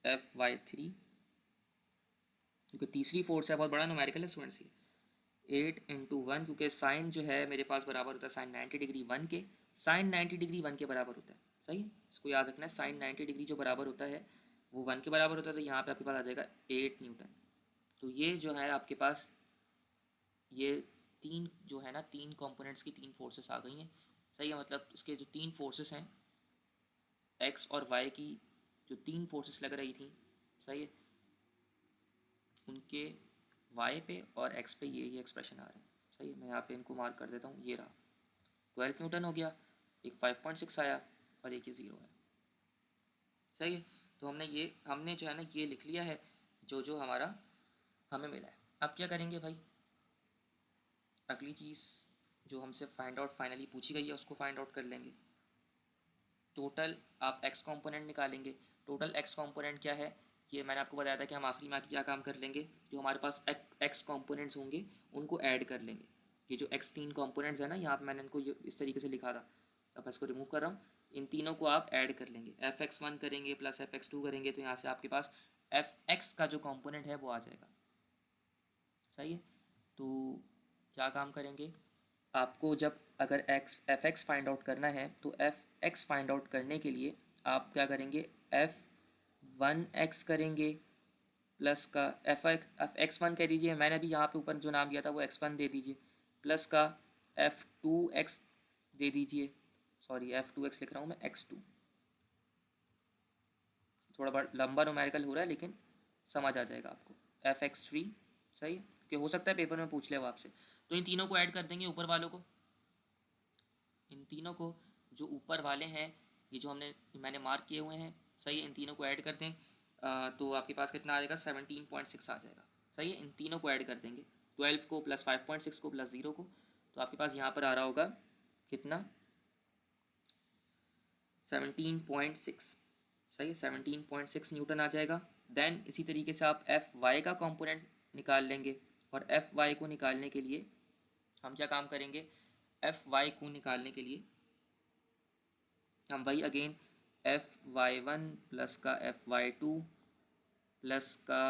Speaker 1: एफ वाई थ्री, क्योंकि तीसरी फोर्स है, बहुत बड़ा न्यूमेरिकल है स्टूडेंट्स ये, 8 × 1, क्योंकि साइन जो है मेरे पास बराबर होता है साइन 90 डिग्री 1 के, साइन 90 डिग्री 1 के बराबर होता है, सही है, इसको याद रखना है, साइन 90 डिग्री जो बराबर होता है वो 1 के बराबर होता है, तो यहाँ पे आपके पास आ जाएगा 8 न्यूटन। तो ये जो है आपके पास, ये तीन जो है ना, तीन कंपोनेंट्स की तीन फोर्सेस आ गई हैं, सही है। मतलब इसके जो तीन फोर्सेस हैं एक्स और वाई की, जो तीन फोर्सेस लग रही थी, सही है, उनके वाई पे और एक्स पे ये एक्सप्रेशन आ रहे हैं, सही है। मैं यहाँ पे इनको मार्क कर देता हूँ, ये रहा 12 न्यूटन हो गया, एक 5.6 आया और एक ये 0 है, सही है। तो हमने जो है ना ये लिख लिया है जो जो हमारा हमें मिला है। अब क्या करेंगे भाई, अगली चीज़ जो हमसे फाइंड आउट फाइनली पूछी गई है उसको फाइंड आउट कर लेंगे। टोटल आप एक्स कंपोनेंट निकालेंगे, टोटल एक्स कंपोनेंट क्या है, ये मैंने आपको बताया था कि हम आखिरी में क्या काम कर लेंगे, जो हमारे पास एक्स कंपोनेंट्स होंगे उनको ऐड कर लेंगे। ये जो एक्स तीन कंपोनेंट्स है ना, यहाँ पर मैंने इनको इस तरीके से लिखा था, अब मैं इसको रिमूव कर रहा हूँ, इन तीनों को आप ऐड कर लेंगे, एफ एक्स वन करेंगे प्लस एफ एक्स टू करेंगे, तो यहाँ से आपके पास एफ एक्स का जो कंपोनेंट है वो आ जाएगा, सही है। तो क्या काम करेंगे, आपको जब अगर x F x find out करना है तो एफ एक्स फाइंड आउट करने के लिए आप क्या करेंगे, एफ वन एक्स करेंगे प्लस का एफ एक्स वन कह दीजिए, मैंने अभी यहाँ पे ऊपर जो नाम दिया था वो एक्स वन दे दीजिए, प्लस का एफ टू एक्स दे दीजिए, सॉरी एफ टू एक्स लिख रहा हूँ मैं, एक्स टू, थोड़ा बड़ा लंबा न्यूमेरिकल हो रहा है लेकिन समझ आ जाएगा आपको, एफ एक्स थ्री, सही है, कि हो सकता है पेपर में पूछ ले वो आपसे। तो इन तीनों को ऐड कर देंगे, ऊपर वालों को, इन तीनों को जो ऊपर वाले हैं, ये जो मैंने मार्क किए हुए हैं, सही है, इन तीनों को ऐड कर दें, तो आपके पास कितना आ जाएगा, 17.6 आ जाएगा, सही है। इन तीनों को ऐड कर देंगे, 12 को प्लस 5.6 को प्लस 0 को, तो आपके पास यहाँ पर आ रहा होगा कितना, 17.6, सही है, 17.6 न्यूटन आ जाएगा। देन इसी तरीके से आप एफ वाई का कंपोनेंट निकाल लेंगे, और एफ वाई को निकालने के लिए हम क्या काम करेंगे, एफ वाई को निकालने के लिए हम वही again F Y one plus का एफ वाई टू प्लस का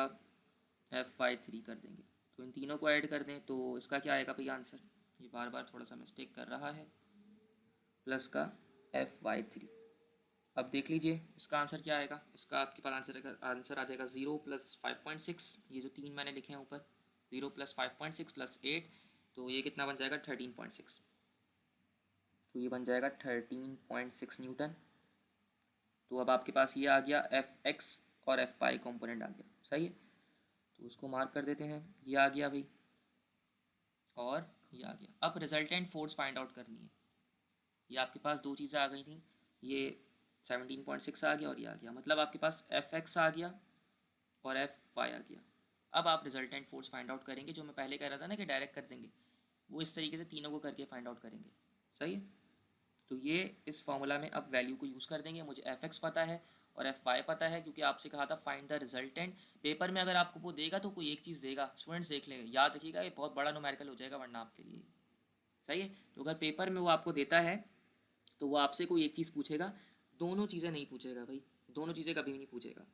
Speaker 1: एफ वाई थ्री कर देंगे। तो इन तीनों को ऐड कर दें तो इसका क्या आएगा भाई आंसर, ये बार बार थोड़ा सा मिस्टेक कर रहा है, प्लस का एफ वाई थ्री। अब देख लीजिए इसका आंसर क्या आएगा, इसका आपके पास आंसर आ जाएगा 0 प्लस 5.6, ये जो तीन मैंने लिखे हैं ऊपर, 0 प्लस 5.6 प्लस 8, तो ये कितना बन जाएगा 13.6, तो ये बन जाएगा 13.6 न्यूटन। तो अब आपके पास ये आ गया एफ एक्स और एफ वाई कॉम्पोनेंट आ गया, सही है। तो उसको मार्क कर देते हैं, ये आ गया भाई और ये आ गया। अब रिजल्टेंट फोर्स फाइंड आउट करनी है। ये आपके पास दो चीज़ें आ गई थी, ये 17.6 आ गया और ये आ गया, मतलब आपके पास एफ एक्स आ गया और एफ वाई आ गया। अब आप रिजल्टेंट फोर्स फाइंड आउट करेंगे, जो मैं पहले कह रहा था ना कि डायरेक्ट कर देंगे, वो इस तरीके से तीनों को करके फाइंड आउट करेंगे, सही है। तो ये इस फॉर्मूला में अब वैल्यू को यूज़ कर देंगे। मुझे एफ एक्स पता है और एफ वाई पता है, क्योंकि आपसे कहा था फाइंड द रिजल्टेंट। पेपर में अगर आपको वो देगा तो कोई एक चीज़ देगा, स्टूडेंट्स देख लेंगे, याद रखिएगा, ये बहुत बड़ा न्यूमेरिकल हो जाएगा वरना आपके लिए, सही है। तो अगर पेपर में वो आपको देता है तो वो आपसे कोई एक चीज़ पूछेगा, दोनों चीज़ें नहीं पूछेगा भाई, दोनों चीज़ें कभी भी नहीं पूछेगा,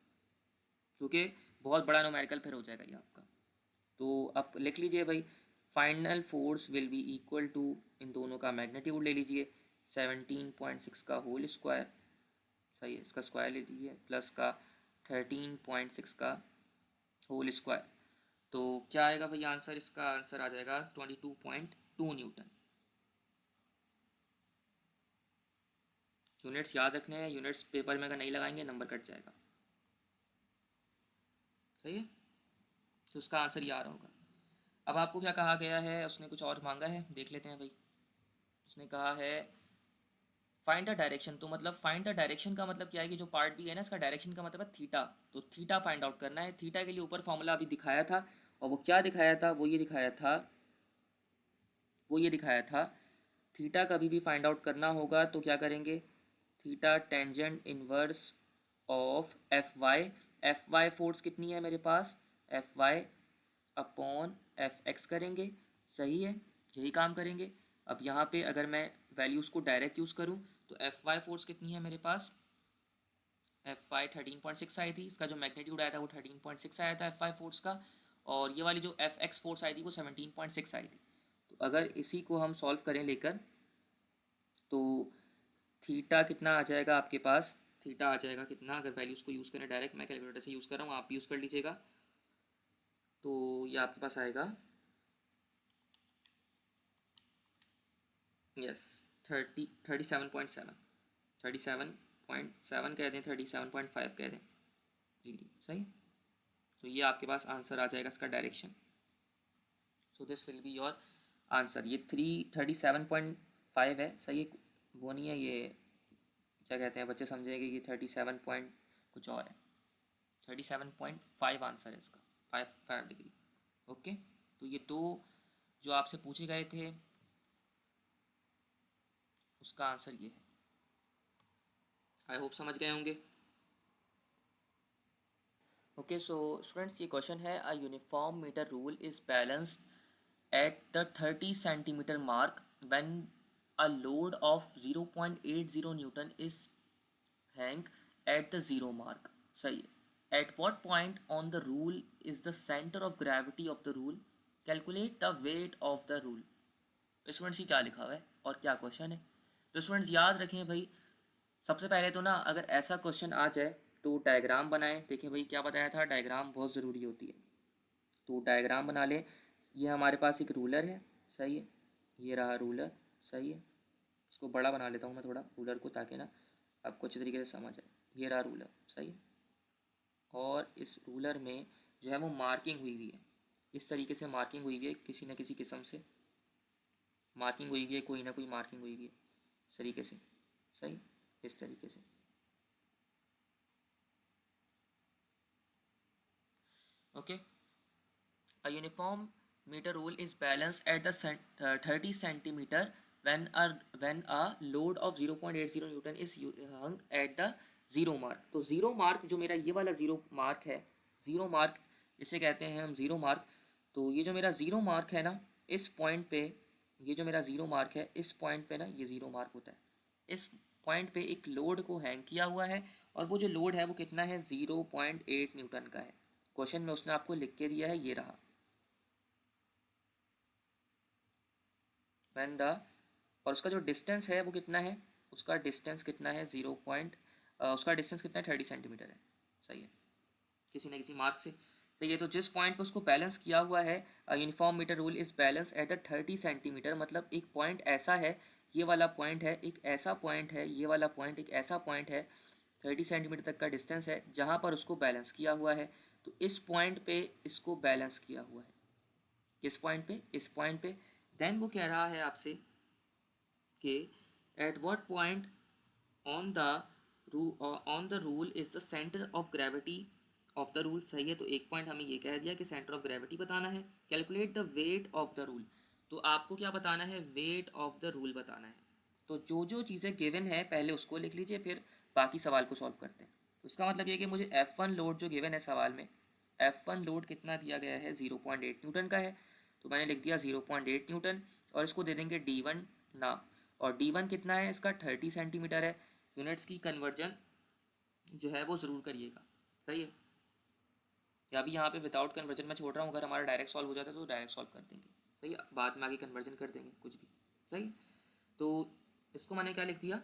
Speaker 1: क्योंकि बहुत बड़ा न्यूमेरिकल फिर हो जाएगा ये आपका। तो अब लिख लीजिए भाई, final force will be equal to, इन दोनों का मैग्नीट्यूड ले लीजिए, 17.6 का होल स्क्वायर, सही है, इसका स्क्वायर ले लीजिए, प्लस का 13.6 का होल स्क्वायर। तो क्या आएगा भाई आंसर, इसका आंसर आ जाएगा 22.2 न्यूटन। यूनिट्स याद रखने हैं, यूनिट्स पेपर में अगर नहीं लगाएंगे नंबर कट जाएगा, सही है। तो उसका आंसर ये आ रहा होगा। अब आपको क्या कहा गया है, उसने कुछ और मांगा है, देख लेते हैं भाई। उसने कहा है फाइंड द डायरेक्शन, तो मतलब फाइंड द डायरेक्शन का मतलब क्या है कि जो पार्ट बी है ना, इसका डायरेक्शन का मतलब है थीटा, तो थीटा फाइंड आउट करना है। थीटा के लिए ऊपर फॉर्मूला अभी दिखाया था, और वो क्या दिखाया था, वो ये दिखाया था, थीटा कभी भी फाइंड आउट करना होगा तो क्या करेंगे, theta tangent inverse of F Y force कितनी है मेरे पास, F Y upon F X करेंगे, सही है, यही काम करेंगे। अब यहाँ पे अगर मैं वैल्यूज़ को डायरेक्ट यूज़ करूँ तो एफ वाई फोर्स कितनी है मेरे पास, एफ वाई 13.6 आई थी, इसका जो मैग्नीट्यूड आया था वो 13.6 आया था एफ वाई फोर्स का, और ये वाली जो एफ एक्स फोर्स आई थी वो 17.6 आई थी। तो अगर इसी को हम सॉल्व करें लेकर, तो थीटा कितना आ जाएगा आपके पास, थीटा आ जाएगा कितना, अगर वैल्यूज़ को यूज़ करें डायरेक्ट, मैं कैलकुलेटर से यूज़ कर रहा हूँ, आप भी यूज़ कर लीजिएगा, तो ये आपके पास आएगा यस 37.7, 37.7 कह दें, 37.5 कह दें डिग्री, सही। तो ये आपके पास आंसर आ जाएगा इसका direction. So this will be your answer. ये 37.5 है, सही है, वो नहीं है ये, क्या कहते हैं बच्चे समझेंगे कि 37 पॉइंट कुछ और है, 37.5 आंसर है इसका, 5 डिग्री। ओके, तो ये दो जो आपसे पूछे गए थे उसका आंसर ये है। आई होप समझ गए होंगे। ओके, सो स्टूडेंट्स ये क्वेश्चन है, a uniform metre rule is balanced at the 30 centimetre mark when a load of 0.80 newton is hang at the zero mark, सही है। At what point on the rule is the centre of gravity of the rule, calculate the weight of the rule. Students ये क्या लिखा हुआ है और क्या question है, तो स्टूडेंट्स याद रखें भाई, सबसे पहले तो ना अगर ऐसा क्वेश्चन आ जाए तो डायग्राम बनाएं। देखिए भाई क्या बताया था, डायग्राम बहुत ज़रूरी होती है, तो डायग्राम बना लें। ये हमारे पास एक रूलर है, सही है, ये रहा रूलर, सही है। इसको बड़ा बना लेता हूँ मैं थोड़ा रूलर को, ताकि ना आपको अच्छे तरीके से समझ आए। ये रहा रूलर, सही है, और इस रूलर में जो है वो मार्किंग हुई हुई है, इस तरीके से मार्किंग हुई हुई है, किसी न किसी किस्म से मार्किंग हुई हुई है, कोई ना कोई मार्किंग हुई हुई है इस तरीके से, सही, इस तरीके से। Okay, a uniform meter rule is balanced at the 30 centimeter when a load of 0.80 newton is hung at the zero mark। तो ज़ीरो मार्क जो मेरा ये वाला ज़ीरो मार्क है, ज़ीरो मार्क इसे कहते हैं हम ज़ीरो मार्क। तो ये जो मेरा ज़ीरो मार्क है ना, इस पॉइंट पे ये जो मेरा ज़ीरो मार्क है, इस पॉइंट पे ना ये ज़ीरो मार्क होता है। इस पॉइंट पे एक लोड को हैंग किया हुआ है और वो जो लोड है वो कितना है, 0.8 न्यूटन का है। क्वेश्चन में उसने आपको लिख के दिया है, ये रहा। व्हेन द, और उसका जो डिस्टेंस है वो कितना है, उसका डिस्टेंस कितना है, उसका डिस्टेंस कितना है, 30 सेंटीमीटर है। सही है, किसी न किसी मार्क से। तो ये तो जिस पॉइंट पे उसको बैलेंस किया हुआ है, uniform metre rule is balance at a 30 centimetre, मतलब एक पॉइंट ऐसा है, ये वाला पॉइंट है, एक ऐसा पॉइंट है, ये वाला पॉइंट एक ऐसा पॉइंट है, 30 सेंटीमीटर तक का डिस्टेंस है जहाँ पर उसको बैलेंस किया हुआ है। तो इस पॉइंट पे इसको बैलेंस किया हुआ है, किस पॉइंट पे, इस पॉइंट पे। देन वो कह रहा है आपसे कि eight what point on the rule is the centre of gravity of the rule. सही है, तो एक पॉइंट हमें ये कह दिया कि सेंटर ऑफ ग्रेविटी बताना है। Calculate the weight of the rule, तो आपको क्या बताना है, वेट ऑफ द रूल बताना है। तो जो जो चीज़ें गिवन है पहले उसको लिख लीजिए, फिर बाकी सवाल को सॉल्व करते हैं। तो इसका मतलब ये कि मुझे F1 लोड जो गिवन है सवाल में, F1 लोड कितना दिया गया है, 0.8 न्यूटन का है। तो मैंने लिख दिया 0.8 न्यूटन, और इसको दे देंगे D1 नाम। और D1 कितना है इसका, 30 सेंटीमीटर है। यूनिट्स की कन्वर्जन जो है वो ज़रूर करिएगा। सही है, या अभी यहाँ पे विदाउट कन्वर्जन मैं छोड़ रहा हूँ, अगर हमारा डायरेक्ट सॉल्व हो जाता है तो डायरेक्ट सॉल्व कर देंगे। सही है, बाद में आगे कन्वर्जन कर देंगे कुछ भी। सही है, तो इसको मैंने क्या लिख दिया,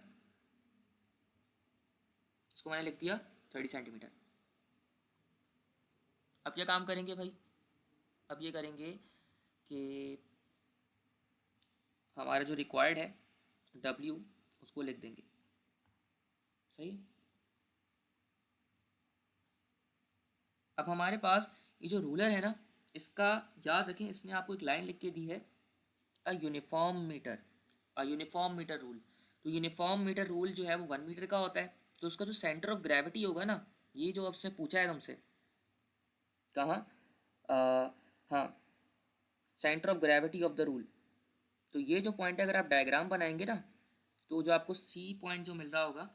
Speaker 1: इसको मैंने लिख दिया 30 सेंटीमीटर। अब क्या काम करेंगे भाई, अब ये करेंगे कि हमारा जो रिक्वायर्ड है W उसको लिख देंगे। सही है, अब हमारे पास ये जो रूलर है ना, इसका याद रखें, इसने आपको एक लाइन लिख के दी है, a uniform metre, a uniform metre rule. तो यूनिफॉर्म मीटर रूल जो है वो 1 मीटर का होता है। तो उसका जो सेंटर ऑफ ग्रेविटी होगा ना, ये जो आपसे पूछा है तुमसे, कहाँ, हाँ, centre of gravity of the rule. तो ये जो पॉइंट है, अगर आप डायग्राम बनाएंगे ना, तो जो आपको सी पॉइंट जो मिल रहा होगा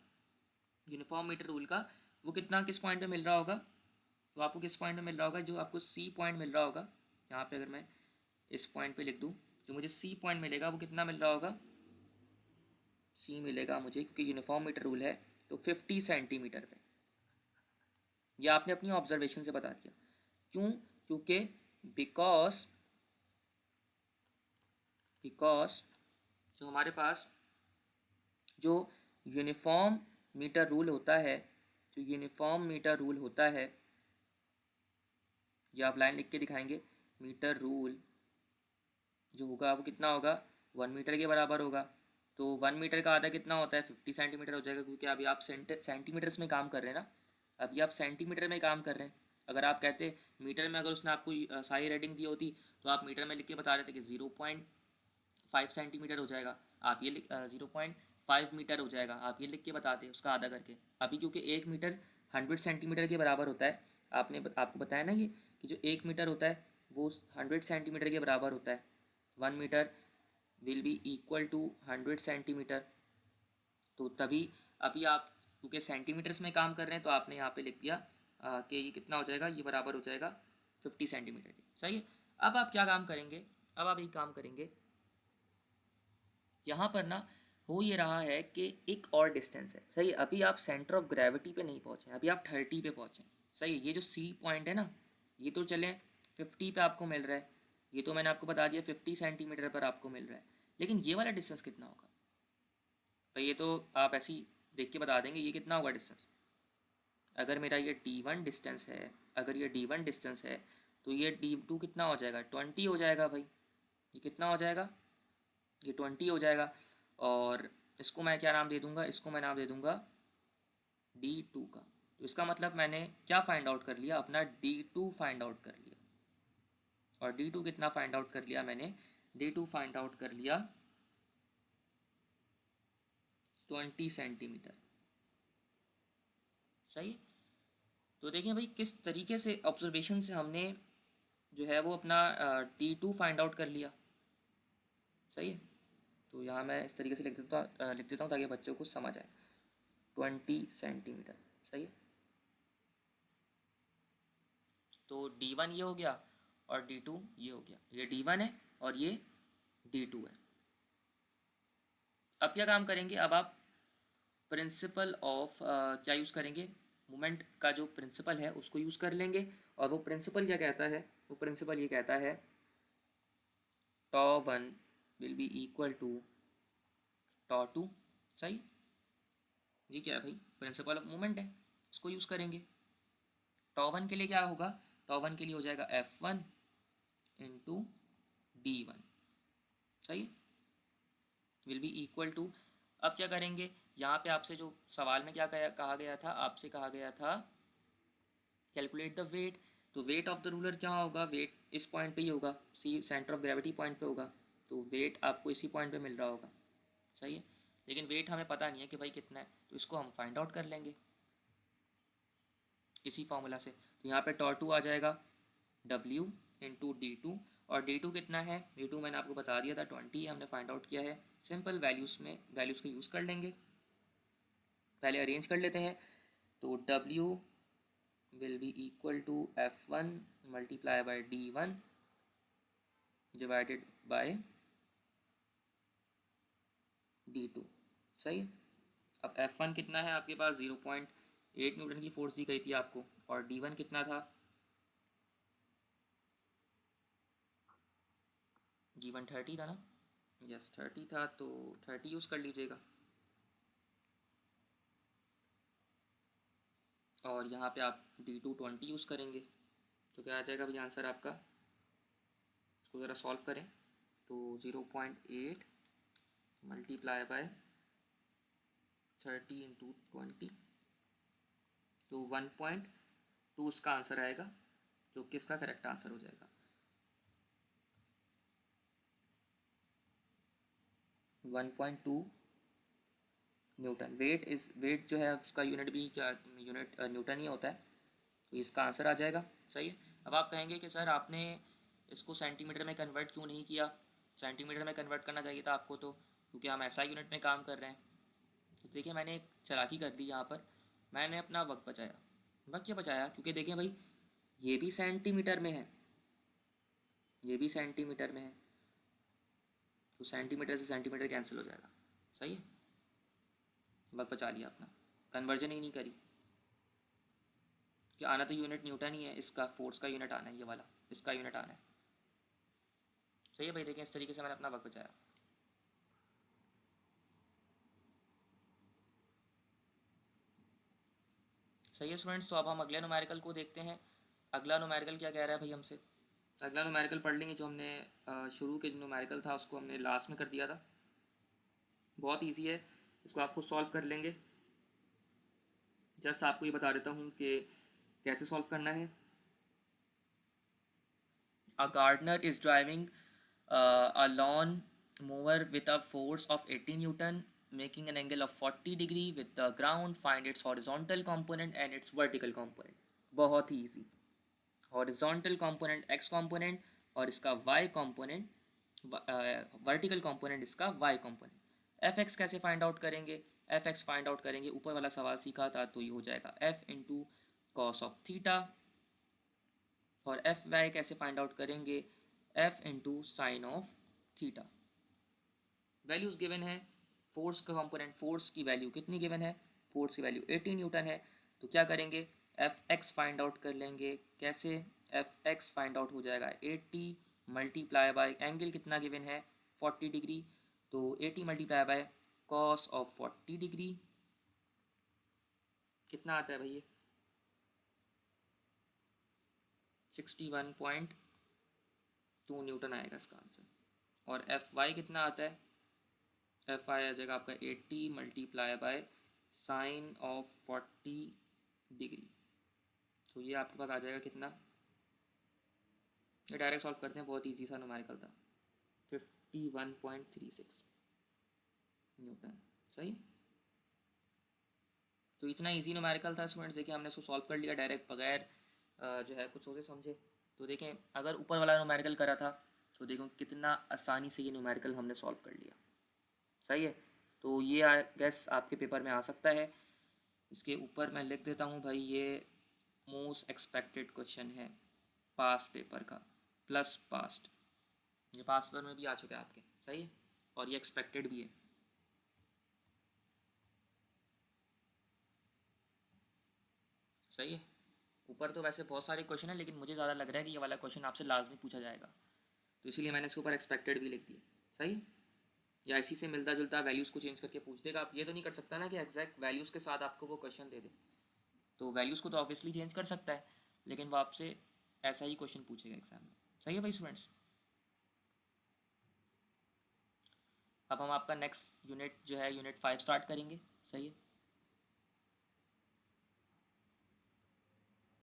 Speaker 1: यूनिफॉर्म मीटर रूल का, वो कितना, किस पॉइंट पे मिल रहा होगा, तो आपको किस पॉइंट पे मिल रहा होगा, जो आपको सी पॉइंट मिल रहा होगा, यहाँ पे अगर मैं इस पॉइंट पे लिख दूँ, जो मुझे सी पॉइंट मिलेगा वो कितना मिल रहा होगा, सी मिलेगा मुझे, क्योंकि यूनिफॉर्म मीटर रूल है, तो 50 सेंटीमीटर पे। यह आपने अपनी ऑब्जर्वेशन से बता दिया। क्यों, क्योंकि बिकॉज बिकॉज जो हमारे पास जो यूनिफॉर्म मीटर रूल होता है, जो यूनिफॉर्म मीटर रूल होता है, ये आप लाइन लिख के दिखाएंगे, मीटर रूल जो होगा वो कितना होगा, 1 मीटर के बराबर होगा। तो 1 मीटर का आधा कितना होता है, 50 सेंटीमीटर हो जाएगा, क्योंकि अभी आप सेंटीमीटर्स में काम कर रहे हैं ना, अभी आप सेंटीमीटर में काम कर रहे हैं। अगर आप कहते मीटर में, अगर उसने आपको सारी रेटिंग दी होती, तो आप मीटर में लिख के बता रहे थे कि 0.5 सेंटीमीटर हो जाएगा, आप ये 0.5 मीटर हो जाएगा, आप ये लिख के बताते उसका आधा करके। अभी क्योंकि 1 मीटर 100 सेंटीमीटर के बराबर होता है, आपको बताया ना ये, कि जो 1 मीटर होता है वो 100 सेंटीमीटर के बराबर होता है। 1 metre will be equal to 100 centimetre. तो तभी अभी आप क्योंकि सेंटीमीटर्स में काम कर रहे हैं, तो आपने यहाँ पे लिख दिया कि ये कितना हो जाएगा, ये बराबर हो जाएगा 50 सेंटीमीटर के। सही है, अब आप क्या काम करेंगे, अब आप एक काम करेंगे, यहाँ पर ना हो ये रहा है कि एक और डिस्टेंस है। सही है, अभी आप सेंटर ऑफ ग्रेविटी पे नहीं पहुँचे, अभी आप 30 पे पहुँचे। सही है, ये जो सी पॉइंट है ना, ये तो चलें 50 पे आपको मिल रहा है, ये तो मैंने आपको बता दिया 50 सेंटीमीटर पर आपको मिल रहा है, लेकिन ये वाला डिस्टेंस कितना होगा भाई, ये तो आप ऐसे ही देख के बता देंगे, ये कितना होगा डिस्टेंस। अगर मेरा ये D1 डिस्टेंस है, अगर ये D1 डिस्टेंस है, तो ये D2 कितना हो जाएगा, 20 हो जाएगा भाई। ये कितना हो जाएगा, ये 20 हो जाएगा। और इसको मैं क्या नाम दे दूंगा, इसको मैं नाम दे दूंगा D2 का। तो इसका मतलब मैंने क्या फाइंड आउट कर लिया, अपना D2 फाइंड आउट कर लिया। और D2 कितना फाइंड आउट कर लिया मैंने, D2 फाइंड आउट कर लिया 20 सेंटीमीटर। सही है, तो देखें भाई किस तरीके से ऑब्जर्वेशन से हमने जो है वो अपना D2 फाइंड आउट कर लिया। सही है, तो यहाँ मैं इस तरीके से लिख देता हूँ ताकि बच्चों को समझ आए, 20 सेंटीमीटर। सही है, तो D1 ये हो गया और D2 ये हो गया, ये D1 है और ये D2 है। अब क्या काम करेंगे, अब आप प्रिंसिपल ऑफ क्या यूज़ करेंगे, मोमेंट का जो प्रिंसिपल है उसको यूज़ कर लेंगे। और वो प्रिंसिपल क्या कहता है, वो प्रिंसिपल ये कहता है tau one will be equal to tau two. सही, ये क्या है भाई, प्रिंसिपल ऑफ मोमेंट है, इसको यूज़ करेंगे। टॉ वन के लिए क्या होगा, टॉ वन के लिए हो जाएगा F1 इंटू D1। सही, विल बी इक्वल टू, अब क्या करेंगे, यहाँ पे आपसे जो सवाल में क्या कहा गया था, आपसे कहा गया था कैलकुलेट द वेट। तो वेट ऑफ द रूलर क्या होगा, वेट इस पॉइंट पे ही होगा, C centre of gravity point पे होगा, तो वेट आपको इसी पॉइंट पे मिल रहा होगा। सही है, लेकिन वेट हमें पता नहीं है कि भाई कितना है, तो इसको हम फाइंड आउट कर लेंगे इसी फॉर्मूला से। तो यहाँ पे टॉ टू आ जाएगा W इंटू D2, और D2 कितना है, D2 मैंने आपको बता दिया था 20 हमने फाइंड आउट किया है। सिंपल वैल्यूज़ में वैल्यूज़ को यूज़ कर लेंगे, पहले अरेंज कर लेते हैं। तो W will be equal to F1 multiply by D1 divided by D2। सही है, अब F1 कितना है आपके पास, 0.8 न्यूटन की फोर्स दी गई थी आपको, और D1 कितना था, D1 30 था ना, यस 30 था, तो 30 यूज़ कर लीजिएगा। और यहाँ पे आप D2 20 यूज़ करेंगे, तो क्या आ जाएगा भैया आंसर आपका, इसको ज़रा सॉल्व करें। तो 0.8 मल्टीप्लाई बाय 30 इंटू 20, तो 1.2 इसका आंसर आएगा, जो कि इसका करेक्ट आंसर हो जाएगा। 1.2 न्यूटन। वेट जो है उसका यूनिट भी क्या, यूनिट न्यूटन ही होता है, तो इसका आंसर आ जाएगा। सही है, अब आप कहेंगे कि सर आपने इसको सेंटीमीटर में कन्वर्ट क्यों नहीं किया, सेंटीमीटर में कन्वर्ट करना चाहिए था आपको, तो क्योंकि हम ऐसा यूनिट में काम कर रहे हैं। तो देखिए मैंने एक चालाकी कर दी यहाँ पर, मैंने अपना वक्त बचाया। वक्त क्या बचाया, क्योंकि देखिए भाई ये भी सेंटीमीटर में है, ये भी सेंटीमीटर में है, तो सेंटीमीटर से सेंटीमीटर कैंसिल हो जाएगा। सही है, वक्त बचा लिया अपना, कन्वर्जन ही नहीं करी, कि आना तो यूनिट न्यूटन ही है, इसका फोर्स का यूनिट आना है, ये वाला इसका यूनिट आना है। सही है भाई, देखें इस तरीके से मैंने अपना वक्त बचाया। सही है स्टूडेंट्स, तो अब हम अगले न्यूमेरिकल को देखते हैं। अगला न्यूमेरिकल क्या कह रहा है भाई हमसे, अगला न्यूमेरिकल पढ़ लेंगे, जो हमने शुरू के जो न्यूमेरिकल था उसको हमने लास्ट में कर दिया था। बहुत ईजी है, इसको आप खुद सॉल्व कर लेंगे। जस्ट आपको ये बता देता हूँ कि कैसे सॉल्व करना है। A gardener is driving a lawn mower with a force of 80 Newton, making an angle of 40 degree with the ground. Find its horizontal component and its vertical component. बहुत ही easy, horizontal component x component, और इसका y component vertical component इसका y component. F x कैसे find out करेंगे, F x find out करेंगे, ऊपर वाला सवाल सीखा था, तो ये हो जाएगा f into cos of theta. और एफ वाई कैसे फाइंड आउट करेंगे, f into sine of theta. Values given है, फोर्स का कंपोनेंट, फोर्स की वैल्यू कितनी गिवन है, फोर्स की वैल्यू 80 न्यूटन है। तो क्या करेंगे, एफ एक्स फाइंड आउट कर लेंगे। कैसे, एफ एक्स फाइंड आउट हो जाएगा 80 मल्टीप्लाई बाय एंगल कितना गिवन है 40 डिग्री, तो 80 multiply by cos of 40 degree कितना आता है भैया, 61.2 न्यूटन आएगा इसका आंसर। और एफ वाई कितना आता है, एफ आई आ जाएगा आपका 80 multiply by sine of 40 degree, तो ये आपके पास आ जाएगा कितना, ये डायरेक्ट सॉल्व करते हैं, बहुत ईजी सा न्यूमेरिकल था, 51.36 न्यूटन। सही, तो इतना इजी न्यूमेरिकल था स्टूडेंट्स, देखिए हमने इसको सॉल्व कर लिया डायरेक्ट, बगैर जो है कुछ सोचे समझे। तो देखें अगर ऊपर वाला न्यूमेरिकल करा था, तो देखो कितना आसानी से ये न्यूमेरिकल हमने सॉल्व कर लिया। सही है, तो ये आई गेस आपके पेपर में आ सकता है। इसके ऊपर मैं लिख देता हूँ भाई, ये मोस्ट एक्सपेक्टेड क्वेश्चन है पास पेपर का, प्लस पास्ट, ये पास पेपर में भी आ चुका है आपके। सही है, और ये एक्सपेक्टेड भी है। सही है। ऊपर तो वैसे बहुत सारे क्वेश्चन है, लेकिन मुझे ज़्यादा लग रहा है कि ये वाला क्वेश्चन आपसे लाजमी पूछा जाएगा, तो इसीलिए मैंने इसके ऊपर एक्सपेक्टेड भी लिख दिया। सही है? या इसी से मिलता जुलता वैल्यूज़ को चेंज करके पूछ देगा। आप ये तो नहीं कर सकता ना कि एग्जैक्ट वैल्यूज़ के साथ आपको वो क्वेश्चन दे दे। तो वैल्यूज़ को तो ऑब्वियसली चेंज कर सकता है, लेकिन वो आपसे ऐसा ही क्वेश्चन पूछेगा एग्जाम में। सही है भाई स्टूडेंट्स? अब हम आपका नेक्स्ट यूनिट जो है यूनिट 5 स्टार्ट करेंगे। सही है?